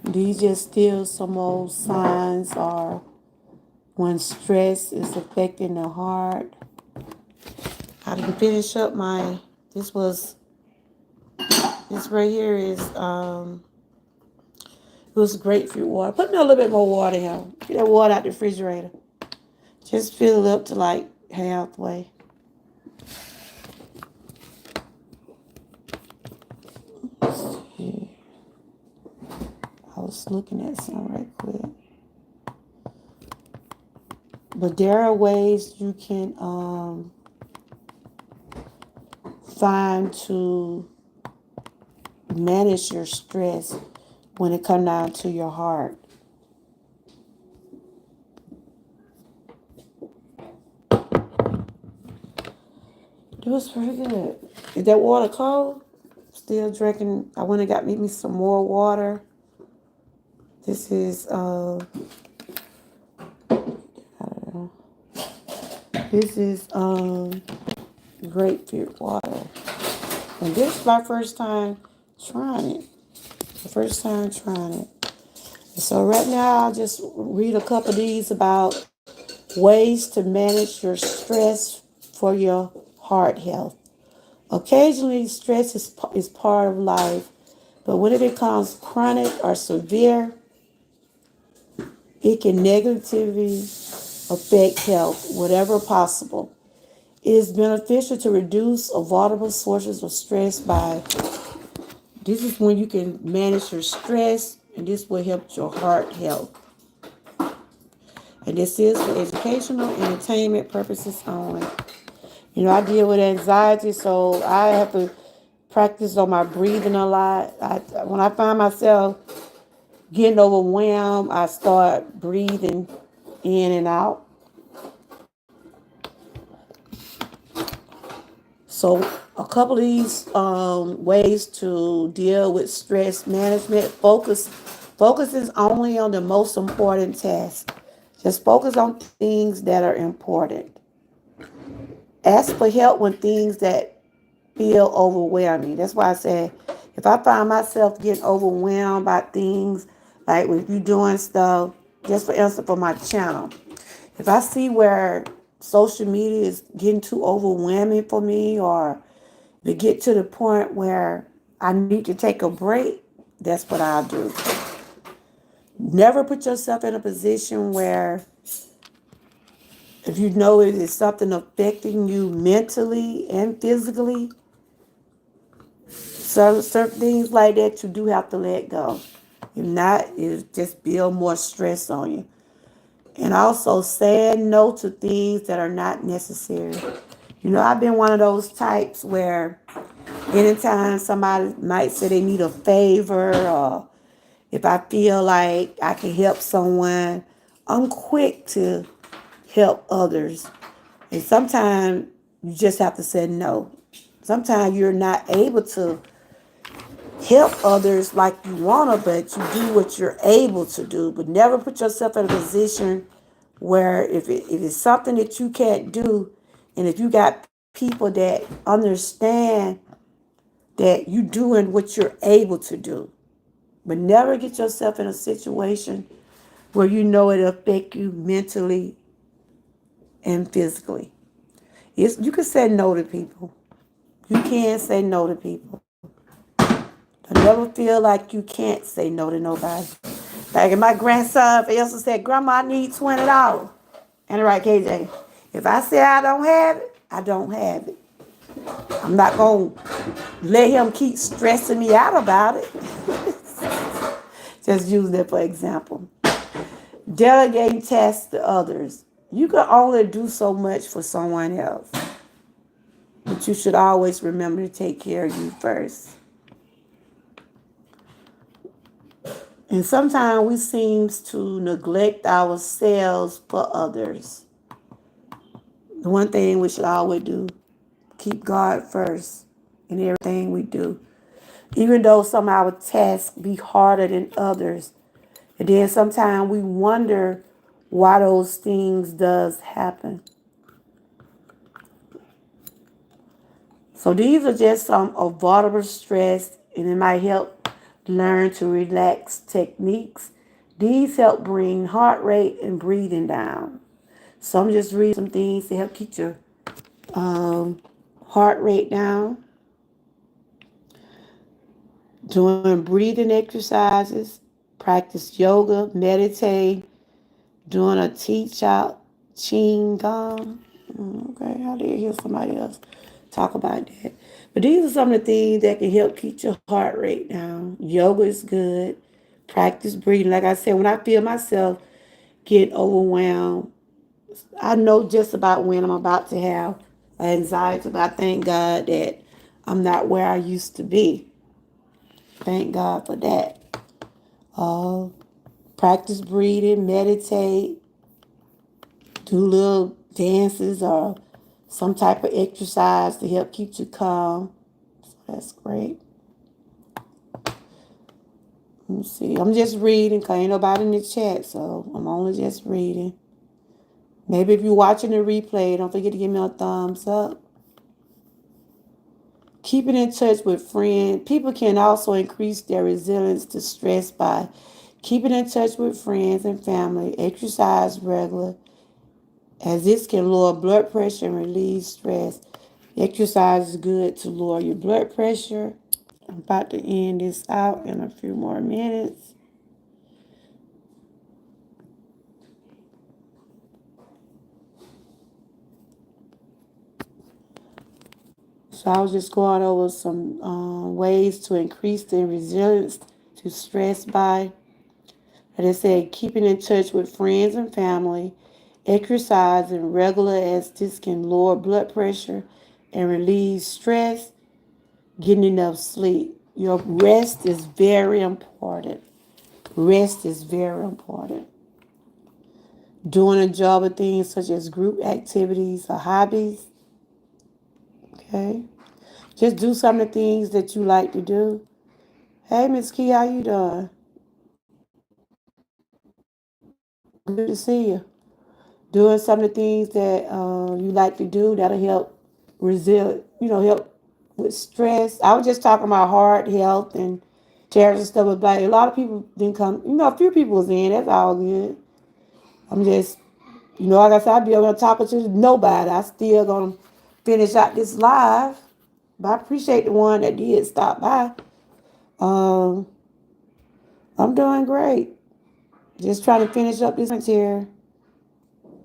S1: These just still some old signs are when stress is affecting the heart. I can finish up my, this was, this right here is, it was grapefruit water. Put me a little bit more water here. Get that water out the refrigerator. Just fill it up to like halfway. I was looking at some right quick. But there are ways you can find to manage your stress when it comes down to your heart. It was pretty good. Is that water cold? Still drinking. I went and got me some more water. This is grapefruit water. And this is my first time trying it. The first time trying it. So right now I'll just read a couple of these about ways to manage your stress for your heart health. Occasionally stress is part of life, but when it becomes chronic or severe, it can negatively affect health, whatever possible. It is beneficial to reduce avoidable sources of stress by, this is when you can manage your stress, and this will help your heart health. And this is for educational, entertainment purposes only. You know, I deal with anxiety, so I have to practice on my breathing a lot. When I find myself getting overwhelmed, I start breathing in and out. So a couple of these ways to deal with stress management. Focus is only on the most important tasks. Just focus on things that are important. Ask for help when things that feel overwhelming. That's why I said, if I find myself getting overwhelmed by things, like when you're doing stuff, just for instance, for my channel, if I see where social media is getting too overwhelming for me, or to get to the point where I need to take a break, that's what I'll do. Never put yourself in a position where, if you know it is something affecting you mentally and physically, certain things like that, you do have to let go. If not, it'll just build more stress on you. And also saying no to things that are not necessary. You know, I've been one of those types where anytime somebody might say they need a favor, or if I feel like I can help someone, I'm quick to help others. And sometimes you just have to say no. Sometimes you're not able to help others like you want to, but you do what you're able to do. But never put yourself in a position where if it's something that you can't do, and if you got people that understand that you're doing what you're able to do, but never get yourself in a situation where you know it'll affect you mentally and physically. You can say no to people. You can say no to people. Don't never feel like you can't say no to nobody. Like if my grandson also said, Grandma, I need $20. And right, KJ, if I say I don't have it, I don't have it. I'm not going to let him keep stressing me out about it. Just use that for example. Delegating tasks to others. You can only do so much for someone else. But you should always remember to take care of you first. And sometimes we seem to neglect ourselves for others. The one thing we should always do, keep God first in everything we do. Even though some of our tasks be harder than others. And then sometimes we wonder why those things does happen. So these are just some avoidable stress, and it might help learn to relax techniques. These help bring heart rate and breathing down. So I'm just reading some things to help keep your heart rate down. Doing breathing exercises, practice yoga, meditate, doing a teach out ching gong. Okay, I did hear somebody else talk about that. But these are some of the things that can help keep your heart rate down. Yoga is good. Practice breathing. Like I said, when I feel myself get overwhelmed, I know just about when I'm about to have anxiety. But I thank God that I'm not where I used to be. Thank God for that. Uh, Practice breathing, meditate, do little dances or some type of exercise to help keep you calm. So that's great. Let me see. I'm just reading because ain't nobody in the chat, so I'm only just reading. Maybe if you're watching the replay, don't forget to give me a thumbs up. Keeping in touch with friends. People can also increase their resilience to stress by keeping in touch with friends and family, exercise regular, as this can lower blood pressure and relieve stress. Exercise is good to lower your blood pressure. I'm about to end this out in a few more minutes. So I was just going over some ways to increase the resilience to stress by, like I said, keeping in touch with friends and family, exercising regular as this can lower blood pressure and relieve stress, getting enough sleep. Your rest is very important. Rest is very important. Doing a job of things such as group activities or hobbies. Okay. Just do some of the things that you like to do. Hey, Miss Key, how you doing? Good to see you. Doing some of the things that you like to do that'll help help with stress. I was just talking about heart health and chairs and stuff. But like, a lot of people didn't come. A few people was in. That's all good. I'm just, like I said, I'll be able to talk to nobody. I still gonna finish out this live. But I appreciate the one that did stop by. Um, I'm doing great. Just trying to finish up this here.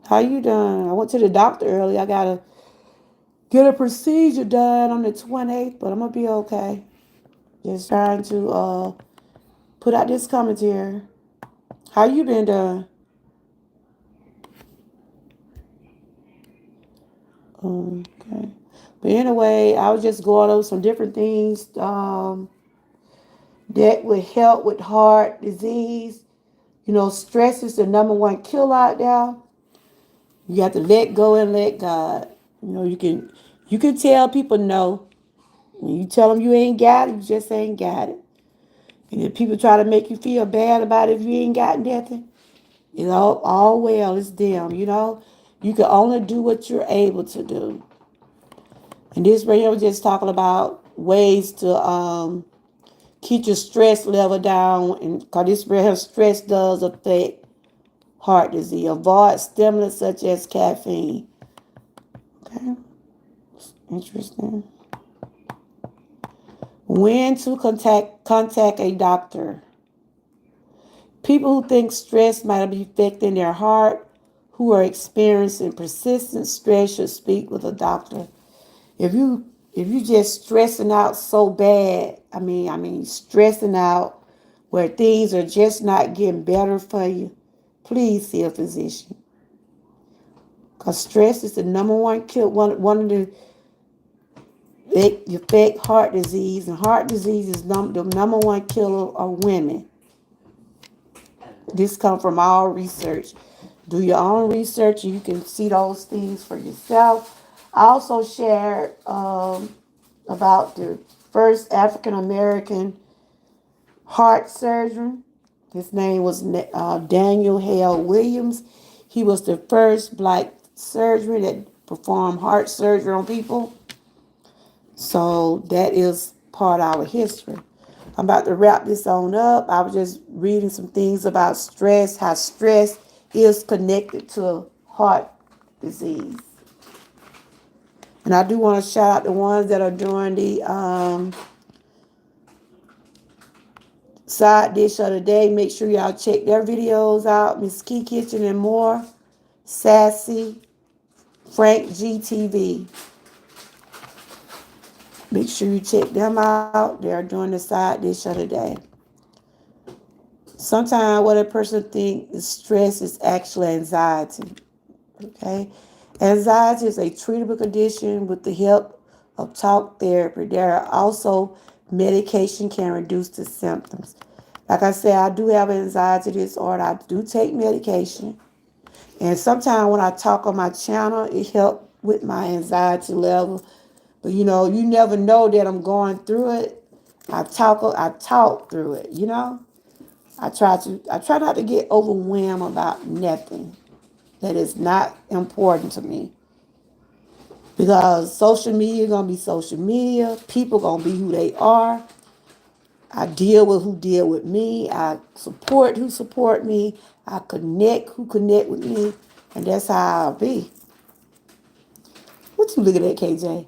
S1: How you doing? I went to the doctor early. I gotta get a procedure done on the 28th, but I'm gonna be okay. Just trying to put out this commentary. How you been doing? Okay. But anyway, I was just going over some different things that would help with heart disease. Stress is the number one killer out there. You have to let go and let God. You can tell people no. When you tell them you ain't got it, you just ain't got it. And if people try to make you feel bad about it if you ain't got nothing, it's all well, it's them, You can only do what you're able to do. And this right here, we're just talking about ways to keep your stress level down. And because this right here, stress does affect heart disease. Avoid stimulants such as caffeine. Okay, interesting. When to contact a doctor. People who think stress might be affecting their heart, who are experiencing persistent stress, should speak with a doctor. If you just stressing out so bad, stressing out where things are just not getting better for you, please see a physician. Because stress is the number one killer, one of the affect heart disease, and heart disease is the number one killer of women. This come from all research. Do your own research and you can see those things for yourself. I also shared about the first African American heart surgeon. His name was Daniel Hale Williams. He was the first black surgeon that performed heart surgery on people. So that is part of our history. I'm about to wrap this on up. I was just reading some things about stress, how stress is connected to heart disease. And I do want to shout out the ones that are doing the side dish of the day. Make sure y'all check their videos out. Miss Key Kitchen and more. Sassy, Frank GTV. Make sure you check them out. They're doing the side dish of the day. Sometimes what a person thinks is stress is actually anxiety. Okay? Anxiety is a treatable condition with the help of talk therapy. There are also medication can reduce the symptoms. Like I said, I do have anxiety disorder. I do take medication. And sometimes when I talk on my channel, it helps with my anxiety level. But you never know that I'm going through it. I talk through it. I try not to get overwhelmed about nothing that is not important to me. Because social media gonna be social media. People gonna be who they are. I deal with who deal with me. I support who support me. I connect who connect with me. And that's how I'll be. What you looking at, KJ?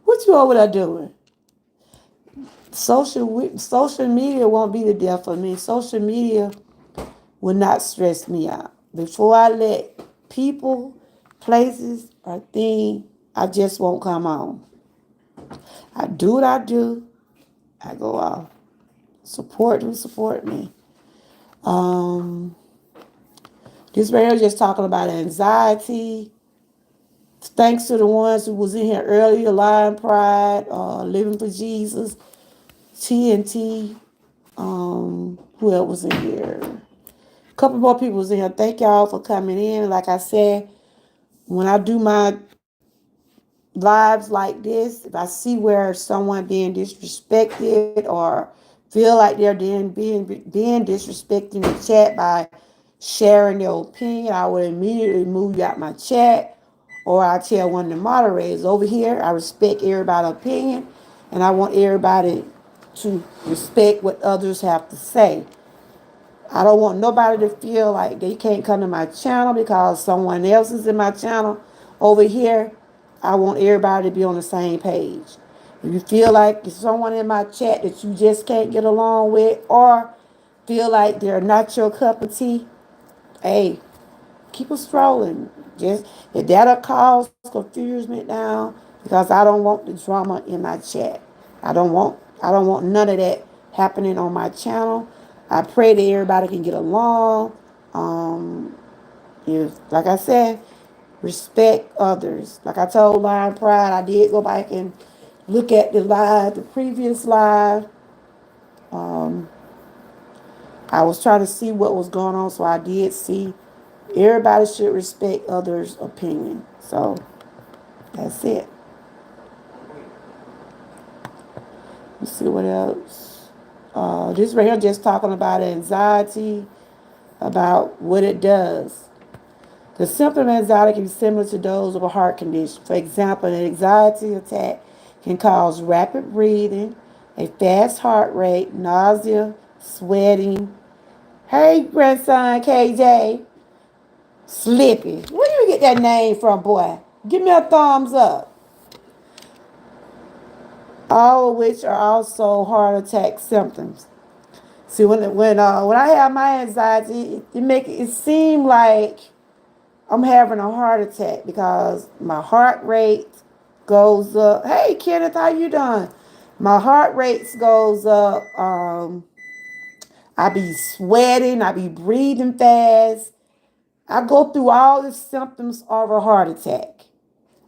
S1: What you over there doing? Social media won't be the death of me. Social media will not stress me out. Before I let people, places, or things, I just won't come on. I do what I do. I go off. Support who support me. Um, this right here just talking about anxiety. Thanks to the ones who was in here earlier, Lion Pride, Living for Jesus, TNT. Who else was in here? A couple more people was in here. Thank y'all for coming in. Like I said, when I do my lives like this, if I see where someone being disrespected or feel like they're being disrespected in the chat by sharing their opinion, I would immediately move you out my chat, or I tell one of the moderators over here. I respect everybody's opinion, and I want everybody to respect what others have to say. I don't want nobody to feel like they can't come to my channel because someone else is in my channel over here. I want everybody to be on the same page. If you feel like there's someone in my chat that you just can't get along with or feel like they're not your cup of tea, hey, keep it strolling. Just if that'll cause confusion now, because I don't want the drama in my chat. I don't want none of that happening on my channel. I pray that everybody can get along. If like I said, respect others. Like I told Lion Pride, I did go back and look at the previous live. Um, I was trying to see what was going on, so I did see everybody should respect others' opinion. So that's it. Let's see what else. This right here just talking about anxiety, about what it does. The symptom of anxiety can be similar to those of a heart condition. For example, an anxiety attack can cause rapid breathing, a fast heart rate, nausea, sweating. Hey, grandson KJ, Slippy. Where you get that name from, boy? Give me a thumbs up. All of which are also heart attack symptoms. See, when I have my anxiety, it make it seem like I'm having a heart attack because my heart rate goes up. Hey, Kenneth, how you doing? My heart rate goes up. I be sweating. I be breathing fast. I go through all the symptoms of a heart attack.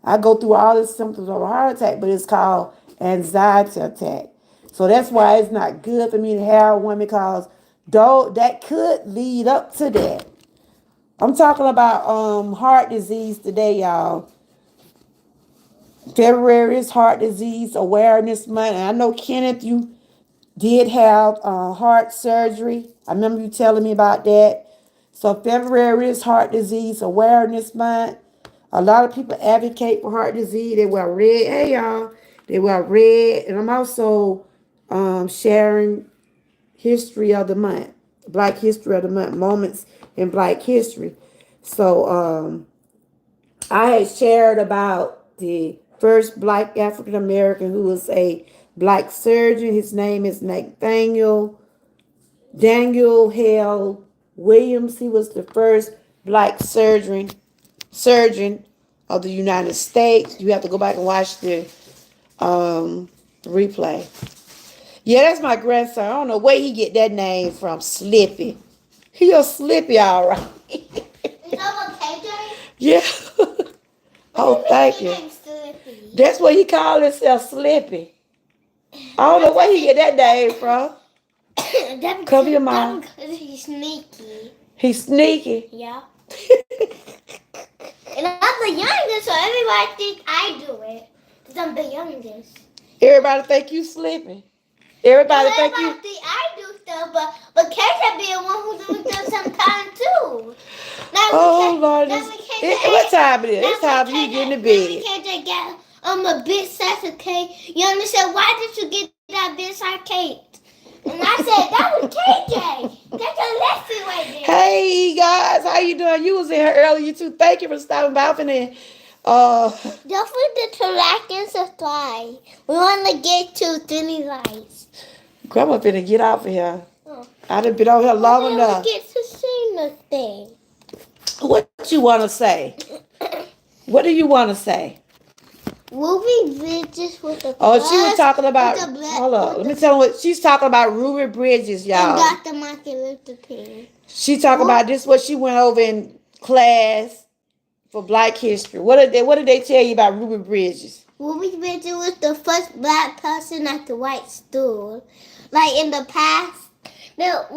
S1: I go through all the symptoms of a heart attack, but it's called anxiety attack. So that's why it's not good for me to have one because though that could lead up to that. I'm talking about heart disease today, y'all. February is Heart Disease Awareness Month. And I know, Kenneth, you did have heart surgery. I remember you telling me about that. So February is Heart Disease Awareness Month. A lot of people advocate for heart disease. They wear red. Hey, y'all. They wear red. And I'm also sharing history of the month, Black History of the Month, moments in Black history. So I had shared about the first Black African American who was a Black surgeon. His name is Daniel Hale Williams. He was the first Black surgeon of the United States. You have to go back and watch the replay. Yeah, that's my grandson. I don't know where he get that name from. Slippy. He a Slippy, all right.
S2: Is that KJ?
S1: Yeah. Oh, thank you. That's what he called himself, Slippy. I don't know where he get that name from. Cover your mouth.
S2: Because he's sneaky.
S1: He's sneaky.
S2: Yeah. And I'm the youngest, so everybody thinks I do it. Because I'm the youngest.
S1: Everybody think you Slippy. Everybody think you.
S2: Think I do stuff, but KJ be the one who do stuff sometimes too.
S1: Oh, Lord. What time it is? It's time for you to get in the bed.
S2: KJ got a big slice of cake. You understand? Why did you get that big slice of cake? And I said, that was KJ. That's a lesson right there.
S1: Hey, guys. How you doing? You was in here earlier, too. Thank you for stopping by.
S2: Don't forget to like and subscribe. We want to get to 20 likes.
S1: Grandma finna get off of here. I done been on here long enough.
S2: We get to see nothing.
S1: What you want to say? What do you want to say?
S2: Ruby Bridges with the
S1: Oh, she was talking about. Hold on. Let me tell you what she's talking about. Ruby Bridges, y'all.
S2: And Dr. Martin Luther King.
S1: She talking about this. What she went over in class for Black History. What did they tell you about Ruby Bridges?
S2: Ruby Bridges was the first Black person at the white school. Like in the past, the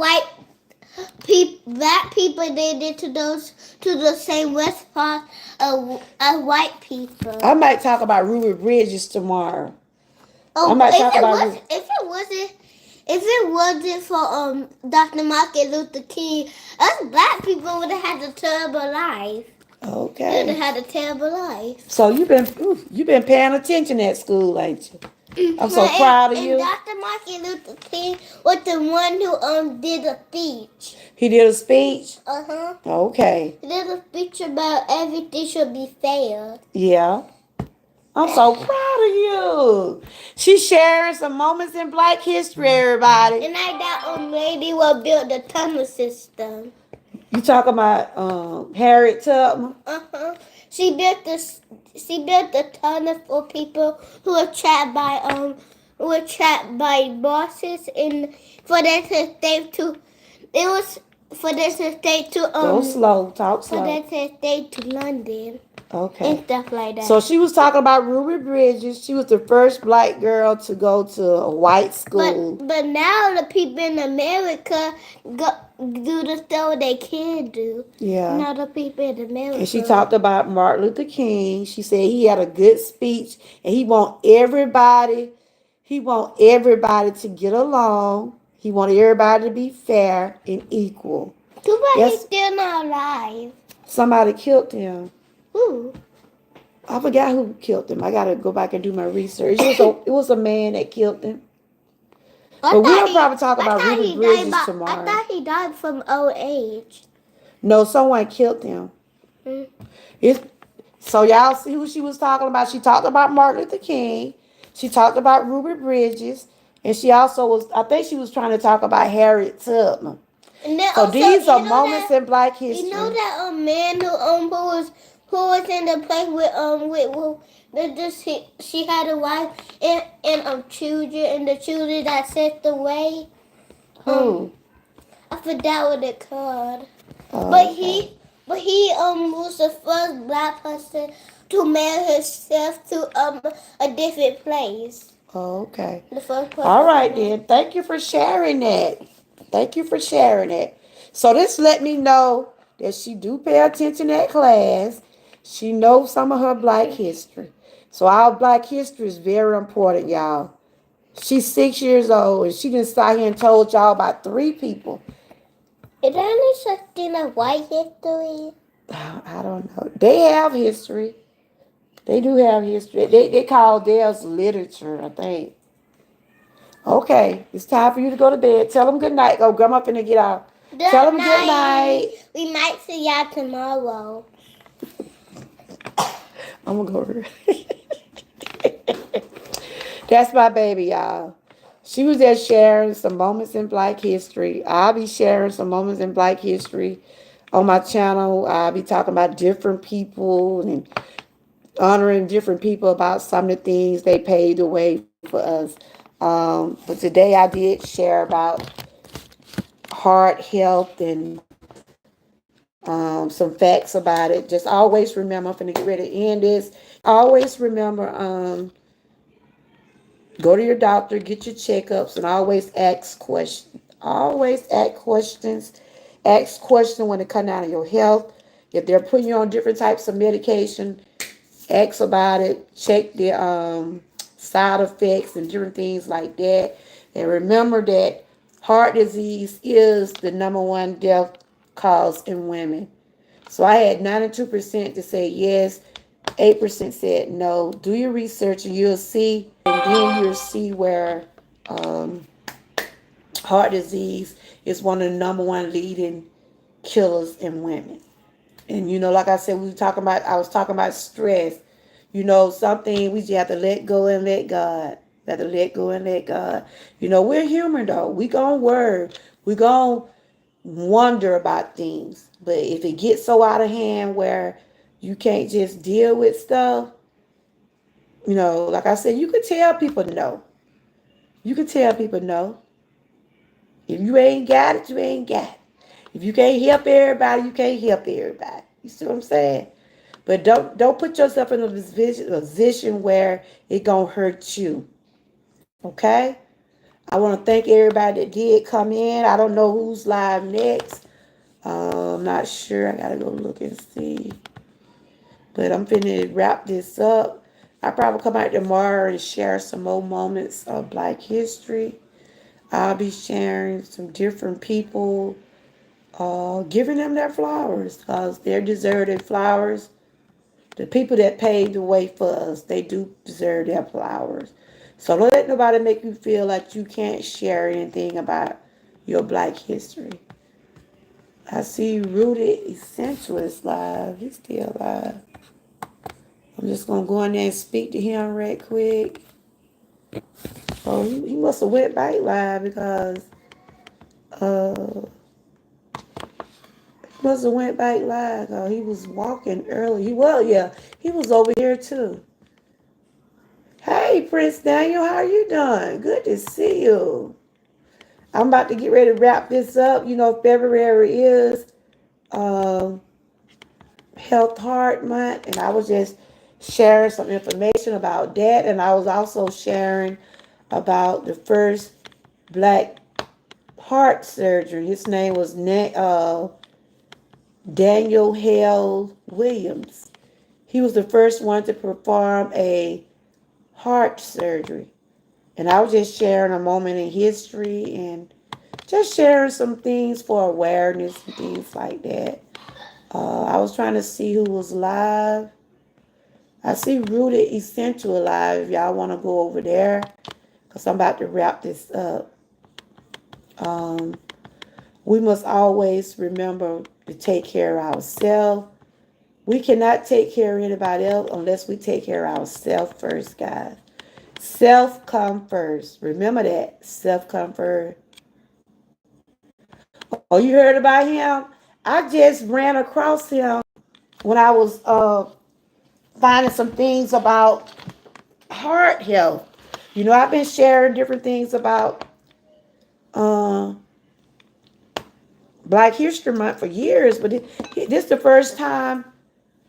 S2: Black people they did to the same response as white people.
S1: I might talk about Ruby Bridges tomorrow.
S2: Oh, I might talk about if it wasn't for Dr. Martin Luther King, us Black people would have had a terrible life.
S1: Okay.
S2: Would have had a terrible life.
S1: So you've been paying attention at school, ain't you? I'm so proud of you.
S2: Dr. Martin Luther King was the one who did a speech.
S1: He did a speech?
S2: Uh-huh.
S1: Okay.
S2: He did a speech about everything should be fair.
S1: Yeah. I'm so proud of you. She's sharing some moments in Black history, everybody.
S2: And like that lady who built the tunnel system.
S1: You talking about Harriet Tubman?
S2: Uh-huh. She built the tunnel for people who were trapped by bosses and for them to stay to it was for them to stay to
S1: go slow, talk slow.
S2: For them to stay to London.
S1: Okay.
S2: And stuff like that.
S1: So she was talking about Ruby Bridges. She was the first Black girl to go to a white school.
S2: But now the people in America do the stuff they can do.
S1: Yeah.
S2: Now the people in America.
S1: And she talked about Martin Luther King. She said he had a good speech and he want everybody to get along. He wanted everybody to be fair and equal.
S2: Too bad he's still not alive.
S1: Somebody killed him.
S2: Who?
S1: I forgot who killed him. I gotta go back and do my research. It was a man that killed him. But we'll probably talk about Ruby Bridges tomorrow.
S2: I thought he died from old age.
S1: No, someone killed him. So y'all see who she was talking about. She talked about Martin Luther King. She talked about Ruby Bridges. And she also I think she was trying to talk about Harriet Tubman.
S2: And then
S1: so
S2: also,
S1: these are moments in Black history.
S2: You know that man who was in the place she had a wife and children and the children that sent away.
S1: Who?
S2: I forgot what it called.
S1: Oh,
S2: but he was the first Black person to marry himself to a different place.
S1: Oh, okay.
S2: The first person.
S1: All right then. Thank you for sharing that. Thank you for sharing it. So this let me know that she do pay attention at class. She knows some of her black history. So our black history is very important, y'all. She's 6 years old and she done sat here and told y'all about 3 people.
S2: Is there any such thing as white history?
S1: I don't know. They have history. They do have history. They call theirs literature, I think. Okay, it's time for you to go to bed. Tell them good night. Go, grandma finna get out. Tell them good night.
S2: We might see y'all tomorrow.
S1: I'm gonna go. That's my baby, y'all. She was just sharing some moments in Black history. I'll be sharing some moments in Black history on my channel. I'll be talking about different people and honoring different people about some of the things they paved the way for us. But today I did share about heart health and some facts about it. Just always remember, I'm going to get ready to end this. Always remember, go to your doctor, get your checkups, and always ask questions. Always ask questions. Ask questions when it comes down to your health. If they're putting you on different types of medication, ask about it. Check the side effects and different things like that. And remember that heart disease is the #1 death cause in women. So I had 92% to say yes, 8% said no. Do your research and you'll see, and then you'll see where um, heart disease is one of the #1 leading killers in women. And like I said, I was talking about stress. Something we just have to let go and let God. We have to let go and let God. We're human though. We gonna worry. We gonna wonder about things. But if it gets so out of hand where you can't just deal with stuff, like I said, you could tell people no. You could tell people no. If you ain't got it, you ain't got it. If you can't help everybody, you can't help everybody. You see what I'm saying? But don't put yourself in a position where it gonna hurt you. Okay? I want to thank everybody that did come in. I don't know who's live next. I'm not sure. I gotta go look and see. But I'm finna wrap this up. I'll probably come out tomorrow and share some more moments of Black history. I'll be sharing some different people, giving them their flowers because they're deserved flowers. The people that paved the way for us, they do deserve their flowers. So don't let nobody make you feel like you can't share anything about your Black history. I see Rooted Essential is live. He's still live. I'm just going to go in there and speak to him right quick. Oh, he must have went back live because he must have went back live. He was walking early. He was over here too. Hey, Prince Daniel, how you doing? Good to see you. I'm about to get ready to wrap this up. February is Health Heart Month, and I was just sharing some information about that, and I was also sharing about the first Black heart surgeon. His name was Daniel Hale Williams. He was the first one to perform a heart surgery. And I was just sharing a moment in history and just sharing some things for awareness and things like that. I was trying to see who was live. I see Rooted Essential live if y'all want to go over there because I'm about to wrap this up. We must always remember to take care of ourselves. We cannot take care of anybody else unless we take care of ourselves first, guys. Self come first. Remember that. Self come first. Oh, you heard about him? I just ran across him when I was finding some things about heart health. I've been sharing different things about uh, Black History Month for years, but this is the first time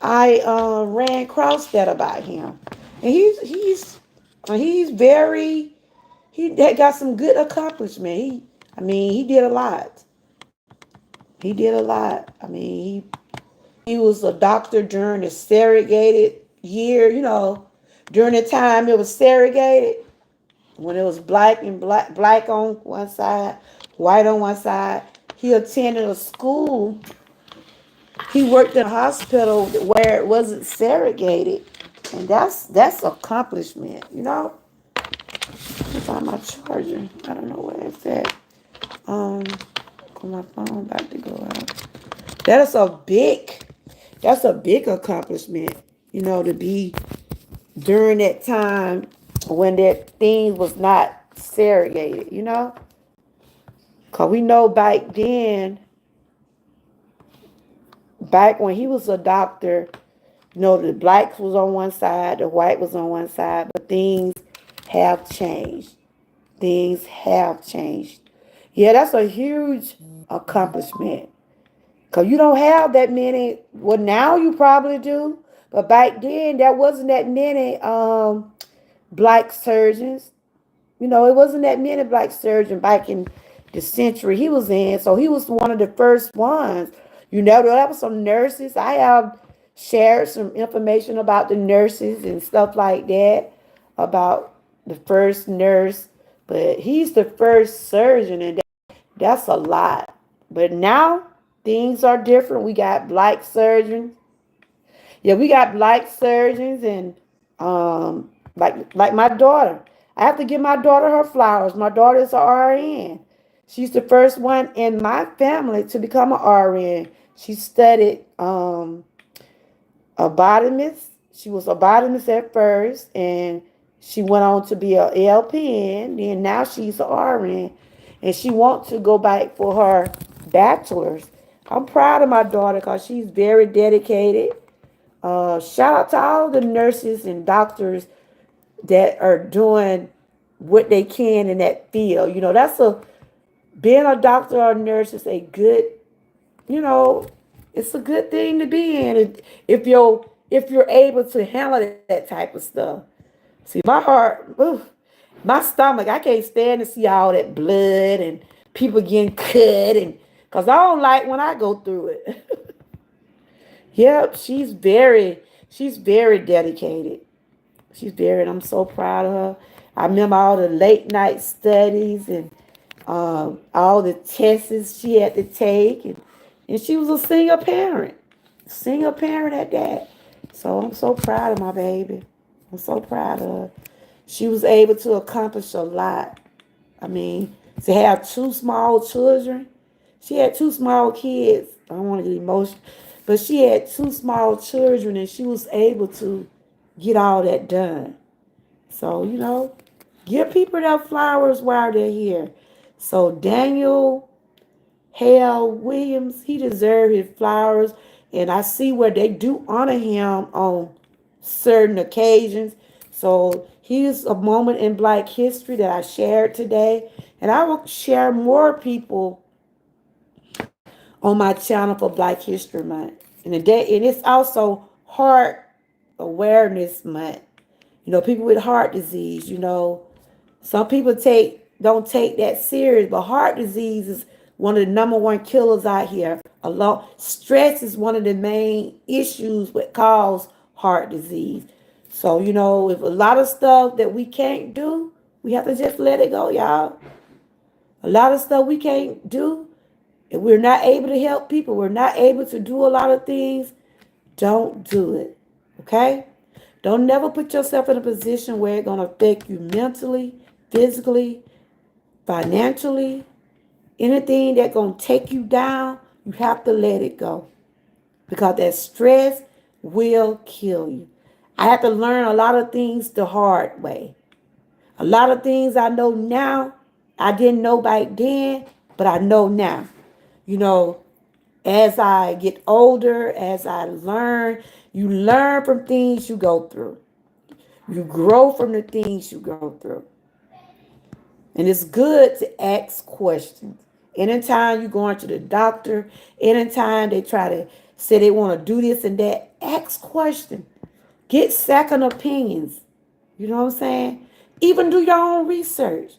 S1: I ran across that about him, and he's very he got some good accomplishment. I mean, he did a lot. He did a lot. I mean, he was a doctor during the segregated year, during the time it was segregated, when it was black on one side, white on one side. He attended a school. He worked in a hospital where it wasn't segregated. And that's accomplishment. Find my charger. I don't know where it's at. Um, my phone about to go out. That's a big, that's a big accomplishment, to be during that time when that thing was not segregated. Cause we know back when he was a doctor, the blacks was on one side, the white was on one side, but things have changed. Things have changed. Yeah, that's a huge accomplishment. Because you don't have that many. Well, now you probably do. But back then, there wasn't that many black surgeons. It wasn't that many black surgeons back in the century he was in. So he was one of the first ones. There was some nurses. I have shared some information about the nurses and stuff like that, about the first nurse. But he's the first surgeon, and that's a lot. But now things are different. We got black surgeons. Yeah, we got black surgeons, and like my daughter. I have to give my daughter her flowers. My daughter is a RN. She's the first one in my family to become an RN. She studied a botanist. She was a botanist at first, and she went on to be a LPN. Then now she's a RN, and she wants to go back for her bachelor's. I'm proud of my daughter because she's very dedicated. Shout out to all the nurses and doctors that are doing what they can in that field. Being a doctor or a nurse is a good, you know, it's a good thing to be in if you're able to handle that type of stuff. See, my heart, oof, my stomach, I can't stand to see all that blood and people getting cut, and because I don't like when I go through it. Yep, she's very dedicated. I'm so proud of her. I remember all the late night studies and all the tests she had to take, and she was a single parent at that. So I'm so proud of my baby. I'm so proud of her. She was able to accomplish a lot. I mean, to have two small children. She had two small kids. I don't want to get emotional, but she had two small children, and she was able to get all that done. So, give people their flowers while they're here. So Daniel Hale Williams, he deserved his flowers. And I see where they do honor him on certain occasions. So here's a moment in Black history that I shared today. And I will share more people on my channel for Black History Month. And it's also Heart Awareness Month. People with heart disease, some people don't take that serious, but heart disease is one of the number one killers out here. Along stress is one of the main issues that cause heart disease. So, if a lot of stuff that we can't do, we have to just let it go, y'all. A lot of stuff we can't do, if we're not able to help people, we're not able to do a lot of things, don't do it. Okay? Don't never put yourself in a position where it's going to affect you mentally, physically, financially. Anything that's going to take you down, you have to let it go. Because that stress will kill you. I had to learn a lot of things the hard way. A lot of things I know now, I didn't know back then, but I know now. You know, as I get older, as I learn, you learn from things you go through. You grow from the things you go through. And it's good to ask questions. Anytime you're going to the doctor, anytime they try to say they want to do this and that, ask questions. Get second opinions. You know what I'm saying? Even do your own research.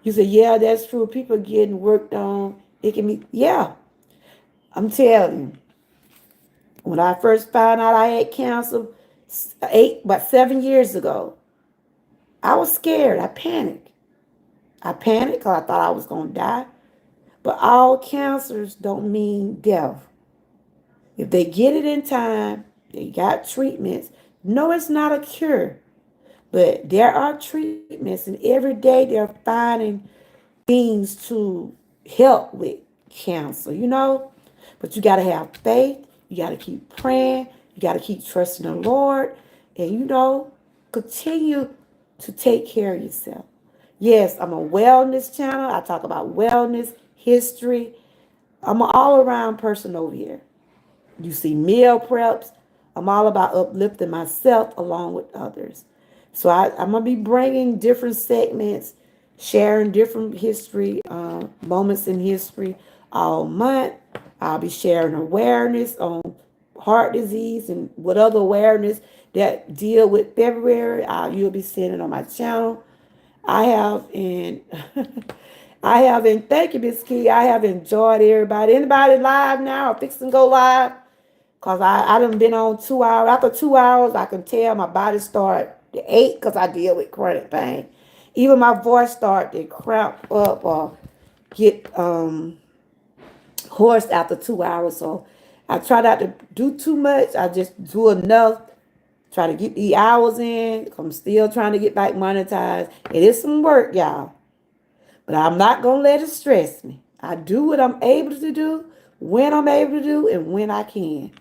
S1: You say, yeah, that's true. People getting worked on. It can be, yeah. I'm telling you. When I first found out I had cancer, about 7 years ago, I was scared. I panicked. I panicked because I thought I was going to die. But all cancers don't mean death. If they get it in time, they got treatments. No, it's not a cure, but there are treatments, and every day they're finding things to help with cancer, But you got to have faith. You got to keep praying. You got to keep trusting the Lord. And, continue to take care of yourself. Yes, I'm a wellness channel. I talk about wellness, history. I'm an all around person over here. You see meal preps. I'm all about uplifting myself along with others. So I'm going to be bringing different segments, sharing different history, moments in history all month. I'll be sharing awareness on heart disease and what other awareness that deal with February. You'll be seeing it on my channel. I have, and thank you, Miss Key. I have enjoyed everybody. Anybody live now or fixing to go live? Because I done been on 2 hours. After 2 hours, I can tell my body start to ache because I deal with chronic pain. Even my voice start to cramp up or get hoarse after 2 hours. So I try not to do too much. I just do enough. Try to get the hours in. I'm still trying to get back monetized. It is some work, y'all. But I'm not going to let it stress me. I do what I'm able to do, when I'm able to do, and when I can.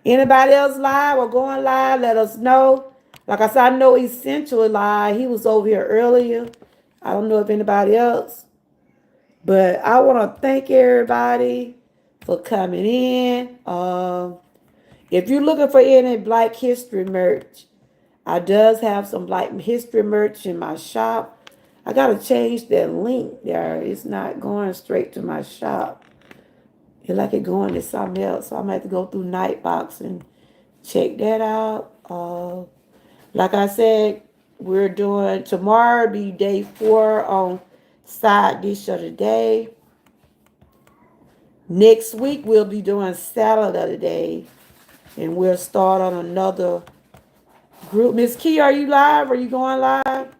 S1: Anybody else live or going live, let us know. Like I said, I know Essential is live. He was over here earlier. I don't know if anybody else. But I want to thank everybody for coming in. If you're looking for any Black History merch, I does have some Black History merch in my shop. I got to change that link there. It's not going straight to my shop. It's like it going to something else. So I'm going to have to go through Nightbox and check that out. Like I said, we're doing tomorrow be day 4 on side dish of the day. Next week we'll be doing salad of the day, and we'll start on another group. Miss Key, are you live? Are you going live?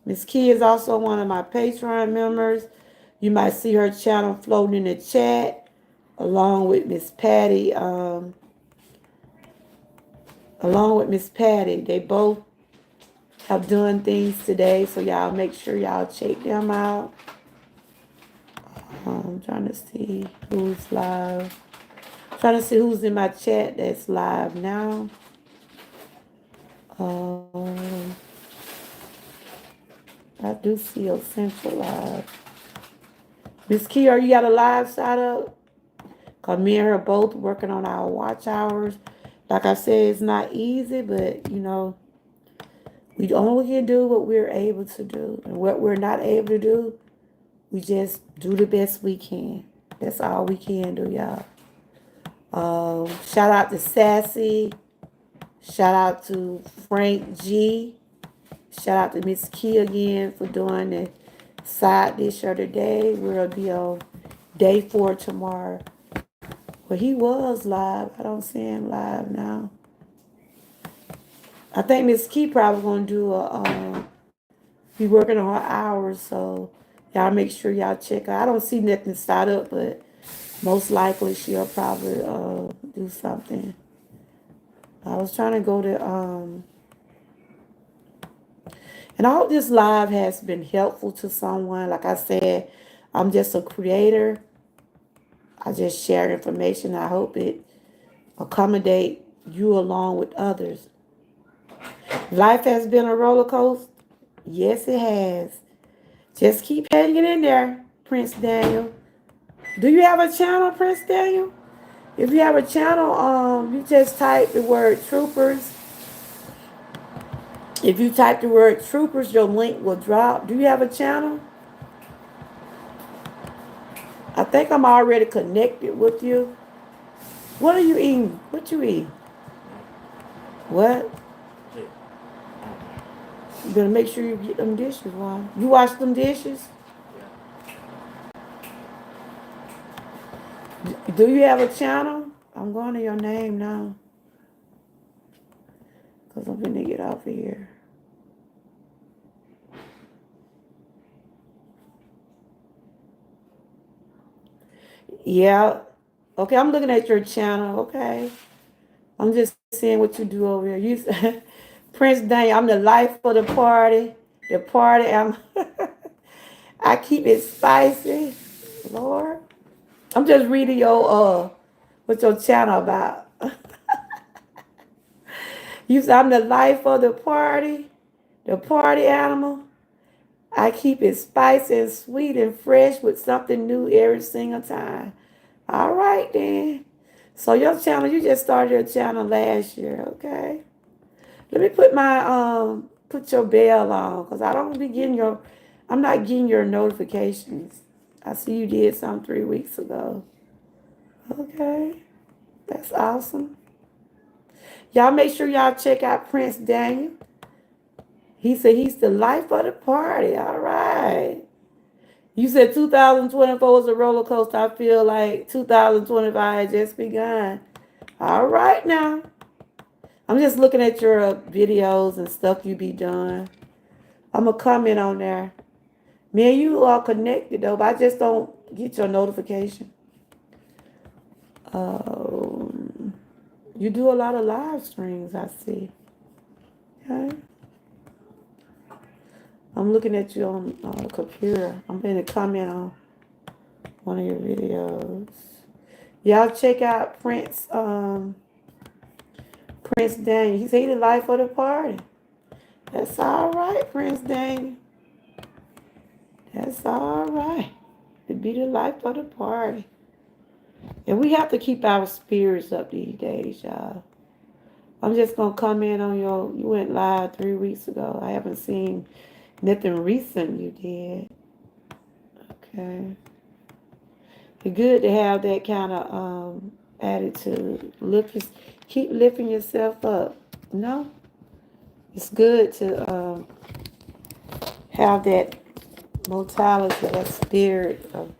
S1: Miss Key is also one of my Patreon members. You might see her channel floating in the chat, along with Miss Patty. They both have done things today, so y'all make sure y'all check them out. I'm trying to see who's live. Trying to see who's in my chat that's live now. I do see Essential live. Miss Kia, you got a live side up? Because me and her both working on our watch hours. Like I said, it's not easy, but we only can do what we're able to do. And what we're not able to do, we just do the best we can. That's all we can do, y'all. Shout out to Sassy. Shout out to Frank G. Shout out to Miss Key again for doing the side dish of the day. We'll be on day 4 tomorrow. Well, he was live. I don't see him live now. I think Miss Key probably gonna do be working on her hours, so y'all make sure y'all check her. I don't see nothing start up, but most likely she'll probably do something. I was trying to go to and I hope this live has been helpful to someone. Like I said, I'm just a creator. I just share information. I hope it accommodate you along with others. Life has been a roller coaster. Yes, it has. Just keep hanging in there, Prince Daniel. Do you have a channel, Prince Daniel? If you have a channel, you just type the word troopers. If you type the word troopers, your link will drop. Do you have a channel? I think I'm already connected with you. What are you eating? What you eat? What? You better make sure you get them dishes, Juan. You wash them dishes? Do you have a channel? I'm going to your name now. Because I'm going to get off of here. Yeah. Okay, I'm looking at your channel. Okay. I'm just seeing what you do over here. You, Prince Daniel, I'm the life of the party. The party, I keep it spicy. Lord. I'm just reading what's your channel about. You said I'm the life of the party animal. I keep it spicy and sweet and fresh with something new every single time. All right then. So your channel, you just started your channel last year, okay? Let me put your bell on because I don't be getting I'm not getting your notifications. I see you did some 3 weeks ago. Okay, that's awesome. Y'all make sure y'all check out Prince Daniel. He said he's the life of the party. All right. You said 2024 was a roller coaster. I feel like 2025 had just begun. All right now. I'm just looking at your videos and stuff you be doing. I'm going to comment on there. Me and you are connected though, but I just don't get your notification. You do a lot of live streams, I see. Okay. I'm looking at you on the computer. I'm going to comment on one of your videos. Y'all check out Prince Daniel. He said he the life of the party. That's all right, Prince Daniel. That's all right. To be the life of the party. And we have to keep our spirits up these days, y'all. I'm just going to comment on you went live 3 weeks ago. I haven't seen nothing recent you did. Okay. It's good to have that kind of attitude. Keep lifting yourself up. No? It's good to have that mortality, that spirit of,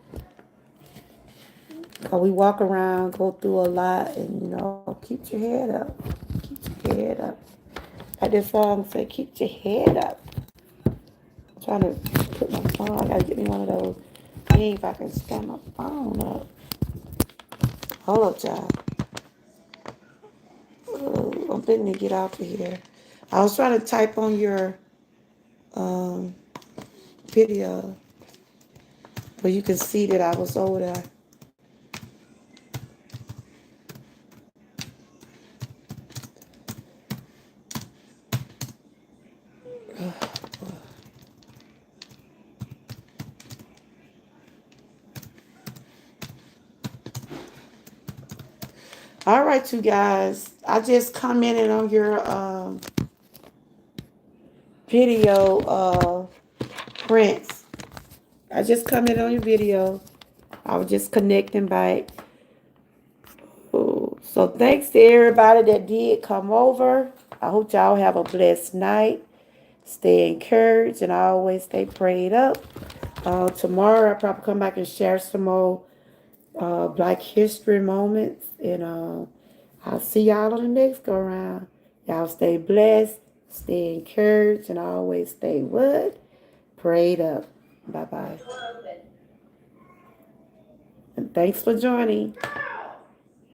S1: cause we walk around, go through a lot, and keep your head up. Keep your head up. Like this song say, keep your head up. I'm trying to put my phone. I gotta get me one of those things if I can stand my phone up. Hold up, y'all. I'm fitting to get out of here. I was trying to type on your video, but you can see that I was over there. All right, you guys. I just commented on your video, Prince. I just commented on your video. I was just connecting back. Ooh. So thanks to everybody that did come over. I hope y'all have a blessed night. Stay encouraged and always stay prayed up. Tomorrow I'll probably come back and share some more Black History moments. And I'll see y'all on the next go round. Y'all stay blessed, stay encouraged, and always stay what? Prayed up. Bye-bye. And thanks for joining.